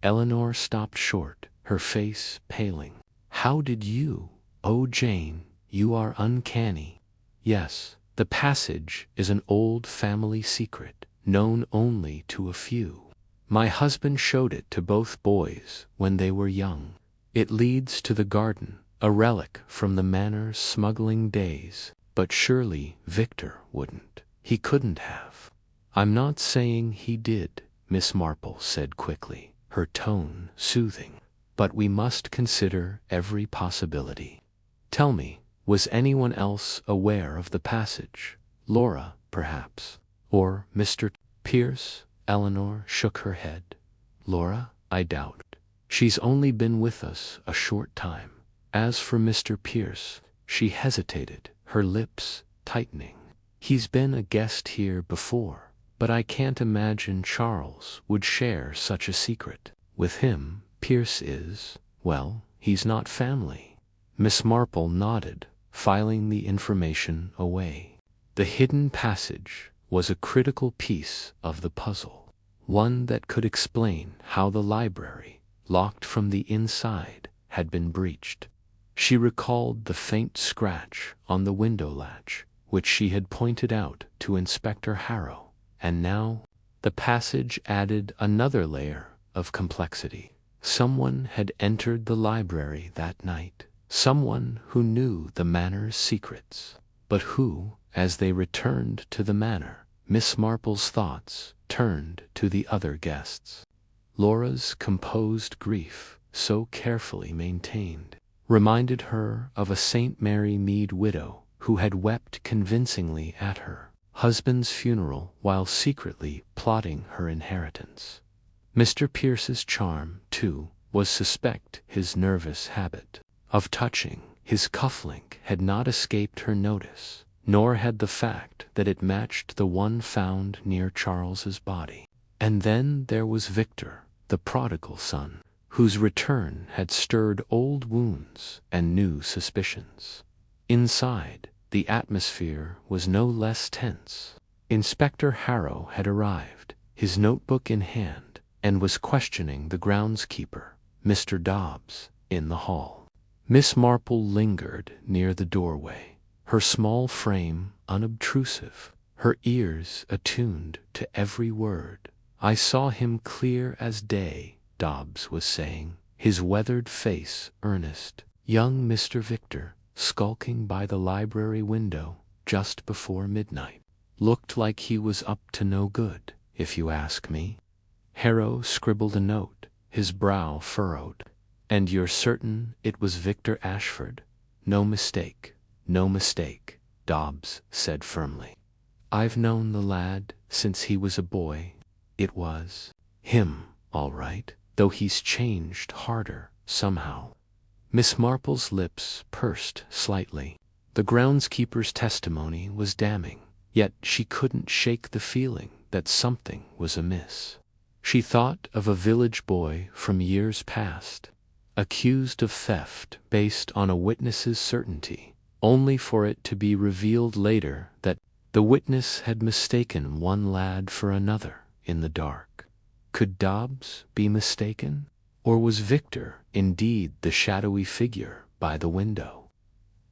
Eleanor stopped short, her face paling. How did you? Oh, Jane, you are uncanny. Yes, the passage is an old family secret, known only to a few. My husband showed it to both boys when they were young. It leads to the garden, a relic from the manor's smuggling days. But surely Victor wouldn't. He couldn't have. I'm not saying he did, Miss Marple said quickly, her tone soothing. But we must consider every possibility. Tell me, was anyone else aware of the passage? Laura, perhaps? Or Mr. Pierce? Eleanor shook her head. Laura, I doubt. She's only been with us a short time. As for Mr. Pierce, she hesitated, her lips tightening. He's been a guest here before, but I can't imagine Charles would share such a secret. With him, Pierce is, well, he's not family. Miss Marple nodded, filing the information away. The hidden passage was a critical piece of the puzzle, one that could explain how the library, locked from the inside, had been breached. She recalled the faint scratch on the window latch, which she had pointed out to Inspector Harrow, and now the passage added another layer of complexity. Someone had entered the library that night, someone who knew the manor's secrets. But who? As they returned to the manor, Miss Marple's thoughts turned to the other guests. Laura's composed grief, so carefully maintained, reminded her of a St. Mary Mead widow who had wept convincingly at her husband's funeral while secretly plotting her inheritance. Mr. Pierce's charm, too, was suspect his nervous habit of touching His cufflink had not escaped her notice, nor had the fact that it matched the one found near Charles's body. And then there was Victor, the prodigal son, whose return had stirred old wounds and new suspicions. Inside, the atmosphere was no less tense. Inspector Harrow had arrived, his notebook in hand, and was questioning the groundskeeper, Mr. Dobbs, in the hall. Miss Marple lingered near the doorway, her small frame unobtrusive, her ears attuned to every word. "I saw him clear as day," Dobbs was saying, his weathered face earnest. "Young Mr. Victor, skulking by the library window just before midnight. Looked like he was up to no good, if you ask me." Harrow scribbled a note, his brow furrowed. "And you're certain it was Victor Ashford?" "No mistake, no mistake," Dobbs said firmly. "I've known the lad since he was a boy. It was him, all right, though he's changed harder, somehow." Miss Marple's lips pursed slightly. The groundskeeper's testimony was damning, yet she couldn't shake the feeling that something was amiss. She thought of a village boy from years past, accused of theft based on a witness's certainty, only for it to be revealed later that the witness had mistaken one lad for another in the dark. Could Dobbs be mistaken? Or was Victor indeed the shadowy figure by the window?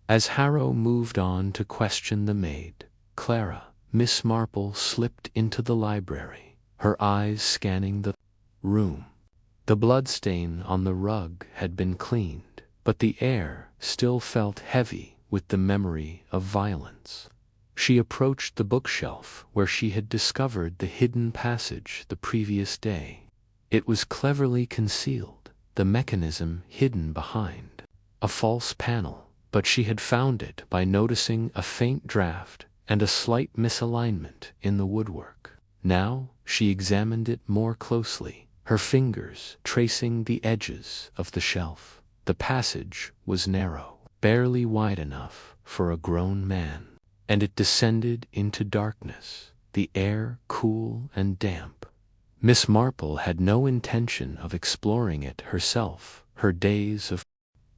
As Harrow moved on to question the maid, Clara, Miss Marple slipped into the library, her eyes scanning the room. The bloodstain on the rug had been cleaned, but the air still felt heavy with the memory of violence. She approached the bookshelf where she had discovered the hidden passage the previous day. It was cleverly concealed, the mechanism hidden behind a false panel, but she had found it by noticing a faint draft and a slight misalignment in the woodwork. Now she examined it more closely, her fingers tracing the edges of the shelf. The passage was narrow, barely wide enough for a grown man, and it descended into darkness, the air cool and damp. Miss Marple had no intention of exploring it herself. Her days of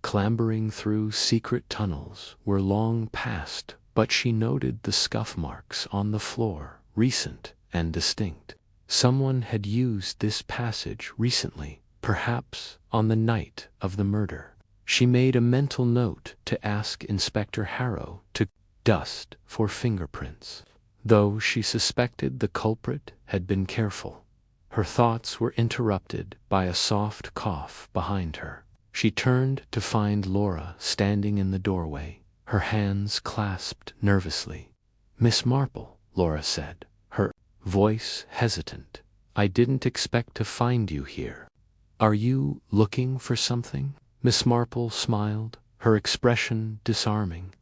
clambering through secret tunnels were long past, but she noted the scuff marks on the floor, recent and distinct. Someone had used this passage recently, perhaps on the night of the murder. She made a mental note to ask Inspector Harrow to dust for fingerprints. Though she suspected the culprit had been careful, her thoughts were interrupted by a soft cough behind her. She turned to find Laura standing in the doorway, her hands clasped nervously. "Miss Marple," Laura said, her voice hesitant, "I didn't expect to find you here. Are you looking for something?" Miss Marple smiled, her expression disarming.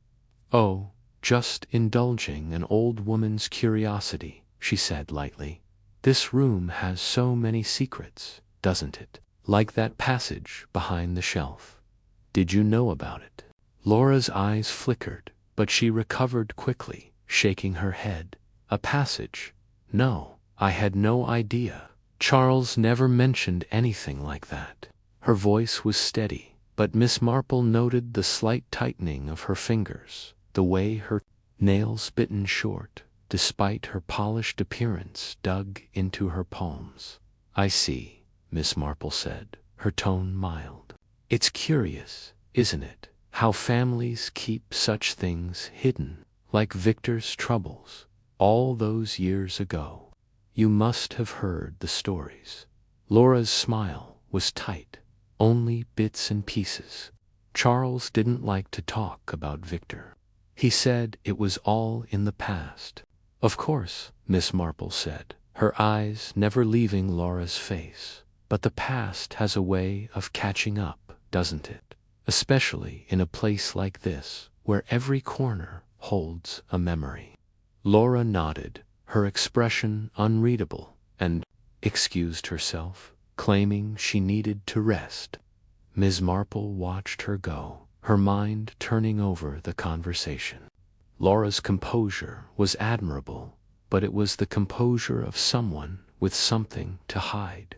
"Oh, just indulging an old woman's curiosity," she said lightly. "This room has so many secrets, doesn't it? Like that passage behind the shelf. Did you know about it?" Laura's eyes flickered, but she recovered quickly, shaking her head. "A passage? No, I had no idea. Charles never mentioned anything like that." Her voice was steady, but Miss Marple noted the slight tightening of her fingers, the way her nails bitten short, despite her polished appearance, dug into her palms. "I see," Miss Marple said, her tone mild. "It's curious, isn't it, how families keep such things hidden, like Victor's troubles, all those years ago. You must have heard the stories." Laura's smile was tight, only bits and pieces. Charles didn't like to talk about Victor. He said it was all in the past. "Of course," Miss Marple said, her eyes never leaving Laura's face. "But the past has a way of catching up, doesn't it? Especially in a place like this, where every corner holds a memory." Laura nodded, her expression unreadable, and excused herself, claiming she needed to rest. Miss Marple watched her go, her mind turning over the conversation. Laura's composure was admirable, but it was the composure of someone with something to hide.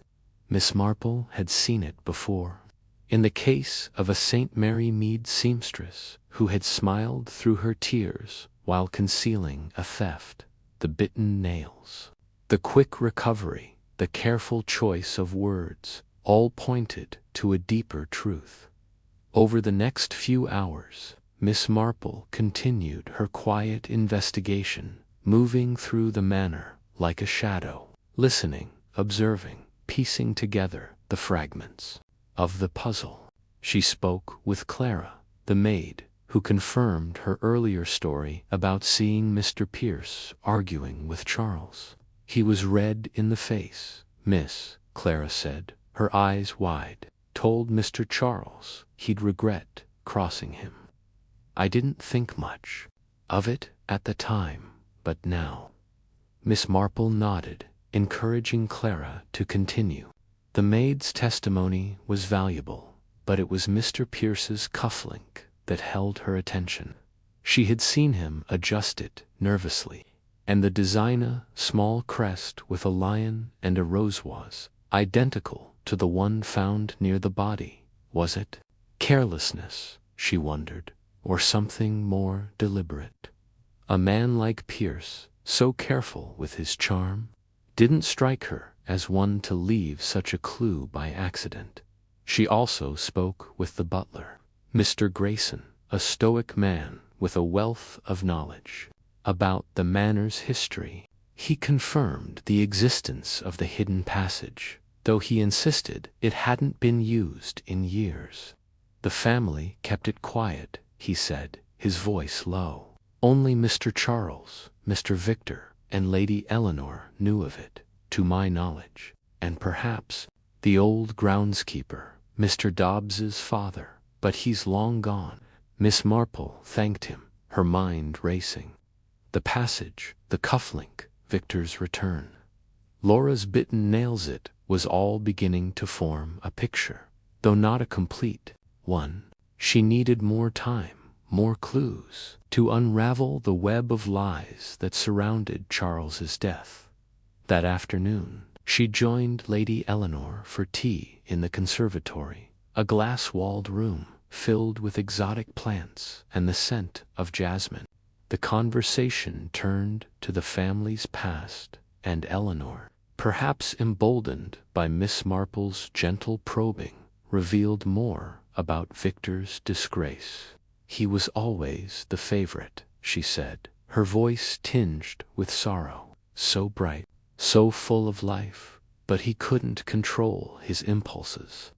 Miss Marple had seen it before. In the case of a St. Mary Mead seamstress who had smiled through her tears while concealing a theft, the bitten nails, the quick recovery, the careful choice of words, all pointed to a deeper truth. Over the next few hours, Miss Marple continued her quiet investigation, moving through the manor like a shadow, listening, observing, piecing together the fragments of the puzzle. She spoke with Clara, the maid, who confirmed her earlier story about seeing Mr. Pierce arguing with Charles. He was red in the face, Miss, Clara said, her eyes wide. Told Mr. Charles he'd regret crossing him. I didn't think much of it at the time, but now. Miss Marple nodded, encouraging Clara to continue. The maid's testimony was valuable, but it was Mr. Pierce's cufflink that held her attention. She had seen him adjust it nervously, and the designer small crest with a lion and a rose was identical to the one found near the body. Was it carelessness, she wondered, or something more deliberate? A man like Pierce, so careful with his charm, didn't strike her as one to leave such a clue by accident. She also spoke with the butler, Mr. Grayson, a stoic man with a wealth of knowledge about the manor's history. He confirmed the existence of the hidden passage, though he insisted it hadn't been used in years. The family kept it quiet, he said, his voice low. Only Mr. Charles, Mr. Victor, and Lady Eleanor knew of it, to my knowledge, and perhaps the old groundskeeper, Mr. Dobbs's father, but he's long gone. Miss Marple thanked him, her mind racing. The passage, the cufflink, Victor's return. Laura's bitten nails, it was all beginning to form a picture, though not a complete one. She needed more time, more clues, to unravel the web of lies that surrounded Charles's death. That afternoon, she joined Lady Eleanor for tea in the conservatory, a glass-walled room filled with exotic plants and the scent of jasmine. The conversation turned to the family's past, and Eleanor, perhaps emboldened by Miss Marple's gentle probing, revealed more about Victor's disgrace. He was always the favorite, she said, her voice tinged with sorrow. So bright, so full of life, but he couldn't control his impulses.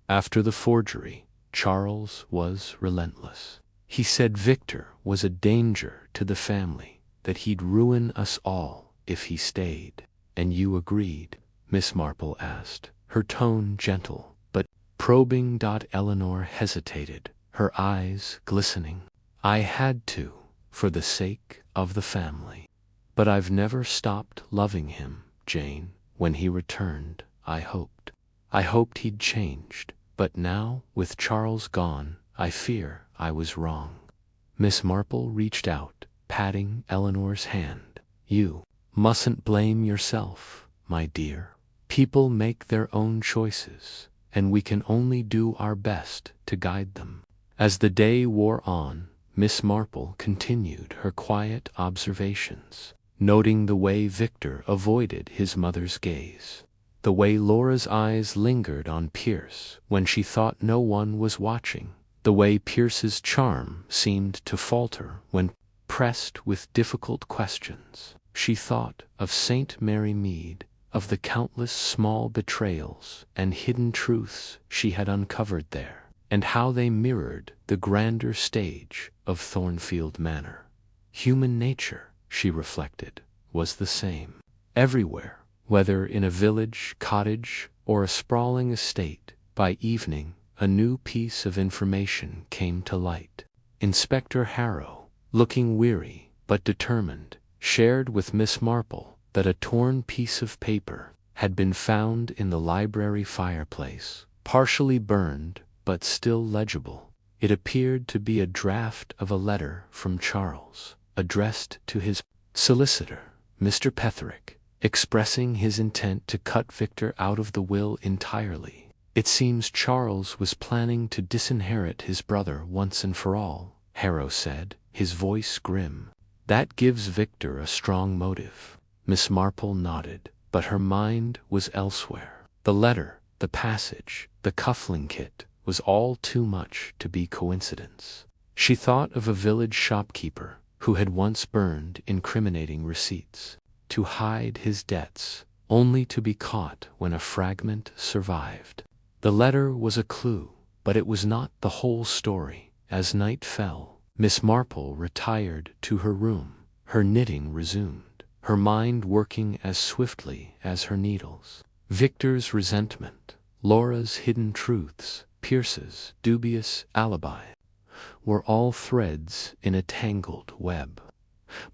After the forgery, Charles was relentless. He said Victor was a danger to the family, that he'd ruin us all if he stayed. And you agreed? Miss Marple asked, her tone gentle but probing. Eleanor hesitated, her eyes glistening. I had to, for the sake of the family. But I've never stopped loving him, Jane. When he returned, I hoped he'd changed. But now, with Charles gone, I fear I was wrong. Miss Marple reached out, patting Eleanor's hand. You mustn't blame yourself, my dear. People make their own choices, and we can only do our best to guide them. As the day wore on, Miss Marple continued her quiet observations, noting the way Victor avoided his mother's gaze, the way Laura's eyes lingered on Pierce when she thought no one was watching, the way Pierce's charm seemed to falter when pressed with difficult questions. She thought of St. Mary Mead, of the countless small betrayals and hidden truths she had uncovered there, and how they mirrored the grander stage of Thornfield Manor. Human nature, she reflected, was the same. Everywhere, whether in a village cottage or a sprawling estate, by evening a new piece of information came to light. Inspector Harrow, looking weary but determined, shared with Miss Marple that a torn piece of paper had been found in the library fireplace, partially burned but still legible. It appeared to be a draft of a letter from Charles, addressed to his solicitor, Mr. Petherick, expressing his intent to cut Victor out of the will entirely. It seems Charles was planning to disinherit his brother once and for all, Harrow said, his voice grim. That gives Victor a strong motive. Miss Marple nodded, but her mind was elsewhere. The letter, the passage, the cuffling kit, was all too much to be coincidence. She thought of a village shopkeeper who had once burned incriminating receipts to hide his debts, only to be caught when a fragment survived. The letter was a clue, but it was not the whole story. As night fell, Miss Marple retired to her room. Her knitting resumed, her mind working as swiftly as her needles. Victor's resentment, Laura's hidden truths, Pierce's dubious alibi, were all threads in a tangled web.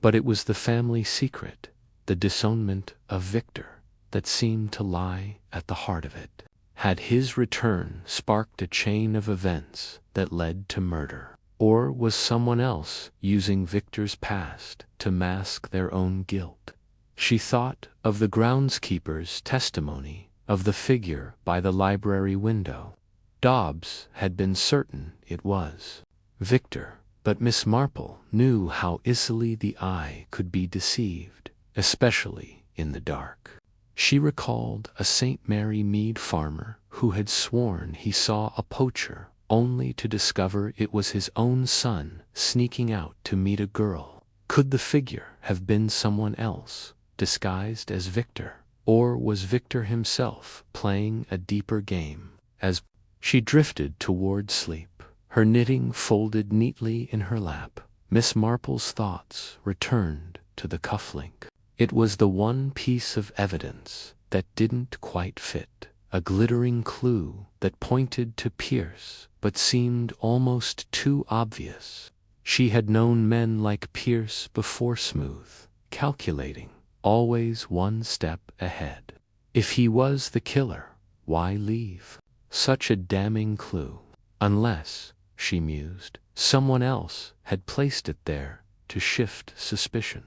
But it was the family secret, the disownment of Victor, that seemed to lie at the heart of it. Had his return sparked a chain of events that led to murder? Or was someone else using Victor's past to mask their own guilt? She thought of the groundskeeper's testimony, of the figure by the library window. Dobbs had been certain it was Victor, but Miss Marple knew how easily the eye could be deceived, especially in the dark. She recalled a St. Mary Mead farmer who had sworn he saw a poacher, only to discover it was his own son sneaking out to meet a girl. Could the figure have been someone else, disguised as Victor? Or was Victor himself playing a deeper game? As she drifted toward sleep, her knitting folded neatly in her lap, Miss Marple's thoughts returned to the cufflink. It was the one piece of evidence that didn't quite fit, a glittering clue that pointed to Pierce but seemed almost too obvious. She had known men like Pierce before, smooth, calculating, always one step ahead. If he was the killer, why leave such a damning clue? Unless, she mused, someone else had placed it there to shift suspicion.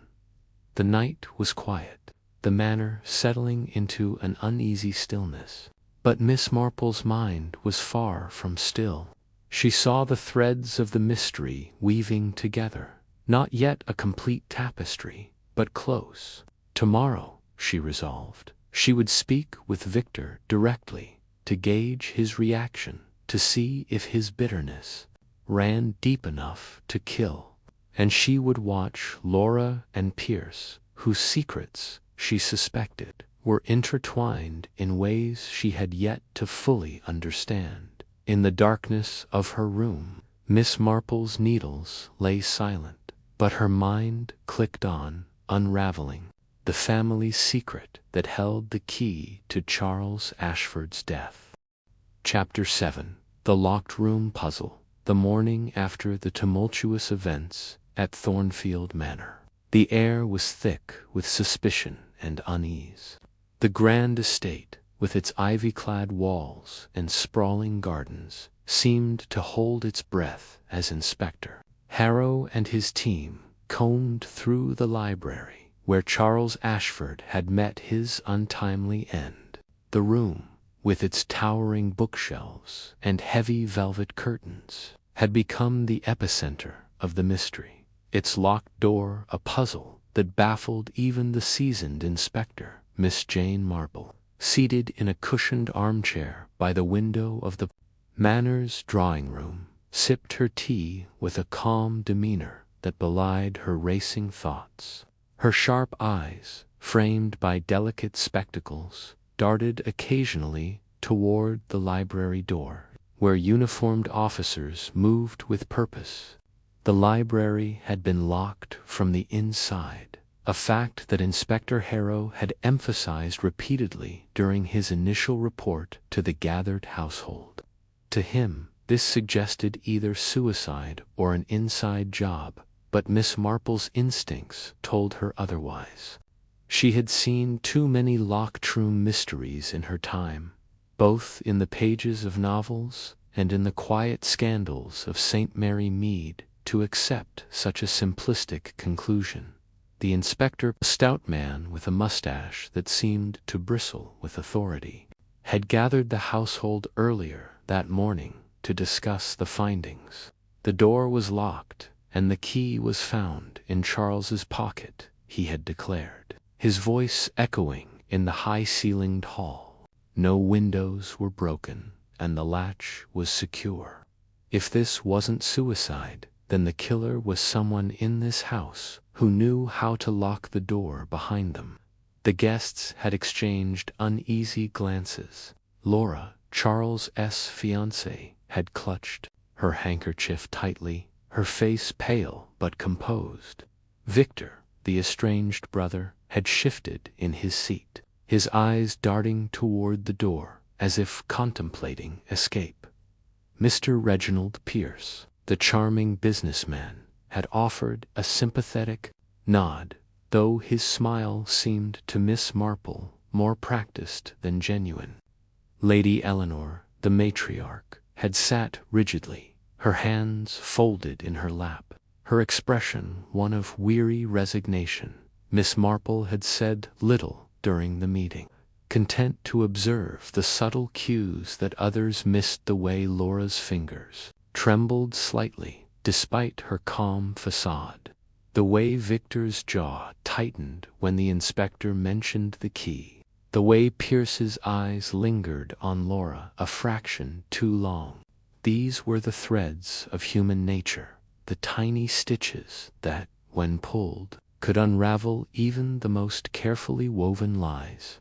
The night was quiet, the manor settling into an uneasy stillness. But Miss Marple's mind was far from still. She saw the threads of the mystery weaving together, not yet a complete tapestry, but close. Tomorrow, she resolved, she would speak with Victor directly, to gauge his reaction, to see if his bitterness ran deep enough to kill. And she would watch Laura and Pierce, whose secrets, she suspected, were intertwined in ways she had yet to fully understand. In the darkness of her room, Miss Marple's needles lay silent, but her mind clicked on, unraveling, the family secret that held the key to Charles Ashford's death. Chapter 7. The Locked Room Puzzle. The morning after the tumultuous events at Thornfield Manor, the air was thick with suspicion and unease. The grand estate, with its ivy-clad walls and sprawling gardens, seemed to hold its breath as Inspector Harrow and his team combed through the library where Charles Ashford had met his untimely end. The room, with its towering bookshelves and heavy velvet curtains, had become the epicenter of the mystery, its locked door a puzzle that baffled even the seasoned inspector. Miss Jane Marple, seated in a cushioned armchair by the window of the manor's drawing-room, sipped her tea with a calm demeanor that belied her racing thoughts. Her sharp eyes, framed by delicate spectacles, darted occasionally toward the library door, where uniformed officers moved with purpose. The library had been locked from the inside, a fact that Inspector Harrow had emphasized repeatedly during his initial report to the gathered household. To him, this suggested either suicide or an inside job, but Miss Marple's instincts told her otherwise. She had seen too many locked room mysteries in her time, both in the pages of novels and in the quiet scandals of St. Mary Mead, to accept such a simplistic conclusion. The inspector, a stout man with a mustache that seemed to bristle with authority, had gathered the household earlier that morning to discuss the findings. The door was locked, and the key was found in Charles's pocket, he had declared, his voice echoing in the high-ceilinged hall. No windows were broken, and the latch was secure. If this wasn't suicide, then the killer was someone in this house who knew how to lock the door behind them. The guests had exchanged uneasy glances. Laura, Charles's fiancée, had clutched her handkerchief tightly, her face pale but composed. Victor, the estranged brother, had shifted in his seat, his eyes darting toward the door as if contemplating escape. Mr. Reginald Pierce, the charming businessman, had offered a sympathetic nod, though his smile seemed to Miss Marple more practiced than genuine. Lady Eleanor, the matriarch, had sat rigidly, her hands folded in her lap, her expression one of weary resignation. Miss Marple had said little during the meeting, content to observe the subtle cues that others missed. The way Laura's fingers trembled slightly despite her calm facade, the way Victor's jaw tightened when the inspector mentioned the key, the way Pierce's eyes lingered on Laura a fraction too long. These were the threads of human nature, the tiny stitches that, when pulled, could unravel even the most carefully woven lies.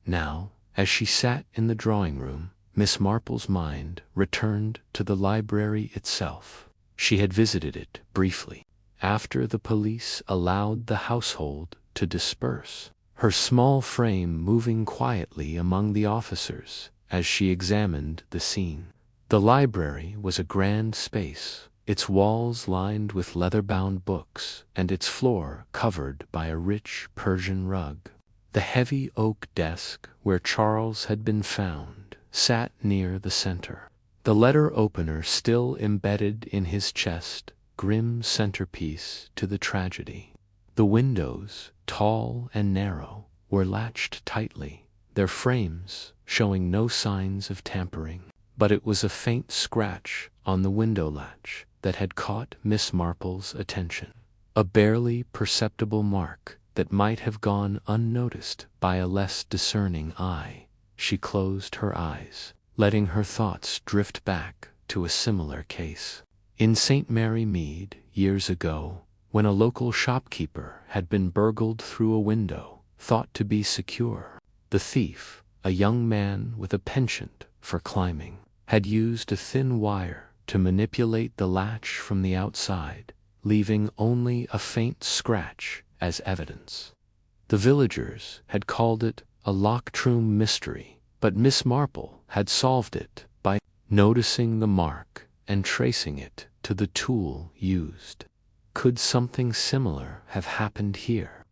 Now, as she sat in the drawing-room, Miss Marple's mind returned to the library itself. She had visited it briefly after the police allowed the household to disperse, her small frame moving quietly among the officers as she examined the scene. The library was a grand space, its walls lined with leather-bound books and its floor covered by a rich Persian rug. The heavy oak desk where Charles had been found sat near the center, the letter opener still embedded in his chest, grim centerpiece to the tragedy. The windows, tall and narrow, were latched tightly, their frames showing no signs of tampering. But it was a faint scratch on the window latch that had caught Miss Marple's attention, a barely perceptible mark that might have gone unnoticed by a less discerning eye. She closed her eyes, letting her thoughts drift back to a similar case. In St. Mary Mead, years ago, when a local shopkeeper had been burgled through a window thought to be secure, the thief, a young man with a penchant for climbing, had used a thin wire to manipulate the latch from the outside, leaving only a faint scratch as evidence. The villagers had called it a locked-room mystery, but Miss Marple had solved it by noticing the mark and tracing it to the tool used. Could something similar have happened here?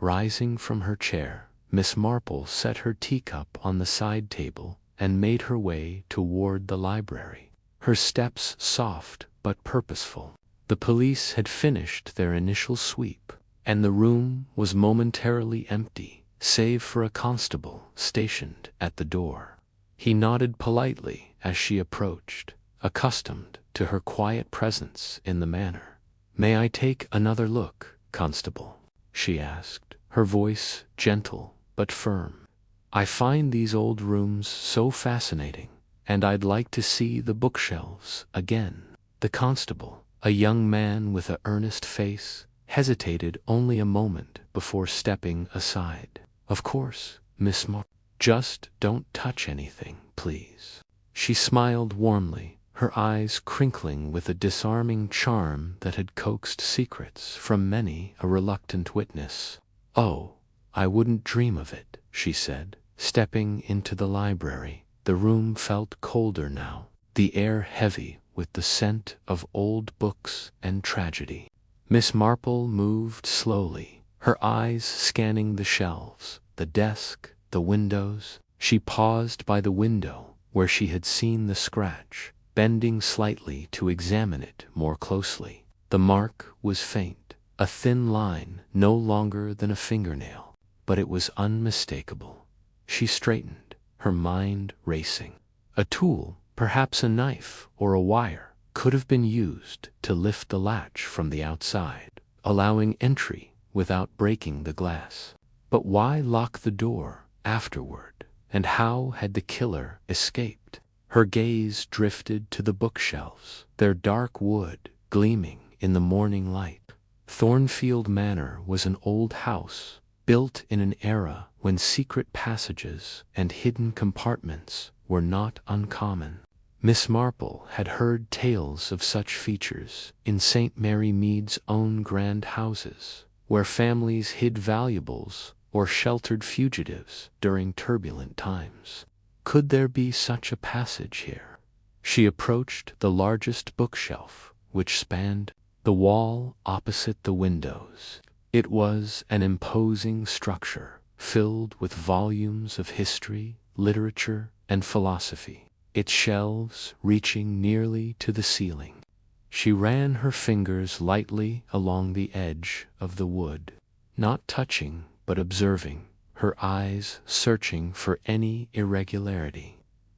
Rising from her chair, Miss Marple set her teacup on the side table and made her way toward the library, her steps soft but purposeful. The police had finished their initial sweep, and the room was momentarily empty, save for a constable stationed at the door. He nodded politely as she approached, accustomed to her quiet presence in the manor. "May I take another look, Constable?" she asked, her voice gentle but firm. "I find these old rooms so fascinating, and I'd like to see the bookshelves again." The constable, a young man with an earnest face, hesitated only a moment before stepping aside. "Of course, Miss Marple. Just don't touch anything, please." She smiled warmly, her eyes crinkling with a disarming charm that had coaxed secrets from many a reluctant witness. "Oh, I wouldn't dream of it," she said, stepping into the library. The room felt colder now, the air heavy with the scent of old books and tragedy. Miss Marple moved slowly, her eyes scanning the shelves, the desk, the windows. She paused by the window where she had seen the scratch, bending slightly to examine it more closely. The mark was faint, a thin line no longer than a fingernail, but it was unmistakable. She straightened, her mind racing. A tool, perhaps a knife or a wire, could have been used to lift the latch from the outside, allowing entry without breaking the glass. But why lock the door afterward? And how had the killer escaped? Her gaze drifted to the bookshelves, their dark wood gleaming in the morning light. Thornfield Manor was an old house, built in an era when secret passages and hidden compartments were not uncommon. Miss Marple had heard tales of such features in St. Mary Mead's own grand houses, where families hid valuables or sheltered fugitives during turbulent times. Could there be such a passage here? She approached the largest bookshelf, which spanned the wall opposite the windows. It was an imposing structure, filled with volumes of history, literature, and philosophy, its shelves reaching nearly to the ceiling. She ran her fingers lightly along the edge of the wood, not touching but observing, her eyes searching for any irregularity.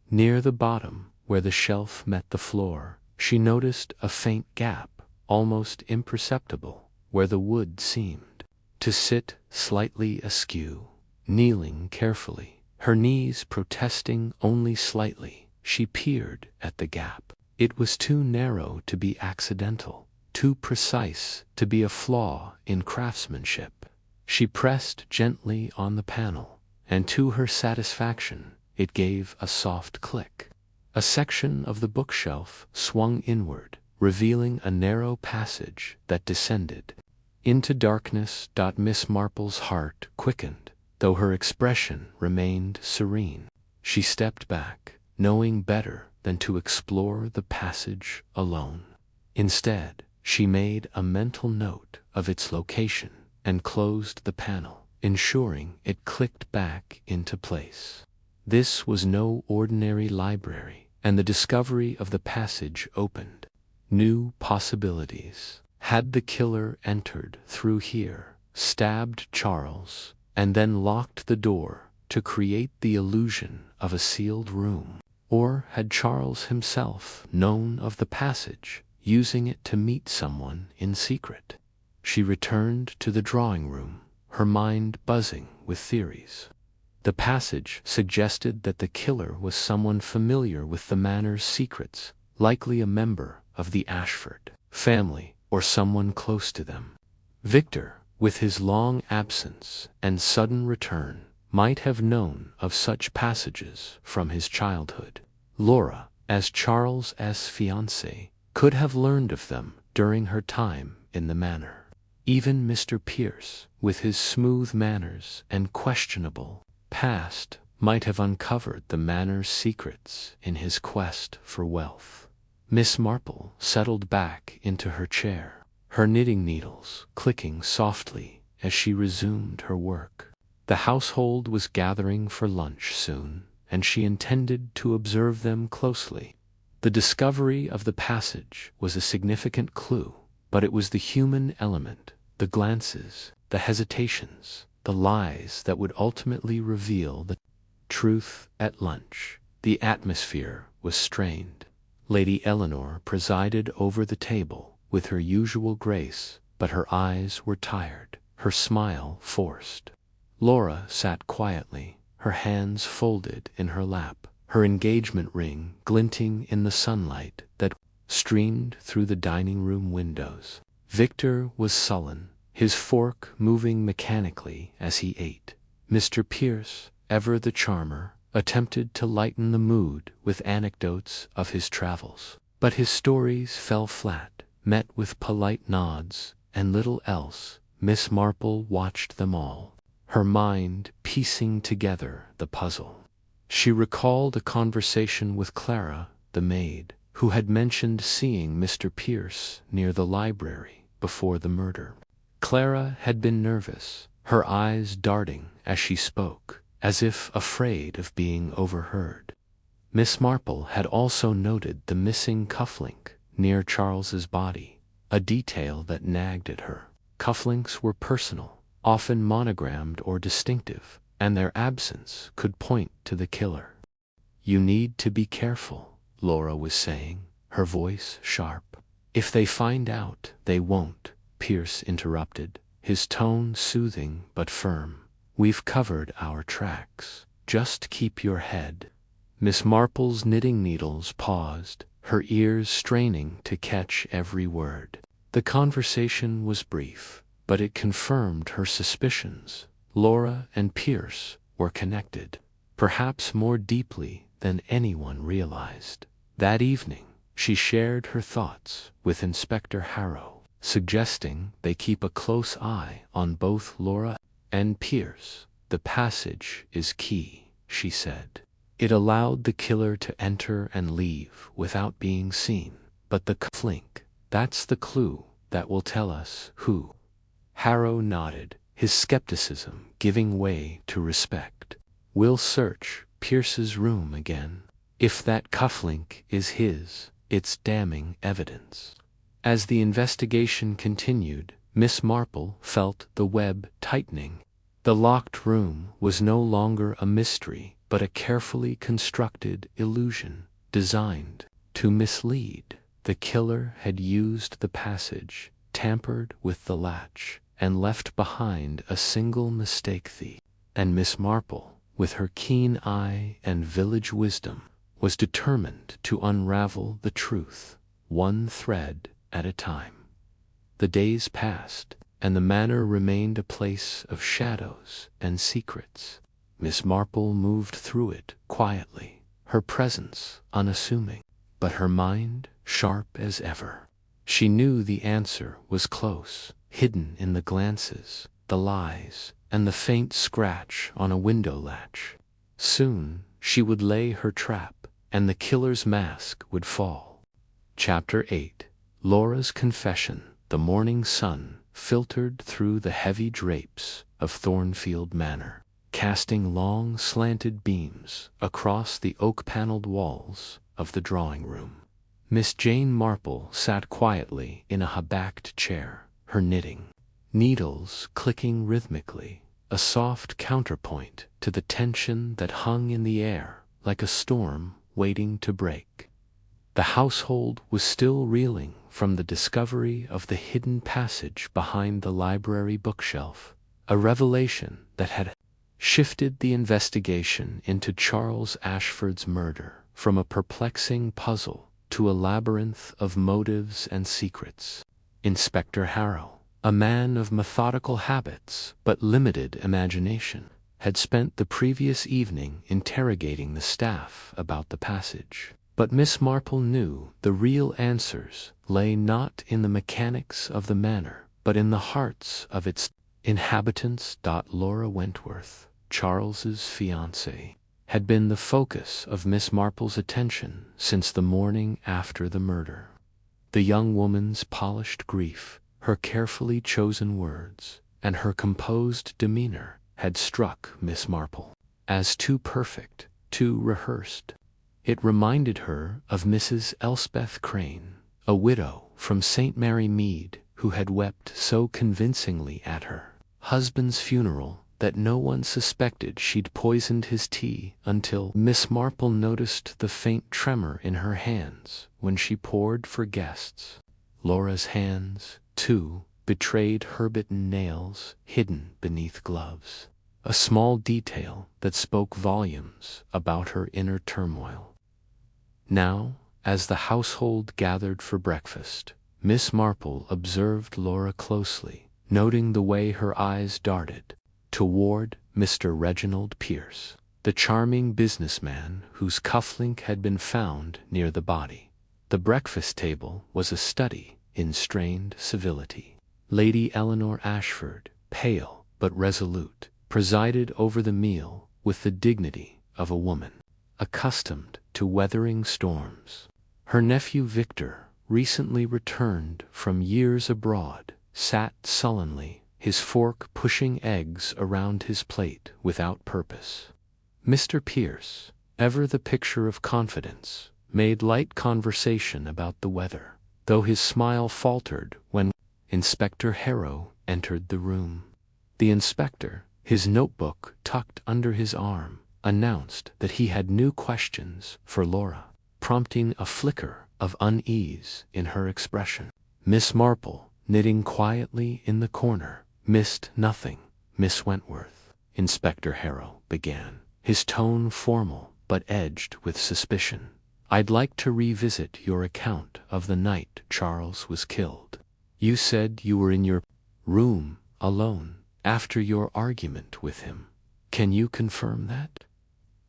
Near the bottom, where the shelf met the floor, she noticed a faint gap, almost imperceptible, where the wood seemed to sit slightly askew. Kneeling carefully, her knees protesting only slightly, she peered at the gap. It was too narrow to be accidental, too precise to be a flaw in craftsmanship. She pressed gently on the panel, and to her satisfaction, it gave a soft click. A section of the bookshelf swung inward, revealing a narrow passage that descended into darkness. Miss Marple's heart quickened, though her expression remained serene. She stepped back, knowing better than to explore the passage alone. Instead, she made a mental note of its location and closed the panel, ensuring it clicked back into place. This was no ordinary library, and the discovery of the passage opened new possibilities. Had the killer entered through here, stabbed Charles, and then locked the door to create the illusion of a sealed room? Or had Charles himself known of the passage, using it to meet someone in secret? She returned to the drawing room, her mind buzzing with theories. The passage suggested that the killer was someone familiar with the manor's secrets, likely a member of the Ashford family or someone close to them. Victor, with his long absence and sudden return, might have known of such passages from his childhood. Laura, as Charles's fiancée, could have learned of them during her time in the manor. Even Mr. Pierce, with his smooth manners and questionable past, might have uncovered the manor's secrets in his quest for wealth. Miss Marple settled back into her chair, her knitting needles clicking softly as she resumed her work. The household was gathering for lunch soon, and she intended to observe them closely. The discovery of the passage was a significant clue, but it was the human element, the glances, the hesitations, the lies that would ultimately reveal the truth. At lunch, the atmosphere was strained. Lady Eleanor presided over the table with her usual grace, but her eyes were tired, her smile forced. Laura sat quietly, her hands folded in her lap, her engagement ring glinting in the sunlight that streamed through the dining room windows. Victor was sullen, his fork moving mechanically as he ate. Mr. Pierce, ever the charmer, attempted to lighten the mood with anecdotes of his travels, but his stories fell flat, met with polite nods and little else. Miss Marple watched them all, her mind piecing together the puzzle. She recalled a conversation with Clara, the maid, who had mentioned seeing Mr. Pierce near the library before the murder. Clara had been nervous, her eyes darting as she spoke, as if afraid of being overheard. Miss Marple had also noted the missing cufflink near Charles's body, a detail that nagged at her. Cufflinks were personal, often monogrammed or distinctive, and their absence could point to the killer. "You need to be careful," Laura was saying, her voice sharp. "If they find out, they won't," Pierce interrupted, his tone soothing but firm. "We've covered our tracks. Just keep your head." Miss Marple's knitting needles paused, her ears straining to catch every word. The conversation was brief, but it confirmed her suspicions. Laura and Pierce were connected, perhaps more deeply than anyone realized. That evening, she shared her thoughts with Inspector Harrow, suggesting they keep a close eye on both Laura and Pierce. "The passage is key," she said. "It allowed the killer to enter and leave without being seen. But the cufflink, that's the clue that will tell us who." Harrow nodded, his skepticism giving way to respect. "We'll search Pierce's room again. If that cufflink is his, it's damning evidence." As the investigation continued, Miss Marple felt the web tightening. The locked room was no longer a mystery, but a carefully constructed illusion, designed to mislead. The killer had used the passage, tampered with the latch, and left behind a single mistake thief. And Miss Marple, with her keen eye and village wisdom, was determined to unravel the truth, one thread at a time. The days passed, and the manor remained a place of shadows and secrets. Miss Marple moved through it quietly, her presence unassuming, but her mind sharp as ever. She knew the answer was close, hidden in the glances, the lies, and the faint scratch on a window latch. Soon she would lay her trap, and the killer's mask would fall. Chapter 8. Laura's Confession. The morning sun filtered through the heavy drapes of Thornfield Manor, casting long slanted beams across the oak-paneled walls of the drawing-room. Miss Jane Marple sat quietly in a high-backed chair, her knitting needles clicking rhythmically, a soft counterpoint to the tension that hung in the air like a storm waiting to break. The household was still reeling from the discovery of the hidden passage behind the library bookshelf, a revelation that had shifted the investigation into Charles Ashford's murder from a perplexing puzzle to a labyrinth of motives and secrets. Inspector Harrow, a man of methodical habits but limited imagination, had spent the previous evening interrogating the staff about the passage. But Miss Marple knew the real answers lay not in the mechanics of the manor, but in the hearts of its inhabitants. Laura Wentworth, Charles's fiancée, had been the focus of Miss Marple's attention since the morning after the murder. The young woman's polished grief, her carefully chosen words, and her composed demeanor had struck Miss Marple as too perfect, too rehearsed. It reminded her of Mrs. Elspeth Crane, a widow from St. Mary Mead, who had wept so convincingly at her husband's funeral that no one suspected she'd poisoned his tea until Miss Marple noticed the faint tremor in her hands when she poured for guests. Laura's hands, too, betrayed her bitten nails hidden beneath gloves, a small detail that spoke volumes about her inner turmoil. Now, as the household gathered for breakfast, Miss Marple observed Laura closely, noting the way her eyes darted toward Mr. Reginald Pierce, the charming businessman whose cufflink had been found near the body. The breakfast table was a study in strained civility. Lady Eleanor Ashford, pale but resolute, presided over the meal with the dignity of a woman accustomed to weathering storms. Her nephew Victor, recently returned from years abroad, sat sullenly, his fork pushing eggs around his plate without purpose. Mr. Pierce, ever the picture of confidence, made light conversation about the weather, though his smile faltered when Inspector Harrow entered the room. The inspector, his notebook tucked under his arm, announced that he had new questions for Laura, prompting a flicker of unease in her expression. Miss Marple, knitting quietly in the corner, missed nothing. Miss Wentworth, Inspector Harrow began, his tone formal but edged with suspicion. I'd like to revisit your account of the night Charles was killed. You said you were in your room alone after your argument with him. Can you confirm that?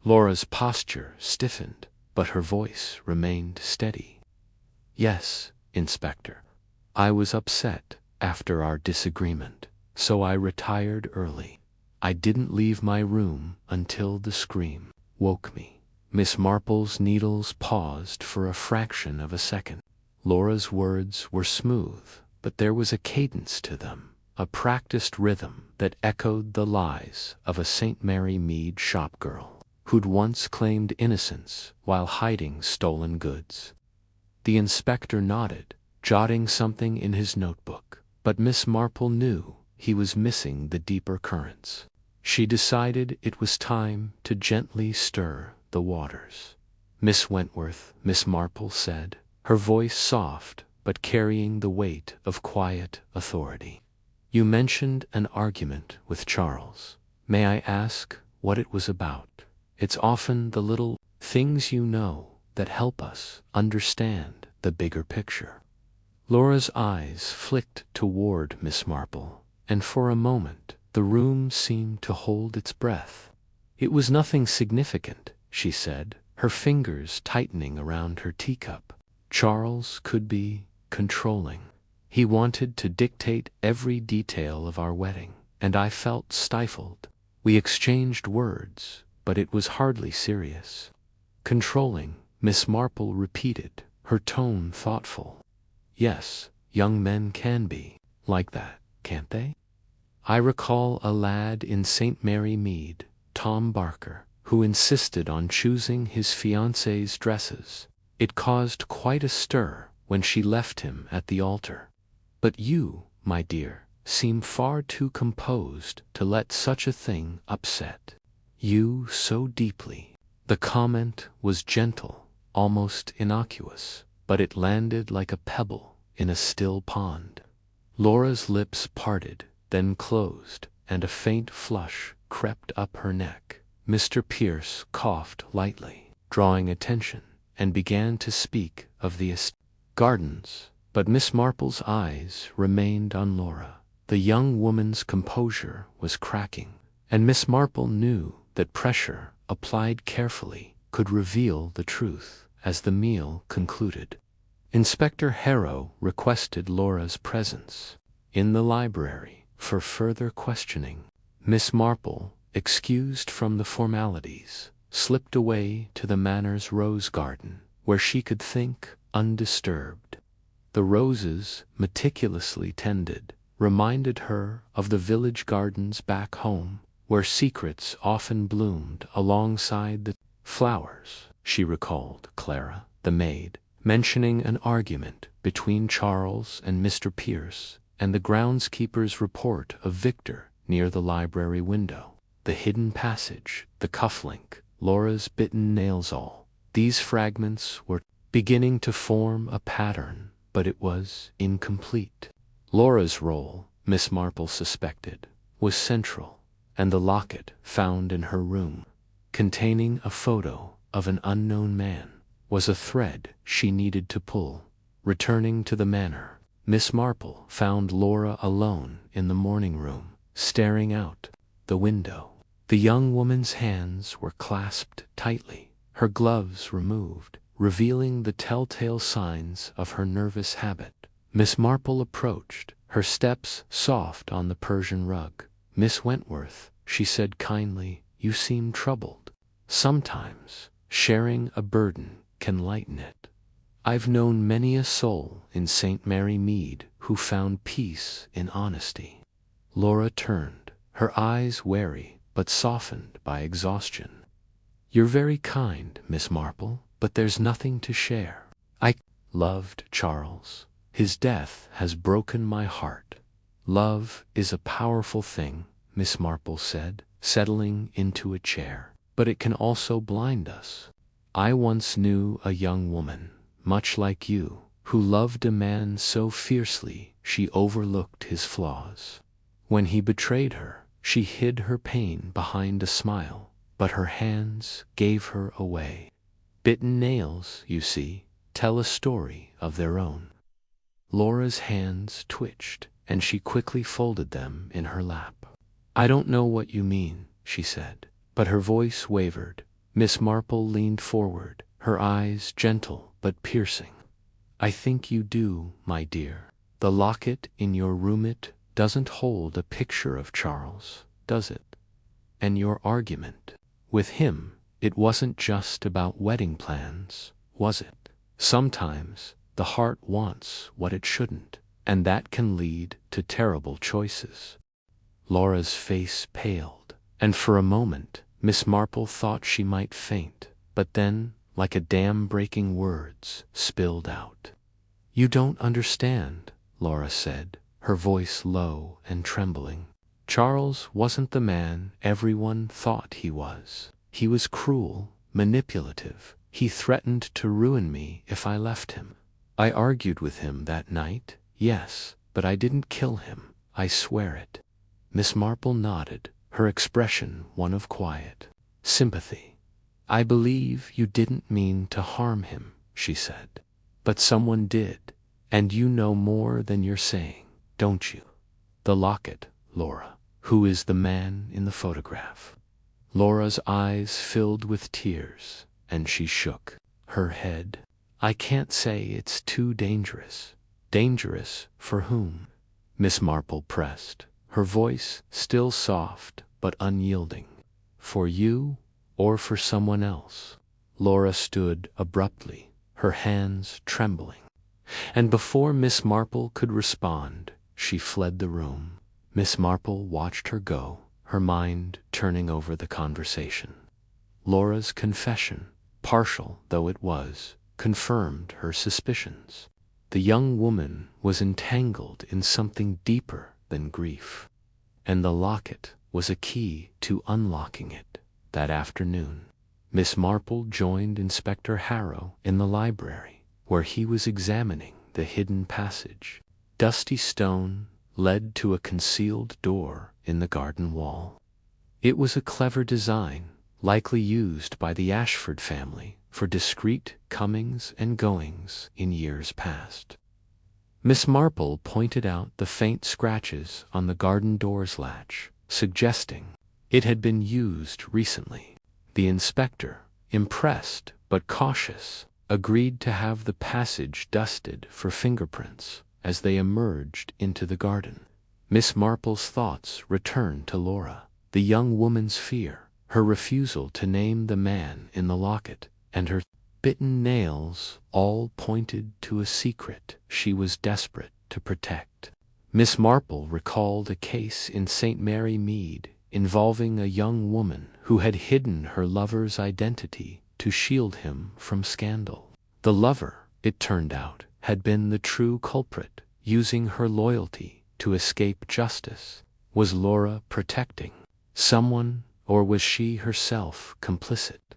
Laura's posture stiffened, but her voice remained steady. Yes, Inspector. I was upset after our disagreement, so I retired early. I didn't leave my room until the scream woke me. Miss Marple's needles paused for a fraction of a second. Laura's words were smooth, but there was a cadence to them, a practiced rhythm that echoed the lies of a St. Mary Mead shopgirl who'd once claimed innocence while hiding stolen goods. The inspector nodded, jotting something in his notebook, but Miss Marple knew he was missing the deeper currents. She decided it was time to gently stir the waters. Miss Wentworth, Miss Marple said, her voice soft but carrying the weight of quiet authority. You mentioned an argument with Charles. May I ask what it was about? It's often the little things you know that help us understand the bigger picture. Laura's eyes flicked toward Miss Marple, and for a moment the room seemed to hold its breath. It was nothing significant, she said, her fingers tightening around her teacup. Charles could be controlling. He wanted to dictate every detail of our wedding, and I felt stifled. We exchanged words, but it was hardly serious. Controlling, Miss Marple repeated, her tone thoughtful. Yes, young men can be like that, can't they? I recall a lad in St. Mary Mead, Tom Barker, who insisted on choosing his fiancée's dresses. It caused quite a stir when she left him at the altar. But you, my dear, seem far too composed to let such a thing upset you so deeply. The comment was gentle, almost innocuous, but it landed like a pebble in a still pond. Laura's lips parted, then closed, and a faint flush crept up her neck. Mr. Pierce coughed lightly, drawing attention, and began to speak of the gardens, but Miss Marple's eyes remained on Laura. The young woman's composure was cracking, and Miss Marple knew that pressure, applied carefully, could reveal the truth. As the meal concluded, Inspector Harrow requested Laura's presence in the library for further questioning. Miss Marple, excused from the formalities, slipped away to the manor's rose garden, where she could think undisturbed. The roses, meticulously tended, reminded her of the village gardens back home, where secrets often bloomed alongside the flowers. She recalled Clara, the maid, mentioning an argument between Charles and Mr. Pierce, and the groundskeeper's report of Victor near the library window. The hidden passage, the cufflink, Laura's bitten nails, all these fragments were beginning to form a pattern, but it was incomplete. Laura's role, Miss Marple suspected, was central, and the locket found in her room, containing a photo of an unknown man, was a thread she needed to pull. Returning to the manor, Miss Marple found Laura alone in the morning room, staring out the window. The young woman's hands were clasped tightly, her gloves removed, revealing the telltale signs of her nervous habit. Miss Marple approached, her steps soft on the Persian rug. Miss Wentworth, she said kindly, you seem troubled. Sometimes sharing a burden can lighten it. I've known many a soul in St. Mary Mead who found peace in honesty. Laura turned, her eyes wary but softened by exhaustion. "You're very kind, Miss Marple, but there's nothing to share. I loved Charles. His death has broken my heart." "Love is a powerful thing," Miss Marple said, settling into a chair. "But it can also blind us. I once knew a young woman, much like you, who loved a man so fiercely she overlooked his flaws. When he betrayed her, she hid her pain behind a smile, but her hands gave her away. Bitten nails, you see, tell a story of their own." Laura's hands twitched, and she quickly folded them in her lap. "I don't know what you mean," she said, but her voice wavered. Miss Marple leaned forward, her eyes gentle but piercing. "I think you do, my dear. The locket in your roomit doesn't hold a picture of Charles, does it? And your argument with him, it wasn't just about wedding plans, was it? Sometimes the heart wants what it shouldn't, and that can lead to terrible choices." Laura's face paled, and for a moment Miss Marple thought she might faint, but then, like a dam breaking, words spilled out. "You don't understand," Laura said, her voice low and trembling. "Charles wasn't the man everyone thought he was. He was cruel, manipulative. He threatened to ruin me if I left him. I argued with him that night, yes, but I didn't kill him, I swear it." Miss Marple nodded, her expression one of quiet sympathy. "I believe you didn't mean to harm him," she said. "But someone did, and you know more than you're saying, don't you? The locket, Laura. Who is the man in the photograph?" Laura's eyes filled with tears, and she shook her head. "I can't say, it's too dangerous." "Dangerous for whom?" Miss Marple pressed, her voice still soft but unyielding. "For you, or for someone else?" Laura stood abruptly, her hands trembling, and before Miss Marple could respond, she fled the room. Miss Marple watched her go, her mind turning over the conversation. Laura's confession, partial though it was, confirmed her suspicions. The young woman was entangled in something deeper than grief, and the locket was a key to unlocking it. That afternoon, Miss Marple joined Inspector Harrow in the library, where he was examining the hidden passage. Dusty stone led to a concealed door in the garden wall. It was a clever design, likely used by the Ashford family for discreet comings and goings in years past. Miss Marple pointed out the faint scratches on the garden door's latch, suggesting it had been used recently. The inspector, impressed but cautious, agreed to have the passage dusted for fingerprints as they emerged into the garden. Miss Marple's thoughts returned to Laura, the young woman's fear, her refusal to name the man in the locket, and her bitten nails all pointed to a secret she was desperate to protect. Miss Marple recalled a case in St. Mary Mead involving a young woman who had hidden her lover's identity to shield him from scandal. The lover, it turned out, had been the true culprit, using her loyalty to escape justice. Was Laura protecting someone, or was she herself complicit?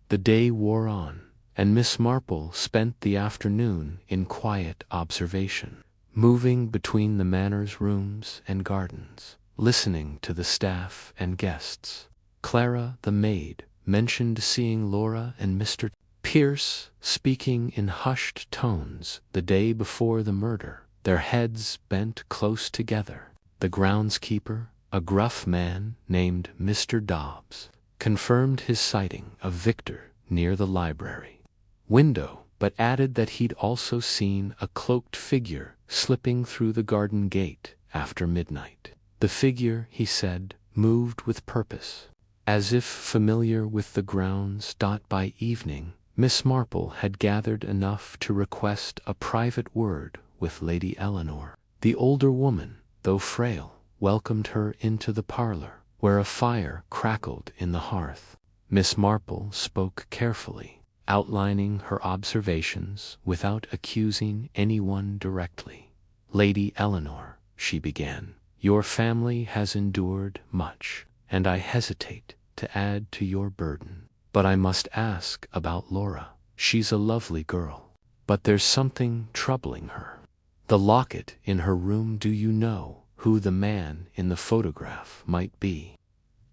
The day wore on, and Miss Marple spent the afternoon in quiet observation, moving between the manor's rooms and gardens, listening to the staff and guests. Clara, the maid, mentioned seeing Laura and Mr. Pierce speaking in hushed tones the day before the murder, their heads bent close together. The groundskeeper, a gruff man named Mr. Dobbs, confirmed his sighting of Victor near the library window, but added that he'd also seen a cloaked figure slipping through the garden gate after midnight. The figure, he said, moved with purpose, as if familiar with the grounds. By evening, Miss Marple had gathered enough to request a private word with Lady Eleanor. The older woman, though frail, welcomed her into the parlor, where a fire crackled in the hearth. Miss Marple spoke carefully, outlining her observations without accusing anyone directly. "Lady Eleanor," she began, "your family has endured much, and I hesitate to add to your burden. But I must ask about Laura. She's a lovely girl, but there's something troubling her. The locket in her room, do you know who the man in the photograph might be?"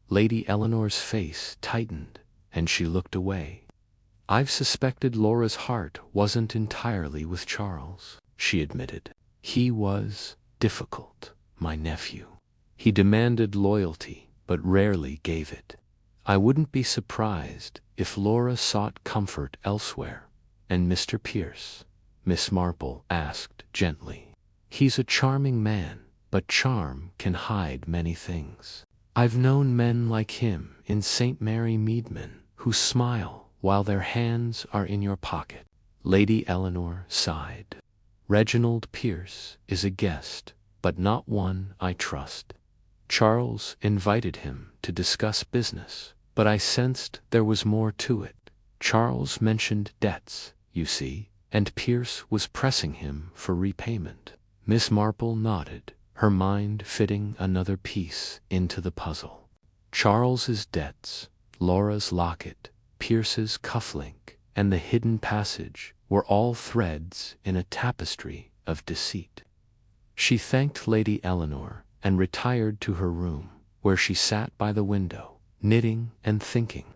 Lady Eleanor's face tightened, and she looked away. "I've suspected Laura's heart wasn't entirely with Charles," she admitted. "He was difficult, my nephew. He demanded loyalty, but rarely gave it. I wouldn't be surprised if Laura sought comfort elsewhere." "And Mr. Pierce?" Miss Marple asked gently. "He's a charming man, but charm can hide many things. I've known men like him in St. Mary Mead who smile while their hands are in your pocket." Lady Eleanor sighed. "Reginald Pierce is a guest, but not one I trust. Charles invited him to discuss business, but I sensed there was more to it. Charles mentioned debts, you see, and Pierce was pressing him for repayment." Miss Marple nodded, her mind fitting another piece into the puzzle. Charles's debts, Laura's locket, Pierce's cufflink, and the hidden passage were all threads in a tapestry of deceit. She thanked Lady Eleanor and retired to her room, where she sat by the window, knitting and thinking.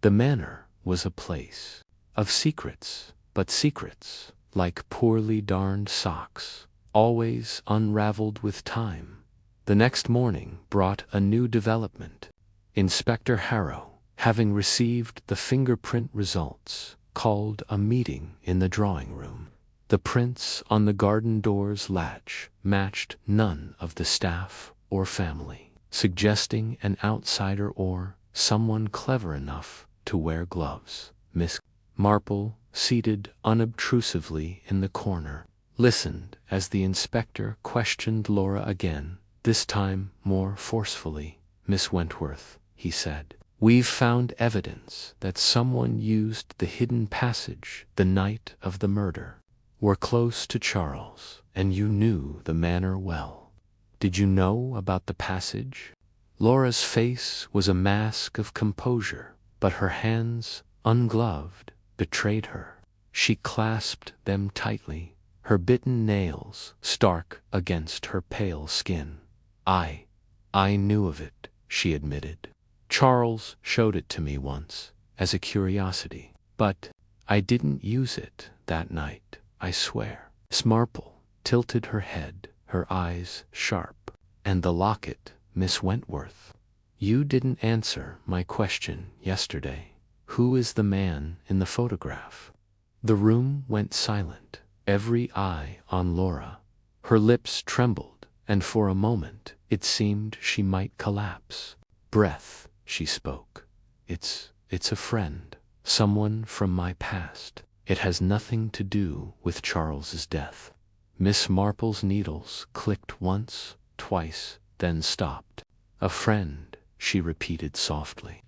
The manor was a place of secrets, but secrets, like poorly darned socks, always unraveled with time. The next morning brought a new development. Inspector Harrow, having received the fingerprint results, called a meeting in the drawing room. The prints on the garden door's latch matched none of the staff or family, suggesting an outsider or someone clever enough to wear gloves. Miss Marple, seated unobtrusively in the corner, listened as the inspector questioned Laura again, this time more forcefully. "Miss Wentworth," he said, "we've found evidence that someone used the hidden passage the night of the murder. We're close to Charles, and you knew the manor well. Did you know about the passage?" Laura's face was a mask of composure, but her hands, ungloved, betrayed her. She clasped them tightly, her bitten nails stark against her pale skin. I knew of it," she admitted. "Charles showed it to me once, as a curiosity, but I didn't use it that night, I swear." Miss Marple tilted her head, her eyes sharp. "And the locket, Miss Wentworth? You didn't answer my question yesterday. Who is the man in the photograph?" The room went silent, every eye on Laura. Her lips trembled, and for a moment it seemed she might collapse. "Breath," she spoke. It's a friend, someone from my past. It has nothing to do with Charles's death." Miss Marple's needles clicked once, twice, then stopped. "A friend," she repeated softly.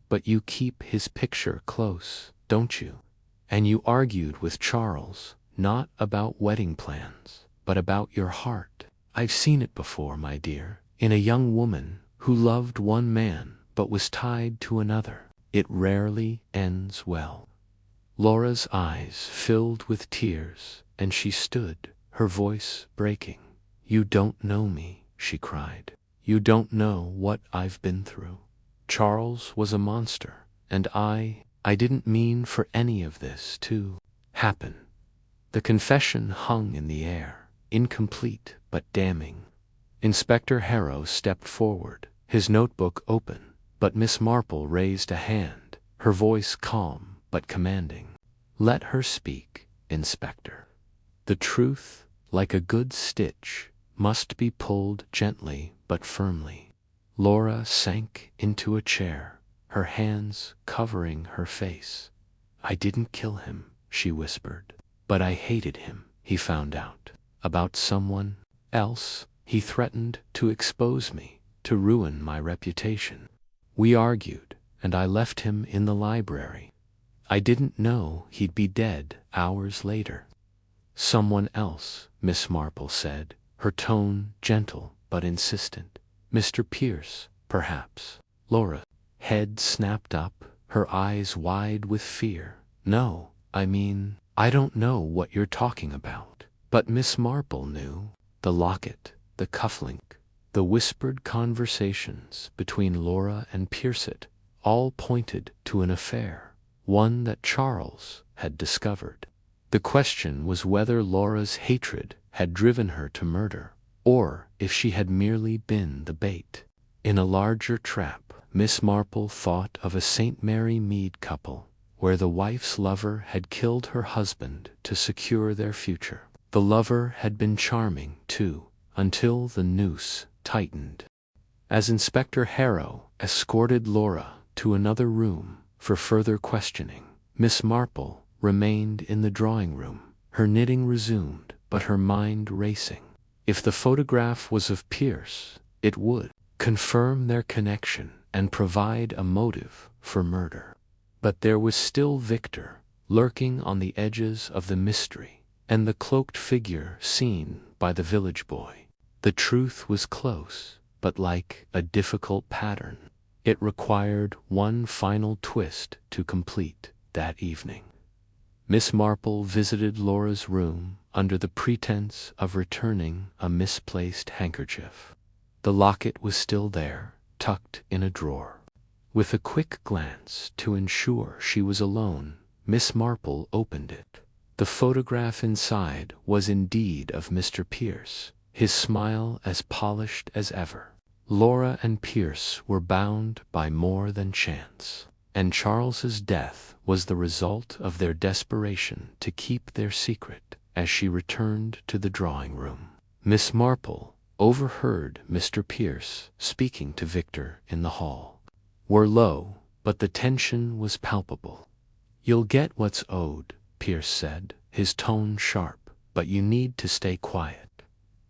"But you keep his picture close, don't you? And you argued with Charles, not about wedding plans, but about your heart. I've seen it before, my dear, in a young woman who loved one man but was tied to another. It rarely ends well." Laura's eyes filled with tears, and she stood, her voice breaking. "You don't know me," she cried. "You don't know what I've been through. Charles was a monster, and I didn't mean for any of this to happen." The confession hung in the air, incomplete but damning. Inspector Harrow stepped forward, his notebook open, but Miss Marple raised a hand, her voice calm but commanding. "Let her speak, Inspector. The truth, like a good stitch, must be pulled gently but firmly." Laura sank into a chair, her hands covering her face. "I didn't kill him," she whispered, "but I hated him. He found out about someone else. He threatened to expose me, to ruin my reputation. We argued, and I left him in the library. I didn't know he'd be dead hours later." "Someone else," Miss Marple said, her tone gentle but insistent. "Mr. Pierce, perhaps." Laura's head snapped up, her eyes wide with fear. "No, I don't know what you're talking about." But Miss Marple knew. The locket, the cufflink, the whispered conversations between Laura and Piercett all pointed to an affair, one that Charles had discovered. The question was whether Laura's hatred had driven her to murder, or if she had merely been the bait. In a larger trap, Miss Marple thought of a St. Mary Mead couple, where the wife's lover had killed her husband to secure their future. The lover had been charming, too, until the noose tightened. As Inspector Harrow escorted Laura to another room for further questioning, Miss Marple remained in the drawing room, her knitting resumed, but her mind racing. If the photograph was of Pierce, it would confirm their connection and provide a motive for murder. But there was still Victor, lurking on the edges of the mystery, and the cloaked figure seen by the village boy. The truth was close, but like a difficult pattern. It required one final twist to complete that evening. Miss Marple visited Laura's room under the pretense of returning a misplaced handkerchief. The locket was still there, tucked in a drawer. With a quick glance to ensure she was alone, Miss Marple opened it. The photograph inside was indeed of Mr. Pierce, his smile as polished as ever. Laura and Pierce were bound by more than chance, and Charles's death was the result of their desperation to keep their secret. As she returned to the drawing room, Miss Marple overheard Mr. Pierce speaking to Victor in the hall. Were low, but the tension was palpable. "You'll get what's owed," Pierce said, his tone sharp, "but you need to stay quiet."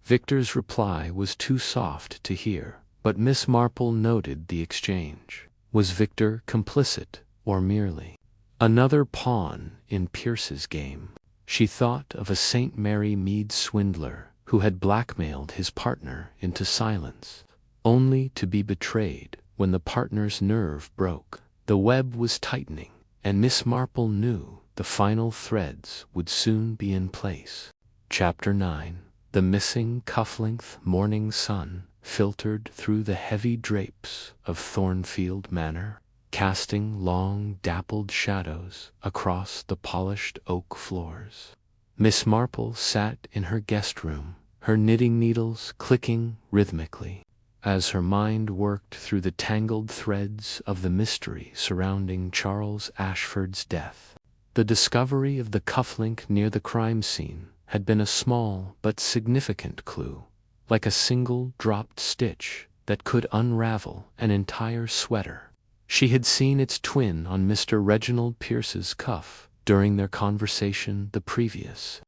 Victor's reply was too soft to hear, but Miss Marple noted the exchange. Was Victor complicit, or merely another pawn in Pierce's game? She thought of a St. Mary Mead swindler who had blackmailed his partner into silence, only to be betrayed when the partner's nerve broke. The web was tightening, and Miss Marple knew the final threads would soon be in place. Chapter 9. The missing cuff-length morning sun filtered through the heavy drapes of Thornfield Manor, casting long dappled shadows across the polished oak floors. Miss Marple sat in her guest room, her knitting needles clicking rhythmically, as her mind worked through the tangled threads of the mystery surrounding Charles Ashford's death. The discovery of the cufflink near the crime scene had been a small but significant clue, like a single dropped stitch that could unravel an entire sweater. She had seen its twin on Mr. Reginald Pierce's cuff during their conversation the previous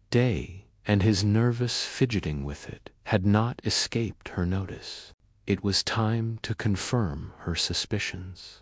day, and his nervous fidgeting with it had not escaped her notice. It was time to confirm her suspicions.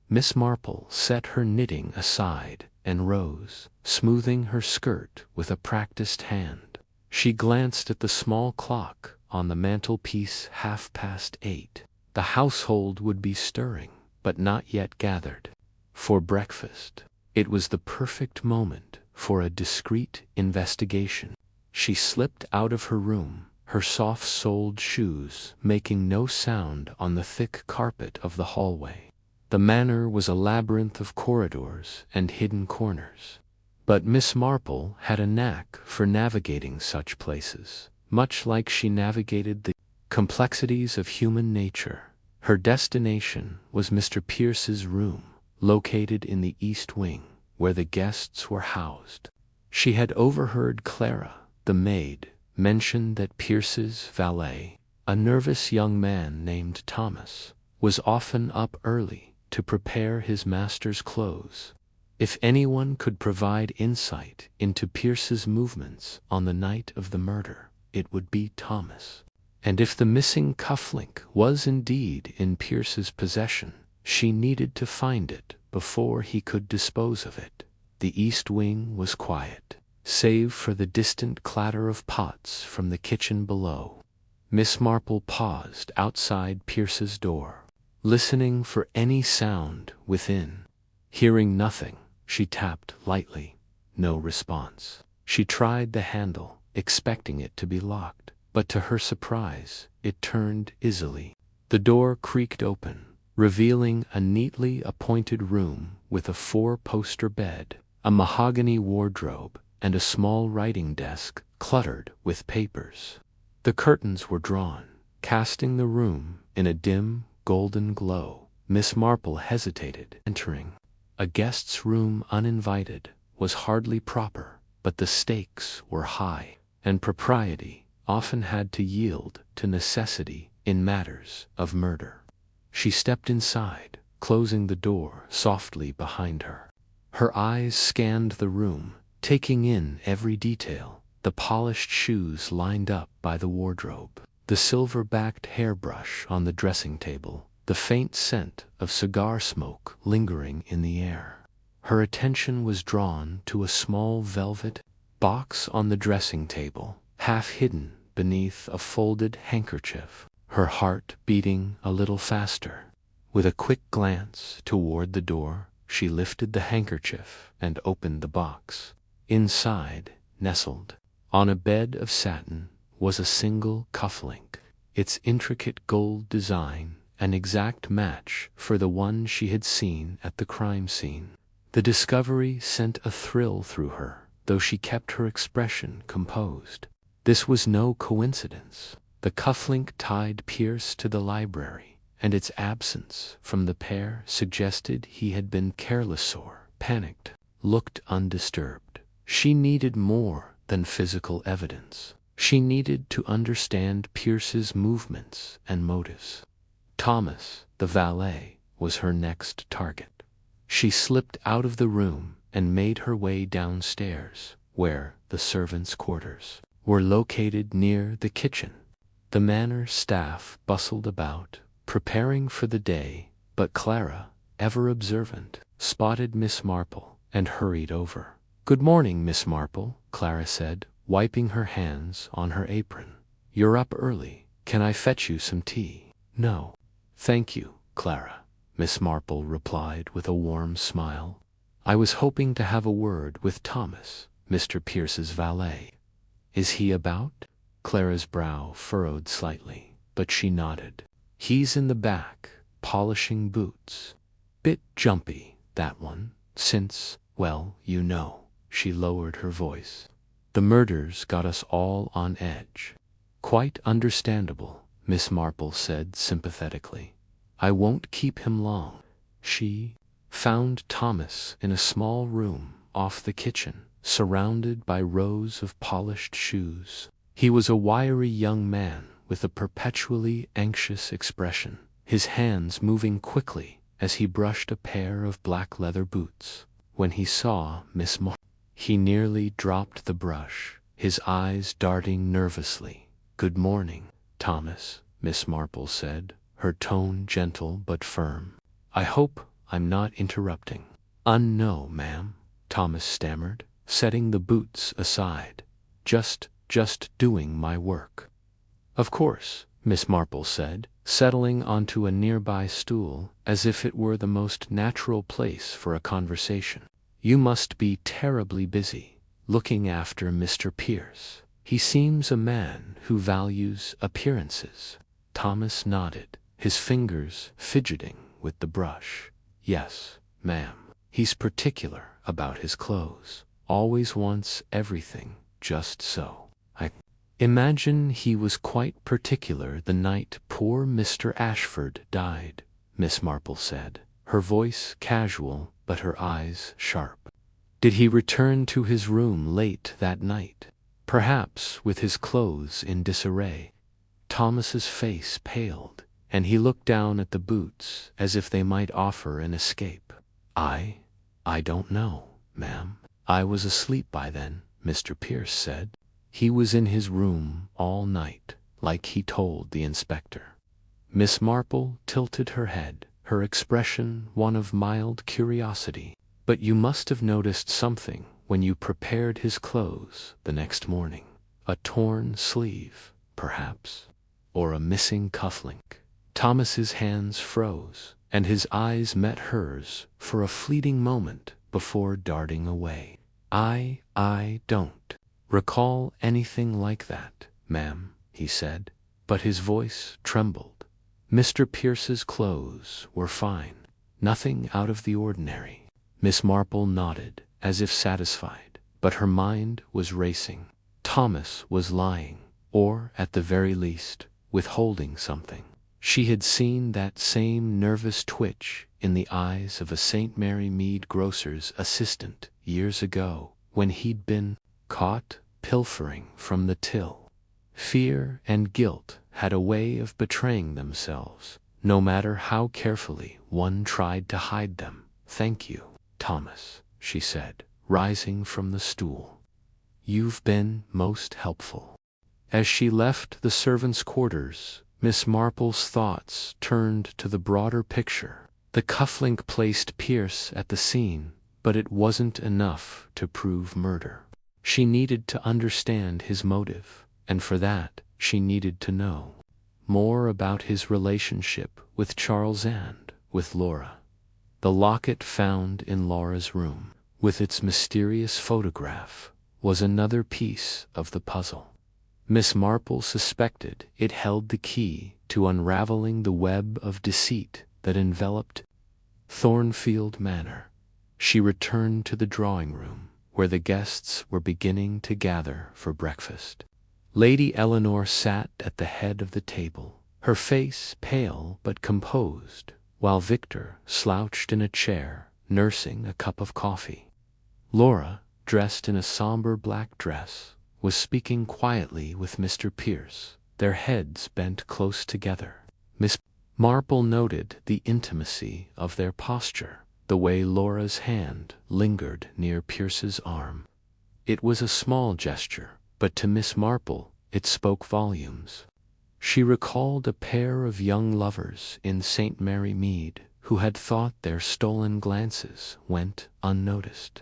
Miss Marple set her knitting aside and rose, smoothing her skirt with a practiced hand. She glanced at the small clock on the mantelpiece, 8:30. The household would be stirring, but not yet gathered for breakfast. It was the perfect moment for a discreet investigation. She slipped out of her room, her soft-soled shoes making no sound on the thick carpet of the hallway. The manor was a labyrinth of corridors and hidden corners, but Miss Marple had a knack for navigating such places, much like she navigated the complexities of human nature. Her destination was Mr. Pierce's room, located in the East Wing, where the guests were housed. She had overheard Clara, the maid, mention that Pierce's valet, a nervous young man named Thomas, was often up early to prepare his master's clothes. If anyone could provide insight into Pierce's movements on the night of the murder, it would be Thomas. And if the missing cufflink was indeed in Pierce's possession, She needed to find it before he could dispose of it. The east wing was quiet, save for the distant clatter of pots from the kitchen below. Miss Marple paused outside Pierce's door, listening for any sound within. Hearing nothing, she tapped lightly. No response. She tried the handle, expecting it to be locked, but to her surprise, it turned easily. The door creaked open, revealing a neatly appointed room with a four-poster bed, a mahogany wardrobe, and a small writing desk cluttered with papers. The curtains were drawn, casting the room in a dim, golden glow. Miss Marple hesitated, entering. A guest's room uninvited was hardly proper, but the stakes were high, and propriety often had to yield to necessity in matters of murder. She stepped inside, closing the door softly behind her. Her eyes scanned the room, taking in every detail: the polished shoes lined up by the wardrobe, the silver-backed hairbrush on the dressing table, the faint scent of cigar smoke lingering in the air. Her attention was drawn to a small velvet box on the dressing table, half hidden beneath a folded handkerchief. Her heart beating a little faster. With a quick glance toward the door, she lifted the handkerchief and opened the box. Inside, nestled on a bed of satin, was a single cufflink, its intricate gold design an exact match for the one she had seen at the crime scene. The discovery sent a thrill through her, though she kept her expression composed. This was no coincidence. The cufflink tied Pierce to the library, and its absence from the pair suggested he had been careless or panicked. Looked undisturbed. She needed more than physical evidence. She needed to understand Pierce's movements and motives. Thomas, the valet, was her next target. She slipped out of the room and made her way downstairs, where the servants' quarters were located near the kitchen. The manor staff bustled about, preparing for the day, but Clara, ever observant, spotted Miss Marple and hurried over. "Good morning, Miss Marple," Clara said, wiping her hands on her apron. "You're up early. Can I fetch you some tea?" "No, thank you, Clara," Miss Marple replied with a warm smile. "I was hoping to have a word with Thomas, Mr. Pierce's valet." "Is he about?" Clara's brow furrowed slightly, but she nodded. "He's in the back, polishing boots. Bit jumpy, that one, since, well, you know." She lowered her voice. "The murders got us all on edge." "Quite understandable," Miss Marple said sympathetically. "I won't keep him long." She found Thomas in a small room off the kitchen, surrounded by rows of polished shoes. He was a wiry young man with a perpetually anxious expression, his hands moving quickly as he brushed a pair of black leather boots. When he saw Miss Marple, he nearly dropped the brush, his eyes darting nervously. "Good morning, Thomas," Miss Marple said, her tone gentle but firm. "I hope I'm not interrupting." "No, ma'am," Thomas stammered, setting the boots aside. Just doing my work." "Of course," Miss Marple said, settling onto a nearby stool as if it were the most natural place for a conversation. "You must be terribly busy, looking after Mr. Pierce. He seems a man who values appearances." Thomas nodded, his fingers fidgeting with the brush. "Yes, ma'am. He's particular about his clothes. Always wants everything just so. I imagine he was quite particular the night poor Mr. Ashford died," Miss Marple said, her voice casual but her eyes sharp. "Did he return to his room late that night? Perhaps with his clothes in disarray?" Thomas's face paled, and he looked down at the boots as if they might offer an escape. I don't know, ma'am. I was asleep by then," Mr. Pierce said. "He was in his room all night, like he told the inspector." Miss Marple tilted her head, her expression one of mild curiosity. "But you must have noticed something when you prepared his clothes the next morning. A torn sleeve, perhaps, or a missing cufflink." Thomas's hands froze, and his eyes met hers for a fleeting moment before darting away. I don't recall anything like that, ma'am," he said, but his voice trembled. "Mr. Pierce's clothes were fine. Nothing out of the ordinary." Miss Marple nodded, as if satisfied, but her mind was racing. Thomas was lying, or, at the very least, withholding something. She had seen that same nervous twitch in the eyes of a St. Mary Mead grocer's assistant years ago, when he'd been caught pilfering from the till. Fear and guilt had a way of betraying themselves, no matter how carefully one tried to hide them. "Thank you, Thomas," she said, rising from the stool. "You've been most helpful." As she left the servants' quarters, Miss Marple's thoughts turned to the broader picture. The cufflink placed Pierce at the scene, but it wasn't enough to prove murder. She needed to understand his motive, and for that she needed to know more about his relationship with Charles and with Laura. The locket found in Laura's room, with its mysterious photograph, was another piece of the puzzle. Miss Marple suspected it held the key to unraveling the web of deceit that enveloped Thornfield Manor. She returned to the drawing-room, where the guests were beginning to gather for breakfast. Lady Eleanor sat at the head of the table, her face pale but composed, while Victor slouched in a chair, nursing a cup of coffee. Laura, dressed in a somber black dress, was speaking quietly with Mr. Pierce, their heads bent close together. Miss Marple noted the intimacy of their posture, the way Laura's hand lingered near Pierce's arm. It was a small gesture, but to Miss Marple it spoke volumes. She recalled a pair of young lovers in St. Mary Mead who had thought their stolen glances went unnoticed,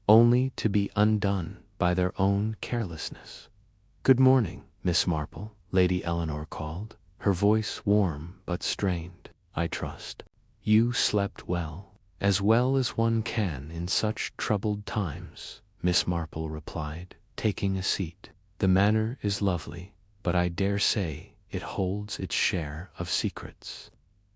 only to be undone by their own carelessness. "Good morning, Miss Marple," Lady Eleanor called, her voice warm but strained. "I trust you slept well as one can in such troubled times," Miss Marple replied, taking a seat. "The manor is lovely, but I dare say it holds its share of secrets."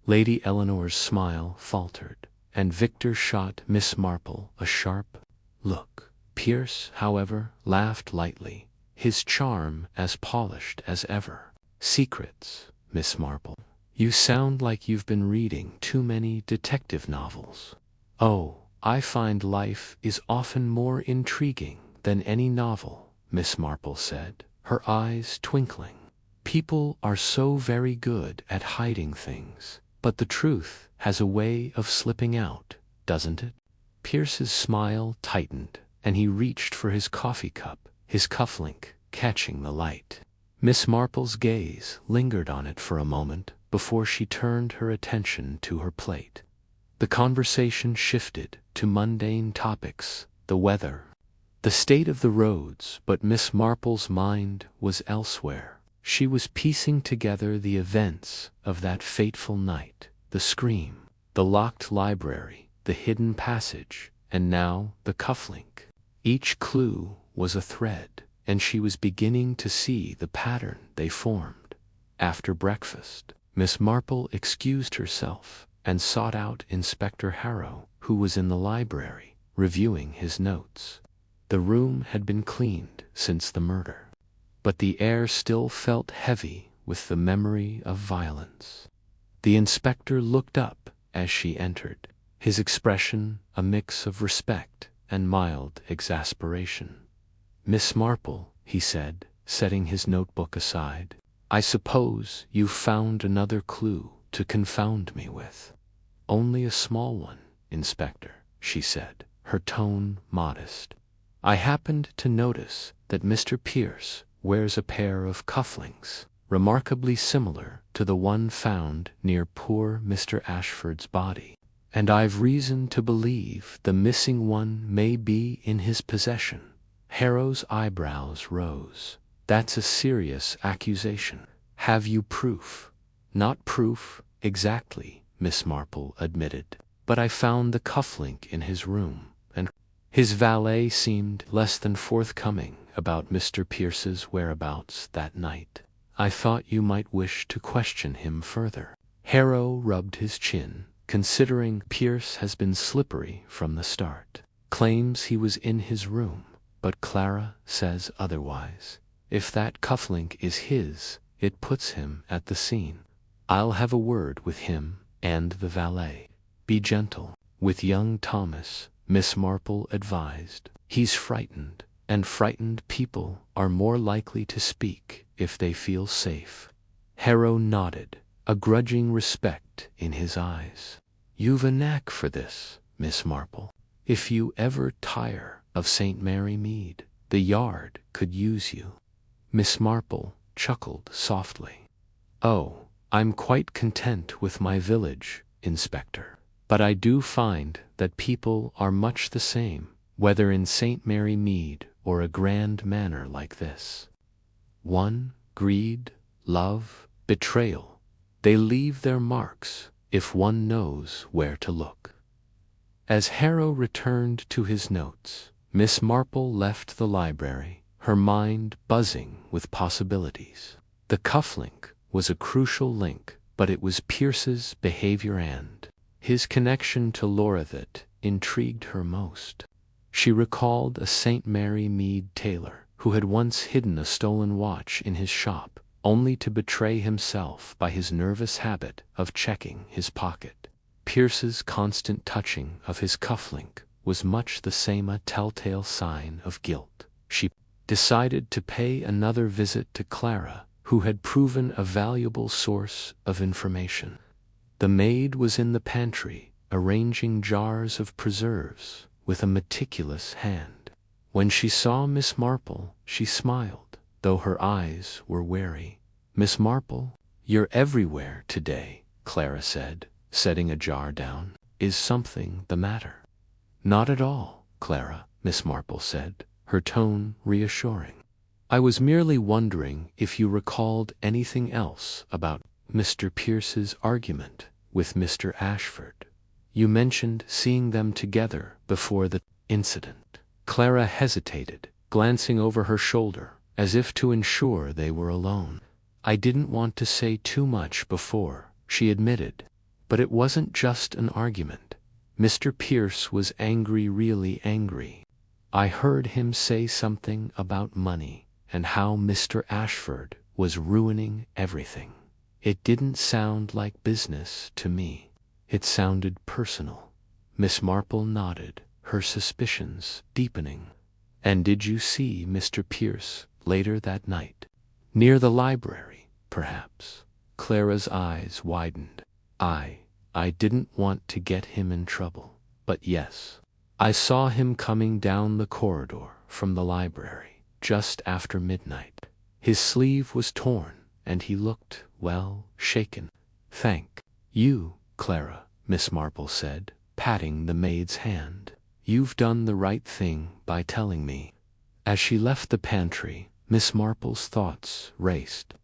Lady Eleanor's smile faltered, and Victor shot Miss Marple a sharp look. Pierce, however, laughed lightly, his charm as polished as ever. "Secrets, Miss Marple? You sound like you've been reading too many detective novels." "Oh, I find life is often more intriguing than any novel," Miss Marple said, her eyes twinkling. "People are so very good at hiding things, but the truth has a way of slipping out, doesn't it?" Pierce's smile tightened, and he reached for his coffee cup, his cufflink catching the light. Miss Marple's gaze lingered on it for a moment before she turned her attention to her plate. The conversation shifted to mundane topics, the weather, the state of the roads, but Miss Marple's mind was elsewhere. She was piecing together the events of that fateful night, the scream, the locked library, the hidden passage, and now the cufflink. Each clue was a thread, and she was beginning to see the pattern they formed. After breakfast, Miss Marple excused herself and sought out Inspector Harrow, who was in the library, reviewing his notes. The room had been cleaned since the murder, but the air still felt heavy with the memory of violence. The inspector looked up as she entered, his expression a mix of respect and mild exasperation. "Miss Marple," he said, setting his notebook aside, "I suppose you've found another clue to confound me with." "Only a small one, Inspector," she said, her tone modest. "I happened to notice that Mr. Pierce wears a pair of cufflinks remarkably similar to the one found near poor Mr. Ashford's body. And I've reason to believe the missing one may be in his possession. Harrow's eyebrows rose. That's a serious accusation. Have you proof? Not proof, exactly, Miss Marple admitted. But I found the cufflink in his room, and his valet seemed less than forthcoming about Mr. Pierce's whereabouts that night. I thought you might wish to question him further. Harrow rubbed his chin, considering Pierce has been slippery from the start. Claims he was in his room, but Clara says otherwise. If that cufflink is his, it puts him at the scene. I'll have a word with him and the valet. Be gentle with young Thomas, Miss Marple advised. He's frightened, and frightened people are more likely to speak if they feel safe. Harrow nodded, a grudging respect in his eyes. You've a knack for this, Miss Marple. If you ever tire of St. Mary Mead, the Yard could use you. Miss Marple chuckled softly. Oh, I'm quite content with my village, Inspector. But I do find that people are much the same, whether in St. Mary Mead or a grand manor like this. One, greed, love, betrayal. They leave their marks if one knows where to look. As Harrow returned to his notes, Miss Marple left the library, her mind buzzing with possibilities. The cufflink was a crucial link, but it was Pierce's behavior and his connection to Laura that intrigued her most. She recalled a St. Mary Mead tailor who had once hidden a stolen watch in his shop, only to betray himself by his nervous habit of checking his pocket. Pierce's constant touching of his cufflink was much the same a telltale sign of guilt. She decided to pay another visit to Clara, who had proven a valuable source of information. The maid was in the pantry, arranging jars of preserves with a meticulous hand. When she saw Miss Marple, she smiled, though her eyes were wary. Miss Marple, you're everywhere today, Clara said, setting a jar down. Is something the matter? Not at all, Clara, Miss Marple said, her tone reassuring. I was merely wondering if you recalled anything else about Mr. Pierce's argument with Mr. Ashford. You mentioned seeing them together before the incident. Clara hesitated, glancing over her shoulder, as if to ensure they were alone. I didn't want to say too much before, she admitted. But it wasn't just an argument. Mr. Pierce was angry, really angry. I heard him say something about money and how Mr. Ashford was ruining everything. It didn't sound like business to me. It sounded personal. Miss Marple nodded, her suspicions deepening. And did you see Mr. Pierce later that night? Near the library, perhaps? Clara's eyes widened. I didn't want to get him in trouble, but yes. I saw him coming down the corridor from the library just after midnight. His sleeve was torn, and he looked, well, shaken. Thank you, Clara, Miss Marple said, patting the maid's hand. You've done the right thing by telling me. As she left the pantry, Miss Marple's thoughts raced.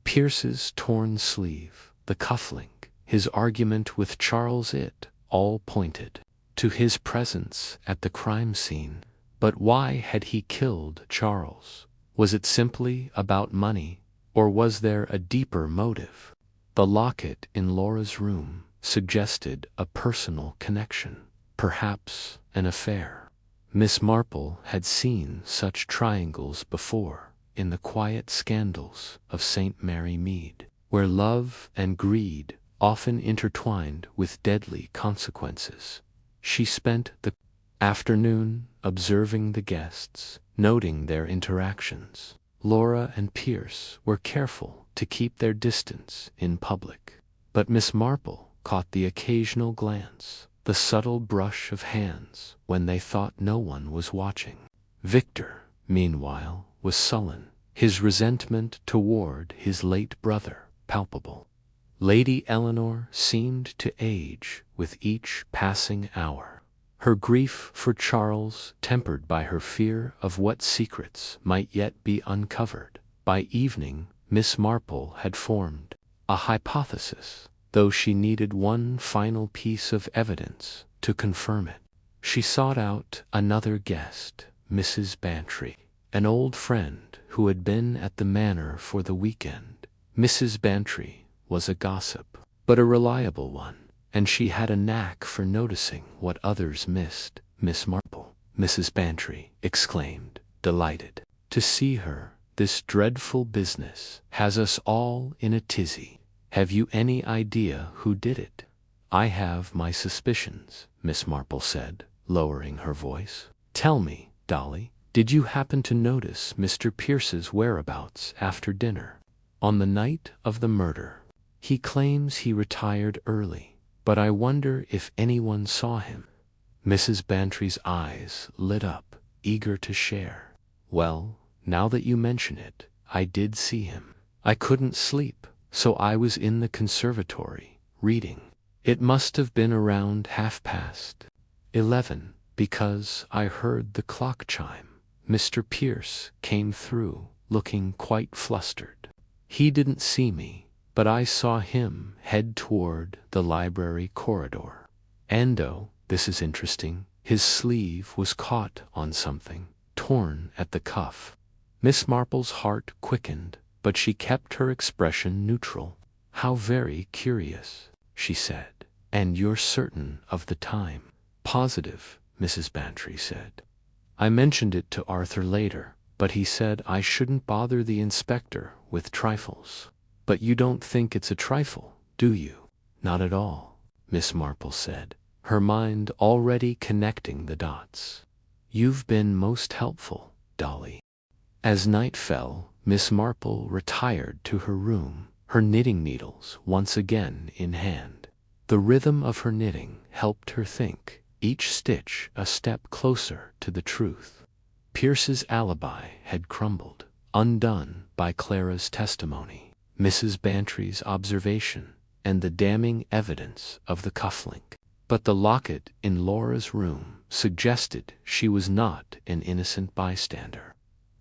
Pierce's torn sleeve, the cufflink, his argument with Charles, it all pointed to his presence at the crime scene. But why had he killed Charles? Was it simply about money, or was there a deeper motive? The locket in Laura's room suggested a personal connection, perhaps an affair. Miss Marple had seen such triangles before in the quiet scandals of St. Mary Mead, where love and greed often intertwined with deadly consequences. She spent the afternoon observing the guests, noting their interactions. Laura and Pierce were careful to keep their distance in public, but Miss Marple caught the occasional glance, the subtle brush of hands when they thought no one was watching. Victor, meanwhile, was sullen, his resentment toward his late brother palpable. Lady Eleanor seemed to age with each passing hour, her grief for Charles tempered by her fear of what secrets might yet be uncovered. By evening, Miss Marple had formed a hypothesis, though she needed one final piece of evidence to confirm it. She sought out another guest, Mrs. Bantry, an old friend who had been at the manor for the weekend. Mrs. Bantry was a gossip, but a reliable one, and she had a knack for noticing what others missed. Miss Marple, Mrs. Bantry exclaimed, delighted to see her. This dreadful business has us all in a tizzy. Have you any idea who did it? I have my suspicions, Miss Marple said, lowering her voice. Tell me, Dolly, did you happen to notice Mr. Pierce's whereabouts after dinner? On the night of the murder. He claims he retired early, but I wonder if anyone saw him. Mrs. Bantry's eyes lit up, eager to share. Well, now that you mention it, I did see him. I couldn't sleep, so I was in the conservatory, reading. It must have been around 11:30, because I heard the clock chime. Mr. Pierce came through, looking quite flustered. He didn't see me, but I saw him head toward the library corridor. This is interesting, his sleeve was caught on something, torn at the cuff. Miss Marple's heart quickened, but she kept her expression neutral. How very curious, she said. And you're certain of the time? Positive, Mrs. Bantry said. I mentioned it to Arthur later, but he said I shouldn't bother the inspector with trifles. But you don't think it's a trifle, do you? Not at all, Miss Marple said, her mind already connecting the dots. You've been most helpful, Dolly. As night fell, Miss Marple retired to her room, her knitting needles once again in hand. The rhythm of her knitting helped her think, each stitch a step closer to the truth. Pierce's alibi had crumbled, undone by Clara's testimony, Mrs. Bantry's observation, and the damning evidence of the cufflink. But the locket in Laura's room suggested she was not an innocent bystander.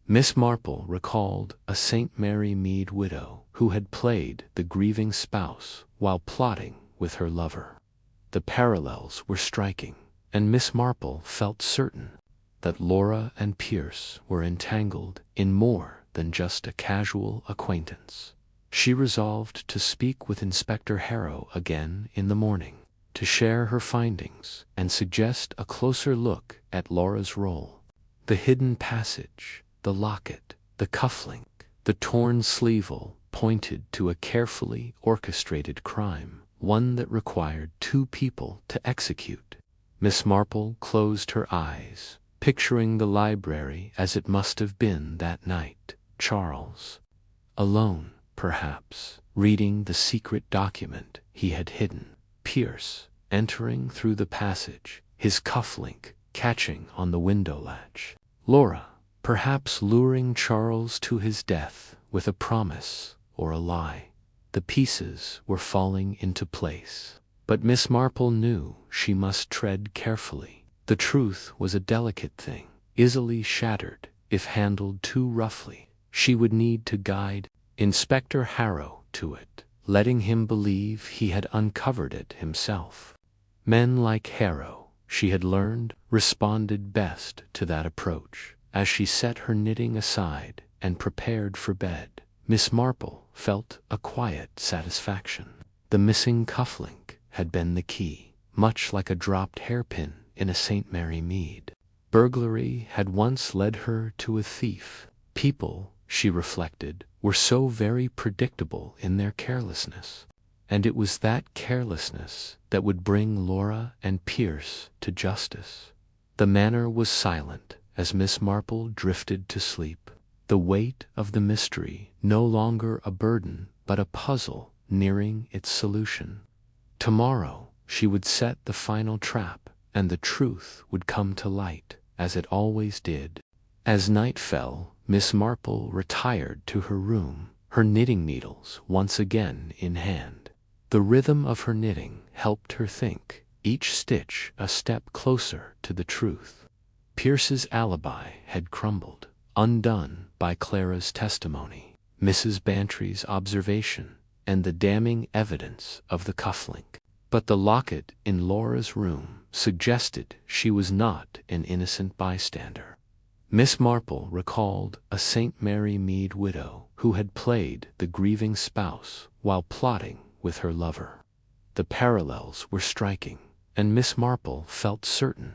Miss Marple recalled a St. Mary Mead widow who had played the grieving spouse while plotting with her lover. The parallels were striking, and Miss Marple felt certain that Laura and Pierce were entangled in more than just a casual acquaintance. She resolved to speak with Inspector Harrow again in the morning, to share her findings and suggest a closer look at Laura's role. The hidden passage, the locket, the cufflink, the torn sleeve-hole pointed to a carefully orchestrated crime, one that required two people to execute. Miss Marple closed her eyes, picturing the library as it must have been that night. Charles, alone, perhaps, reading the secret document he had hidden. Pierce, entering through the passage, his cufflink catching on the window latch. Laura, perhaps luring Charles to his death with a promise or a lie. The pieces were falling into place. But Miss Marple knew she must tread carefully. The truth was a delicate thing, easily shattered if handled too roughly. She would need to guide Inspector Harrow to it, letting him believe he had uncovered it himself. Men like Harrow, she had learned, responded best to that approach. As she set her knitting aside and prepared for bed, Miss Marple felt a quiet satisfaction. The missing cufflink had been the key, much like a dropped hairpin in a St. Mary Mead. Burglary had once led her to a thief. People, she reflected, were so very predictable in their carelessness. And it was that carelessness that would bring Laura and Pierce to justice. The manor was silent as Miss Marple drifted to sleep, the weight of the mystery no longer a burden but a puzzle nearing its solution. Tomorrow she would set the final trap, and the truth would come to light, as it always did. As night fell, Miss Marple retired to her room, her knitting needles once again in hand. The rhythm of her knitting helped her think, each stitch a step closer to the truth. Pierce's alibi had crumbled, undone by Clara's testimony, Mrs. Bantry's observation, and the damning evidence of the cufflink. But the locket in Laura's room suggested she was not an innocent bystander. Miss Marple recalled a St. Mary Mead widow who had played the grieving spouse while plotting with her lover. The parallels were striking, and Miss Marple felt certain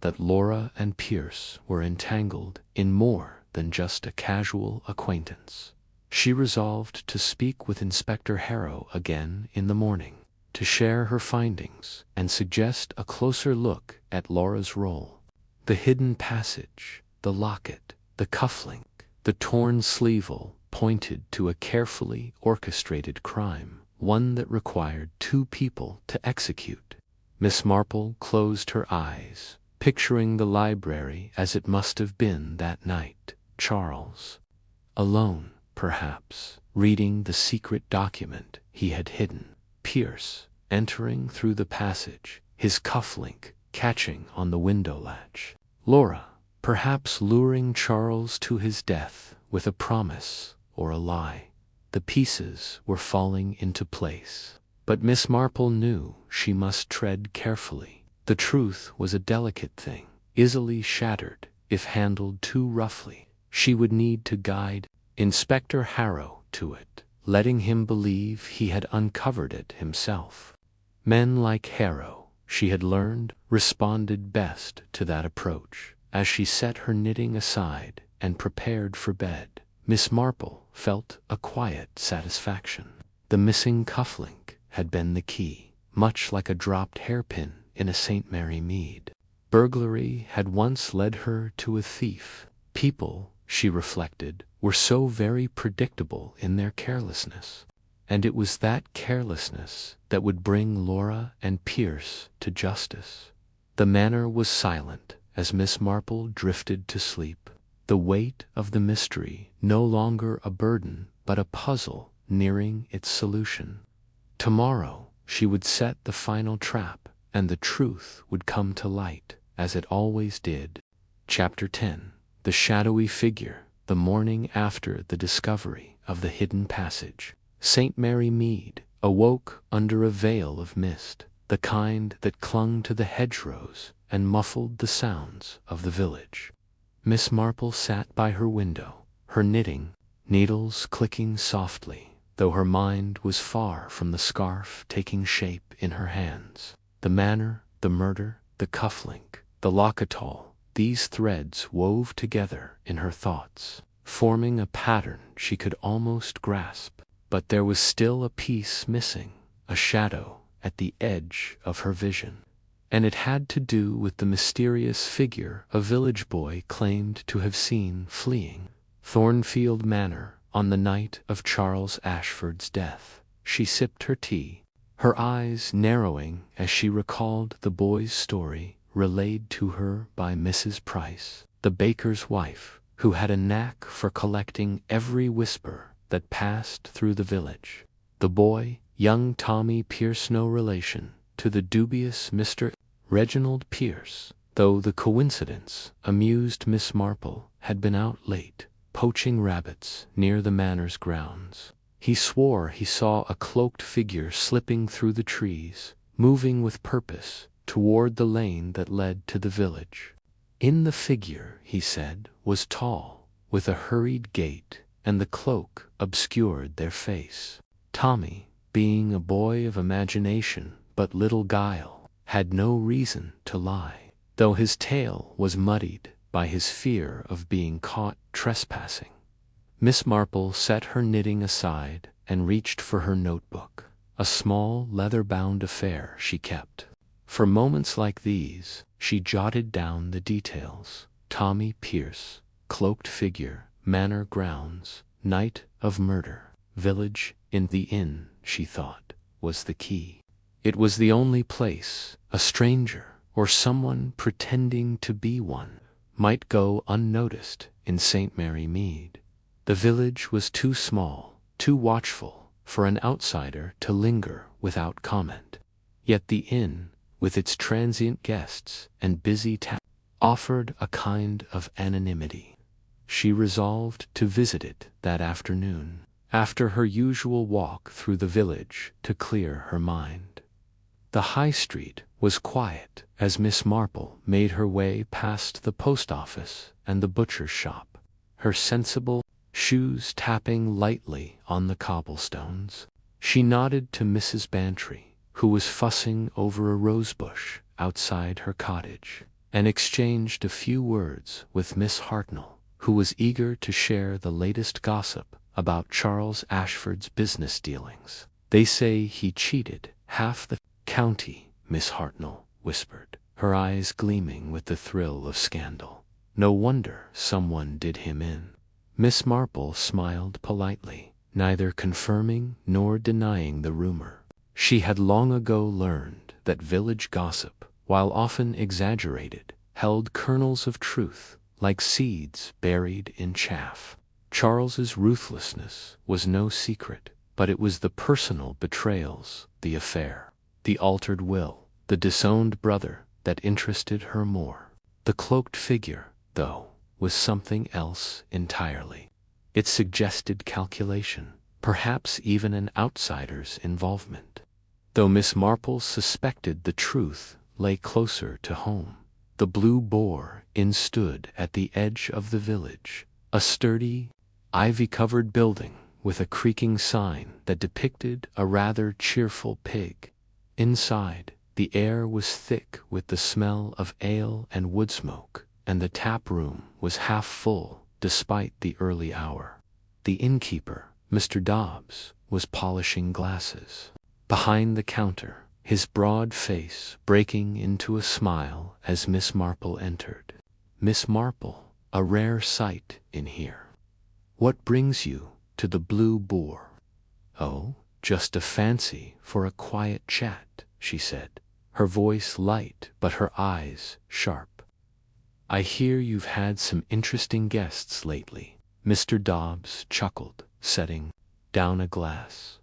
that Laura and Pierce were entangled in more than just a casual acquaintance. She resolved to speak with Inspector Harrow again in the morning, to share her findings and suggest a closer look at Laura's role. The hidden passage, the locket, the cufflink, the torn sleeve-hole pointed to a carefully orchestrated crime, one that required two people to execute. Miss Marple closed her eyes, picturing the library as it must have been that night. Charles, alone, perhaps, reading the secret document he had hidden. Pierce, entering through the passage, his cufflink catching on the window latch. Laura, perhaps luring Charles to his death with a promise or a lie. The pieces were falling into place. But Miss Marple knew she must tread carefully. The truth was a delicate thing, easily shattered if handled too roughly. She would need to guide Inspector Harrow to it, letting him believe he had uncovered it himself. Men like Harrow, she had learned, responded best to that approach. As she set her knitting aside and prepared for bed, Miss Marple felt a quiet satisfaction. The missing cufflink had been the key, much like a dropped hairpin in a St. Mary Mead. Burglary had once led her to a thief. People, she reflected, were so very predictable in their carelessness. And it was that carelessness that would bring Laura and Pierce to justice. The manor was silent as Miss Marple drifted to sleep, the weight of the mystery no longer a burden but a puzzle nearing its solution. Tomorrow she would set the final trap, and the truth would come to light, as it always did. Chapter 10. The shadowy figure. The morning after the discovery of the hidden passage, St. Mary Mead awoke under a veil of mist, the kind that clung to the hedgerows and muffled the sounds of the village. Miss Marple sat by her window, her knitting, needles clicking softly, though her mind was far from the scarf taking shape in her hands. The manor, the murder, the cufflink, the locketall, these threads wove together in her thoughts, forming a pattern she could almost grasp. But there was still a piece missing, a shadow at the edge of her vision. And it had to do with the mysterious figure a village boy claimed to have seen fleeing Thornfield Manor on the night of Charles Ashford's death. She sipped her tea, her eyes narrowing as she recalled the boy's story relayed to her by Mrs. Price, the baker's wife, who had a knack for collecting every whisper that passed through the village. The boy, young Tommy Pierce, no relation to the dubious Mr. Reginald Pierce, though the coincidence amused Miss Marple, had been out late, poaching rabbits near the manor's grounds. He swore he saw a cloaked figure slipping through the trees, moving with purpose toward the lane that led to the village. In the figure, he said, was tall, with a hurried gait, and the cloak obscured their face. Tommy, being a boy of imagination but little guile, had no reason to lie, though his tale was muddied by his fear of being caught trespassing. Miss Marple set her knitting aside and reached for her notebook, a small leather-bound affair she kept. For moments like these, she jotted down the details. Tommy Pierce, cloaked figure, manor grounds, night of murder, village. In the inn, she thought, was the key. It was the only place a stranger, or someone pretending to be one, might go unnoticed in St. Mary Mead. The village was too small, too watchful, for an outsider to linger without comment. Yet the inn, with its transient guests and busy offered a kind of anonymity. She resolved to visit it that afternoon, after her usual walk through the village, to clear her mind. The high street was quiet as Miss Marple made her way past the post office and the butcher's shop, her sensible shoes tapping lightly on the cobblestones. She nodded to Mrs. Bantry, who was fussing over a rosebush outside her cottage, and exchanged a few words with Miss Hartnell, who was eager to share the latest gossip about Charles Ashford's business dealings. "They say he cheated half the county," Miss Hartnell whispered, her eyes gleaming with the thrill of scandal. "No wonder someone did him in." Miss Marple smiled politely, neither confirming nor denying the rumor. She had long ago learned that village gossip, while often exaggerated, held kernels of truth, like seeds buried in chaff. Charles's ruthlessness was no secret, but it was the personal betrayals, the affair, the altered will, the disowned brother that interested her more. The cloaked figure, though, was something else entirely. It suggested calculation, perhaps even an outsider's involvement. Though Miss Marple suspected the truth lay closer to home. The Blue Boar Inn stood at the edge of the village, a sturdy, ivy-covered building with a creaking sign that depicted a rather cheerful pig. Inside, the air was thick with the smell of ale and wood smoke, and the tap room was half full despite the early hour. The innkeeper, Mr. Dobbs, was polishing glasses. Behind the counter, his broad face breaking into a smile as Miss Marple entered. Miss Marple, a rare sight in here. "What brings you to the Blue Boar?" "Oh, just a fancy for a quiet chat," she said, her voice light but her eyes sharp. "I hear you've had some interesting guests lately." Mr. Dobbs chuckled, setting down a glass.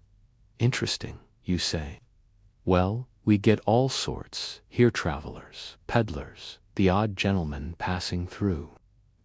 "Interesting, you say? Well, we get all sorts here, travelers, peddlers, the odd gentleman passing through.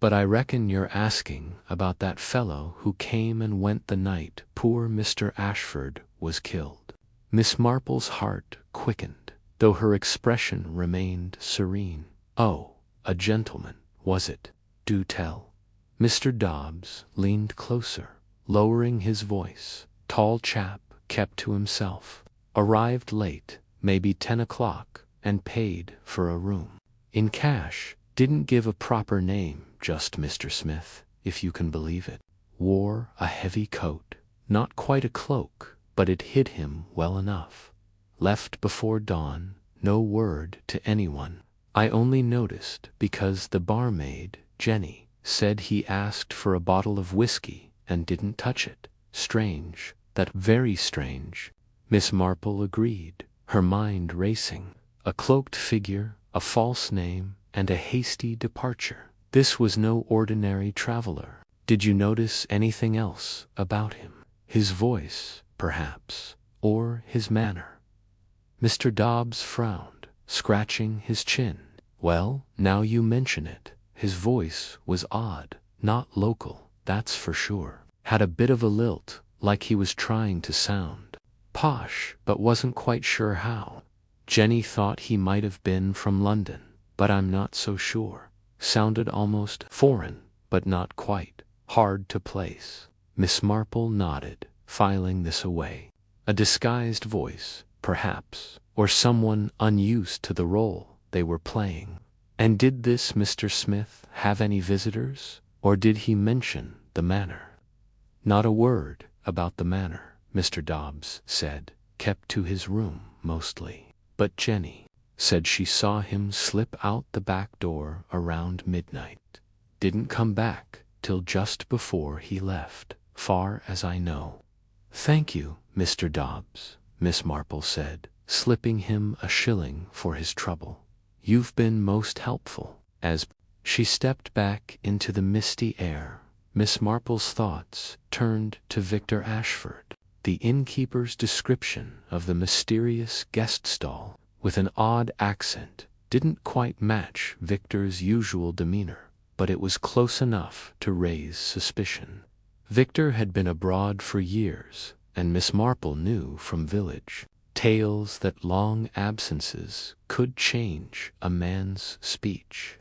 But I reckon you're asking about that fellow who came and went the night poor Mr. Ashford was killed." Miss Marple's heart quickened, though her expression remained serene. "Oh, a gentleman, was it? Do tell." Mr. Dobbs leaned closer, lowering his voice. "Tall chap, kept to himself. Arrived late, maybe 10 o'clock, and paid for a room. In cash, didn't give a proper name, just Mr. Smith, if you can believe it. Wore a heavy coat, not quite a cloak, but it hid him well enough. Left before dawn, no word to anyone. I only noticed because the barmaid, Jenny, said he asked for a bottle of whiskey and didn't touch it. Strange, that very strange." Miss Marple agreed, her mind racing. A cloaked figure, a false name, and a hasty departure. This was no ordinary traveler. "Did you notice anything else about him? His voice, perhaps, or his manner?" Mr. Dobbs frowned, scratching his chin. "Well, now you mention it, his voice was odd, not local, that's for sure. Had a bit of a lilt, like he was trying to sound posh, but wasn't quite sure how. Jenny thought he might have been from London, but I'm not so sure. Sounded almost foreign, but not quite. Hard to place." Miss Marple nodded, filing this away. A disguised voice, perhaps, or someone unused to the role they were playing. "And did this Mr. Smith have any visitors, or did he mention the manor?" "Not a word about the manor," Mr. Dobbs said. "Kept to his room, mostly. But Jenny said she saw him slip out the back door around midnight. Didn't come back till just before he left, far as I know." "Thank you, Mr. Dobbs," Miss Marple said, slipping him a shilling for his trouble. "You've been most helpful." As She stepped back into the misty air. Miss Marple's thoughts turned to Victor Ashford. The innkeeper's description of the mysterious guest stall, with an odd accent, didn't quite match Victor's usual demeanor, but it was close enough to raise suspicion. Victor had been abroad for years, and Miss Marple knew from village tales that long absences could change a man's speech,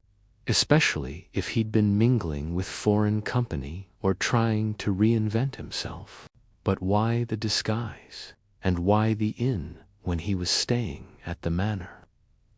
especially if he'd been mingling with foreign company or trying to reinvent himself. But why the disguise? And why the inn when he was staying at the manor?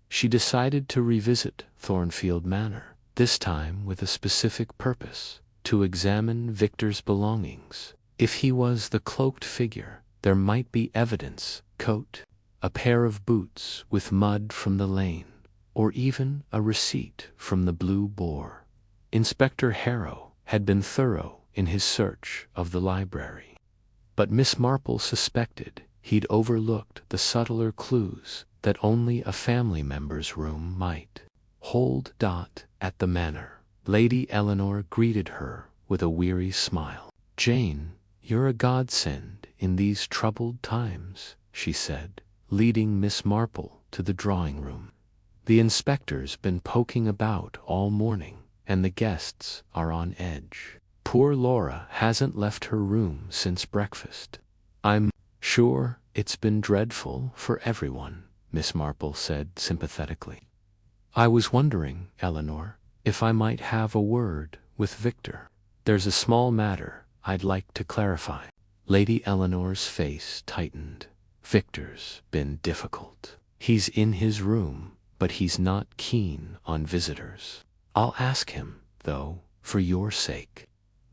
She decided to revisit Thornfield Manor, this time with a specific purpose: to examine Victor's belongings. If he was the cloaked figure, there might be evidence: coat, a pair of boots with mud from the lane, or even a receipt from the Blue Boar. Inspector Harrow had been thorough in his search of the library, but Miss Marple suspected he'd overlooked the subtler clues that only a family member's room might hold. At the manor, Lady Eleanor greeted her with a weary smile. "Jane, you're a godsend in these troubled times," she said, leading Miss Marple to the drawing-room. "The inspector's been poking about all morning, and the guests are on edge. Poor Laura hasn't left her room since breakfast." "I'm sure it's been dreadful for everyone," Miss Marple said sympathetically. "I was wondering, Eleanor, if I might have a word with Victor. There's a small matter I'd like to clarify." Lady Eleanor's face tightened. "Victor's been difficult. He's in his room, but he's not keen on visitors. I'll ask him, though, for your sake."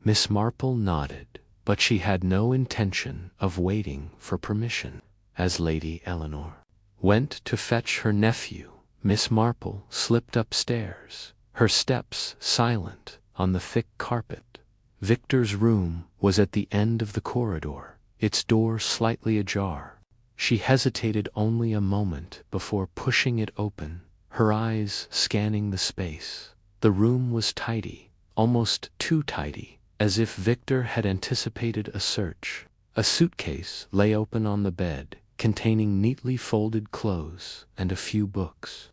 Miss Marple nodded, but she had no intention of waiting for permission. As Lady Eleanor went to fetch her nephew, Miss Marple slipped upstairs, her steps silent on the thick carpet. Victor's room was at the end of the corridor, its door slightly ajar. She hesitated only a moment before pushing it open, her eyes scanning the space. The room was tidy, almost too tidy, as if Victor had anticipated a search. A suitcase lay open on the bed, containing neatly folded clothes and a few books.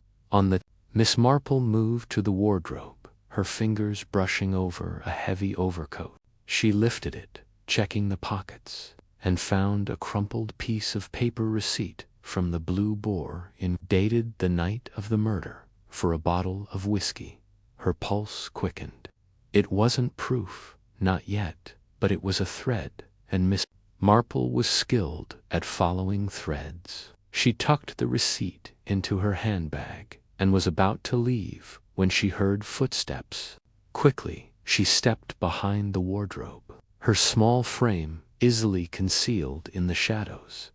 Miss Marple moved to the wardrobe, her fingers brushing over a heavy overcoat. She lifted it, checking the pockets, and found a crumpled piece of paper receipt from the Blue Boar, dated the night of the murder, for a bottle of whiskey. Her pulse quickened. It wasn't proof, not yet, but it was a thread, and Miss Marple was skilled at following threads. She tucked the receipt into her handbag and was about to leave when she heard footsteps. Quickly, she stepped behind the wardrobe, her small frame easily concealed in the shadows.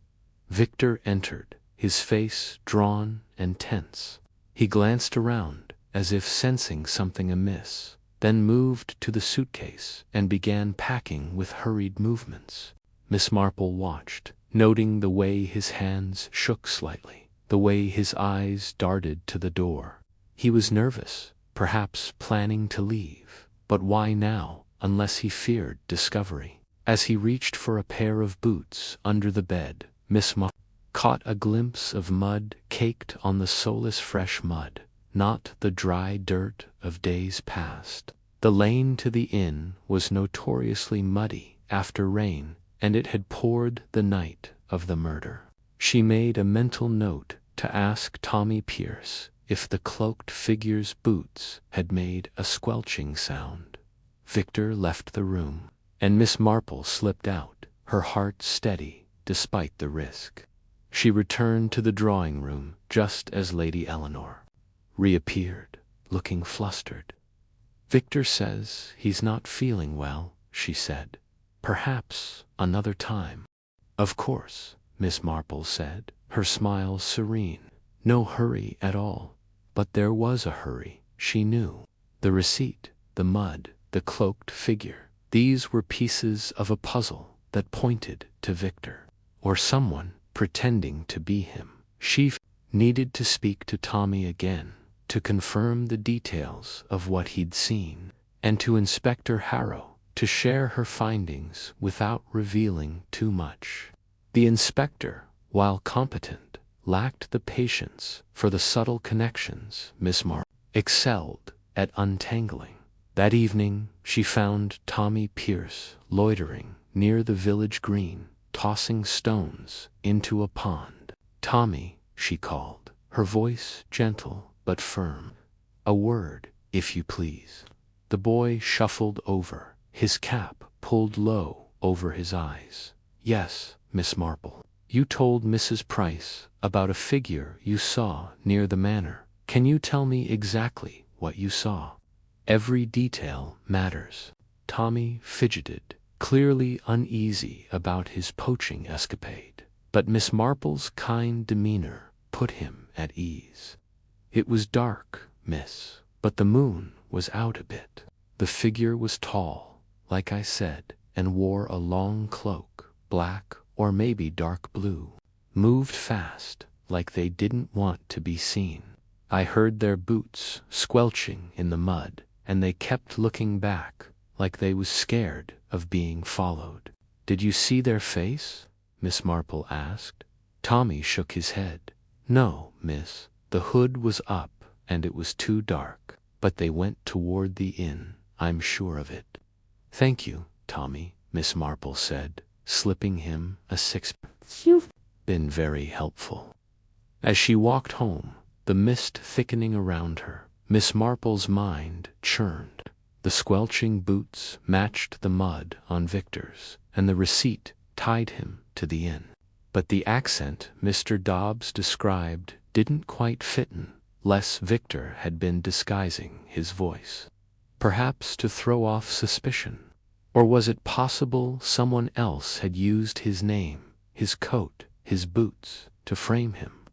Victor entered, his face drawn and tense. He glanced around, as if sensing something amiss, then moved to the suitcase and began packing with hurried movements. Miss Marple watched, noting the way his hands shook slightly, the way his eyes darted to the door. He was nervous, perhaps planning to leave, but why now, unless he feared discovery? As he reached for a pair of boots under the bed, Miss Marple caught a glimpse of mud caked on the soulless fresh mud, not the dry dirt of days past. The lane to the inn was notoriously muddy after rain, and it had poured the night of the murder. She made a mental note to ask Tommy Pierce if the cloaked figure's boots had made a squelching sound. Victor left the room, and Miss Marple slipped out, her heart steady despite the risk. She returned to the drawing-room just as Lady Eleanor reappeared, looking flustered. "Victor says he's not feeling well," she said. "Perhaps another time." "Of course," Miss Marple said, her smile serene. No hurry at all. But there was a hurry, she knew. The receipt, the mud, the cloaked figure, these were pieces of a puzzle that pointed to Victor, or someone pretending to be him. She needed to speak to Tommy again, to confirm the details of what he'd seen, and to Inspector Harrow to share her findings without revealing too much. The inspector, while competent, lacked the patience for the subtle connections Miss Marple excelled at untangling. That evening she found Tommy Pierce loitering near the village green, tossing stones into a pond. "Tommy," she called, her voice gentle but firm. "A word, if you please." The boy shuffled over, his cap pulled low over his eyes. "Yes, Miss Marple. You told Mrs. Price about a figure you saw near the manor. Can you tell me exactly what you saw? Every detail matters." Tommy fidgeted, clearly uneasy about his poaching escapade, but Miss Marple's kind demeanor put him at ease. "It was dark, miss, but the moon was out a bit. The figure was tall, like I said, and wore a long cloak, black or maybe dark blue. Moved fast, like they didn't want to be seen. I heard their boots squelching in the mud, and they kept looking back, like they was scared of being followed." "Did you see their face?" Miss Marple asked. Tommy shook his head. "No, miss. The hood was up, and it was too dark, but they went toward the inn, I'm sure of it." "Thank you, Tommy," Miss Marple said, slipping him a sixpence. "You've been very helpful." As she walked home, the mist thickening around her, Miss Marple's mind churned. The squelching boots matched the mud on Victor's, and the receipt tied him to the inn. But the accent Mr. Dobbs described didn't quite fit in, lest Victor had been disguising his voice. Perhaps to throw off suspicion. Or was it possible someone else had used his name, his coat, his boots, to frame him?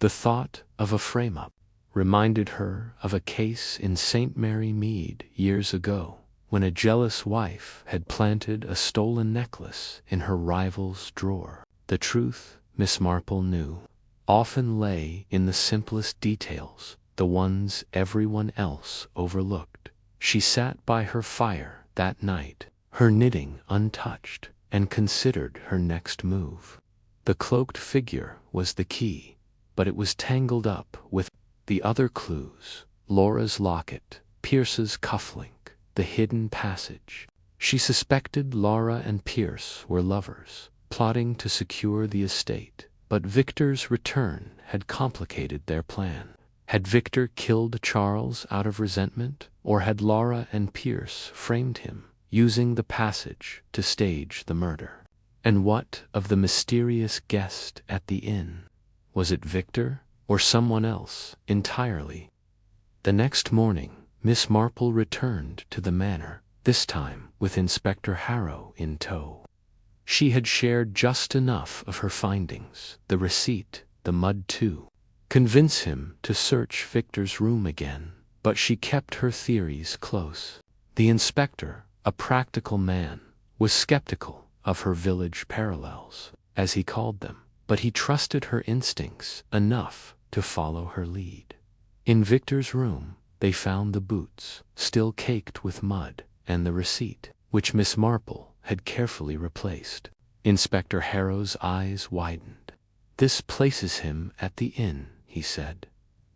The thought of a frame-up reminded her of a case in St. Mary Mead years ago, when a jealous wife had planted a stolen necklace in her rival's drawer. The truth, Miss Marple knew, often lay in the simplest details, the ones everyone else overlooked. She sat by her fire that night, her knitting untouched, and considered her next move. The cloaked figure was the key, but it was tangled up with the other clues: Laura's locket, Pierce's cufflink, the hidden passage. She suspected Laura and Pierce were lovers, plotting to secure the estate, but Victor's return had complicated their plan. Had Victor killed Charles out of resentment, or had Laura and Pierce framed him, using the passage to stage the murder? And what of the mysterious guest at the inn? Was it Victor, or someone else entirely? The next morning, Miss Marple returned to the manor, this time with Inspector Harrow in tow. She had shared just enough of her findings, the receipt, the mud too, convince him to search Victor's room again, but she kept her theories close. The inspector, a practical man, was skeptical of her village parallels, as he called them, but he trusted her instincts enough to follow her lead. In Victor's room, they found the boots, still caked with mud, and the receipt, which Miss Marple had carefully replaced. Inspector Harrow's eyes widened. "This places him at the inn," he said.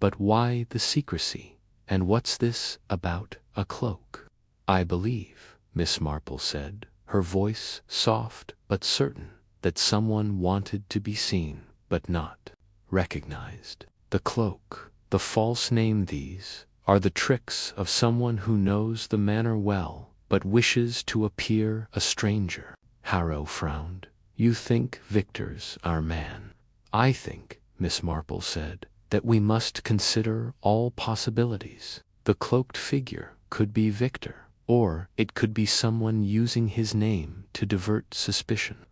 "But why the secrecy? And what's this about a cloak?" "I believe," Miss Marple said, her voice soft but certain, "that someone wanted to be seen, but not recognized. The cloak, the false name, these are the tricks of someone who knows the manor well, but wishes to appear a stranger." Harrow frowned. "You think Victor's our man?" "I think," Miss Marple said, "that we must consider all possibilities. The cloaked figure could be Victor, or it could be someone using his name to divert suspicion.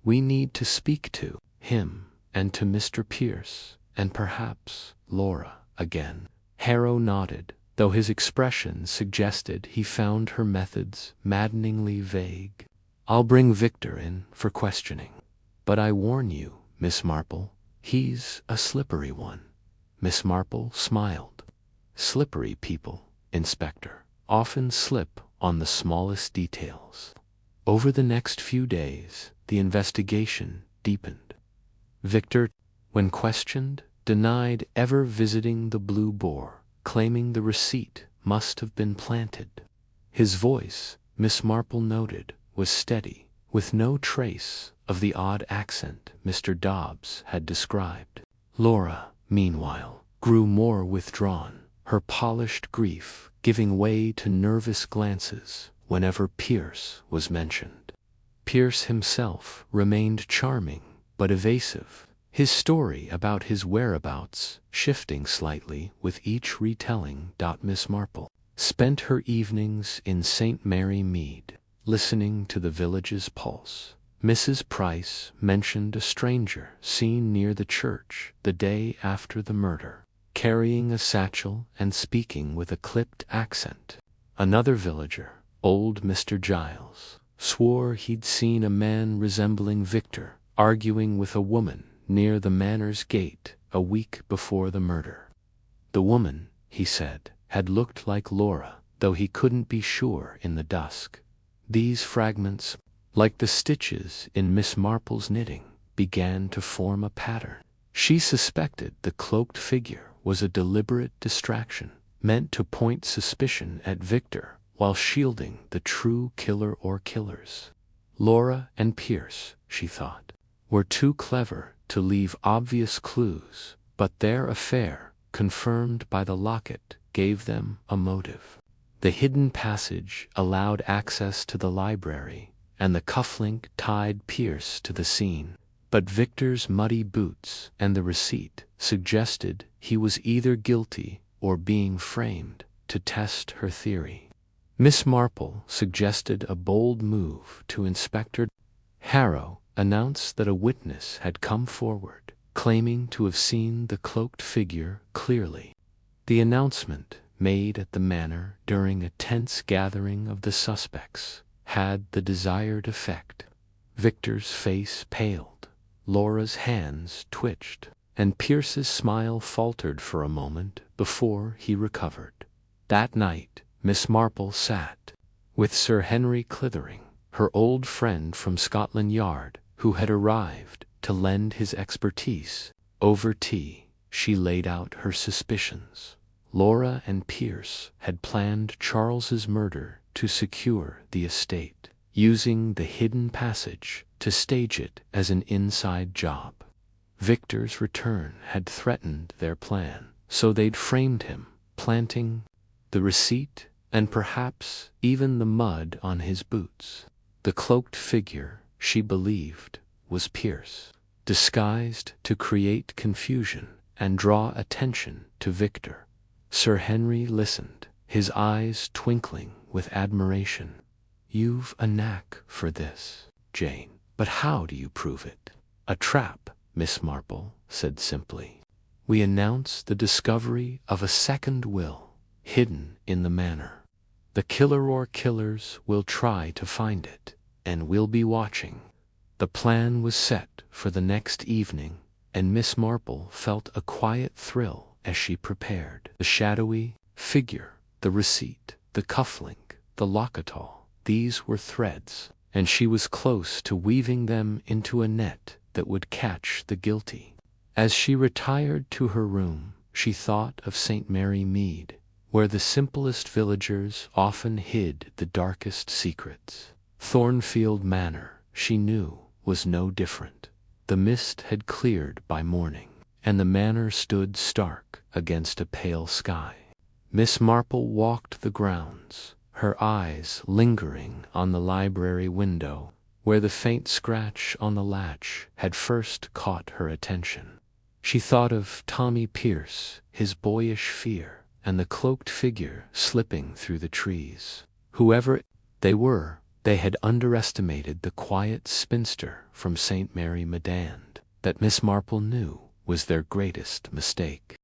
We need to speak to him, and to Mr. Pierce, and perhaps Laura again." Harrow nodded, though his expression suggested he found her methods maddeningly vague. "I'll bring Victor in for questioning. But I warn you, Miss Marple, he's a slippery one." Miss Marple smiled. Slippery people, Inspector, often slip on the smallest details. Over the next few days, the investigation deepened. Victor, when questioned, denied ever visiting the Blue Boar, claiming the receipt must have been planted. His voice, Miss Marple noted, was steady, with no trace of the odd accent Mr. Dobbs had described. Laura, meanwhile, grew more withdrawn, her polished grief giving way to nervous glances whenever Pierce was mentioned. Pierce himself remained charming but evasive, his story about his whereabouts shifting slightly with each retelling. Miss Marple spent her evenings in St. Mary Mead, listening to the village's pulse. Mrs. Price mentioned a stranger seen near the church the day after the murder, carrying a satchel and speaking with a clipped accent. Another villager, old Mr. Giles, swore he'd seen a man resembling Victor arguing with a woman near the manor's gate a week before the murder. The woman, he said, had looked like Laura, though he couldn't be sure in the dusk. These fragments, like the stitches in Miss Marple's knitting, began to form a pattern. She suspected the cloaked figure was a deliberate distraction, meant to point suspicion at Victor while shielding the true killer or killers. Laura and Pierce, she thought, were too clever to leave obvious clues, but their affair, confirmed by the locket, gave them a motive. The hidden passage allowed access to the library, and the cufflink tied Pierce to the scene. But Victor's muddy boots and the receipt suggested he was either guilty or being framed to test her theory. Miss Marple suggested a bold move to Inspector Harrow, announced that a witness had come forward, claiming to have seen the cloaked figure clearly. The announcement, made at the manor during a tense gathering of the suspects, had the desired effect. Victor's face paled, Laura's hands twitched, and Pierce's smile faltered for a moment before he recovered. That night, Miss Marple sat with Sir Henry Clithering, her old friend from Scotland Yard, who had arrived to lend his expertise. Over tea, she laid out her suspicions. Laura and Pierce had planned Charles's murder to secure the estate, using the hidden passage to stage it as an inside job. Victor's return had threatened their plan, so they'd framed him, planting the receipt and perhaps even the mud on his boots. The cloaked figure, she believed, was Pierce, disguised to create confusion and draw attention to Victor. Sir Henry listened, his eyes twinkling with admiration. "You've a knack for this, Jane, but how do you prove it?" "A trap," Miss Marple said simply. "We announce the discovery of a second will, hidden in the manor. The killer or killers will try to find it, and we'll be watching." The plan was set for the next evening, and Miss Marple felt a quiet thrill as she prepared. The shadowy figure, the receipt, the cufflink, the locketall, these were threads, and she was close to weaving them into a net that would catch the guilty. As she retired to her room, she thought of St. Mary Mead, where the simplest villagers often hid the darkest secrets. Thornfield Manor, she knew, was no different. The mist had cleared by morning, and the manor stood stark against a pale sky. Miss Marple walked the grounds, her eyes lingering on the library window, where the faint scratch on the latch had first caught her attention. She thought of Tommy Pierce, his boyish fear, and the cloaked figure slipping through the trees. Whoever they were, they had underestimated the quiet spinster from St. Mary Mead. That Miss Marple knew was their greatest mistake.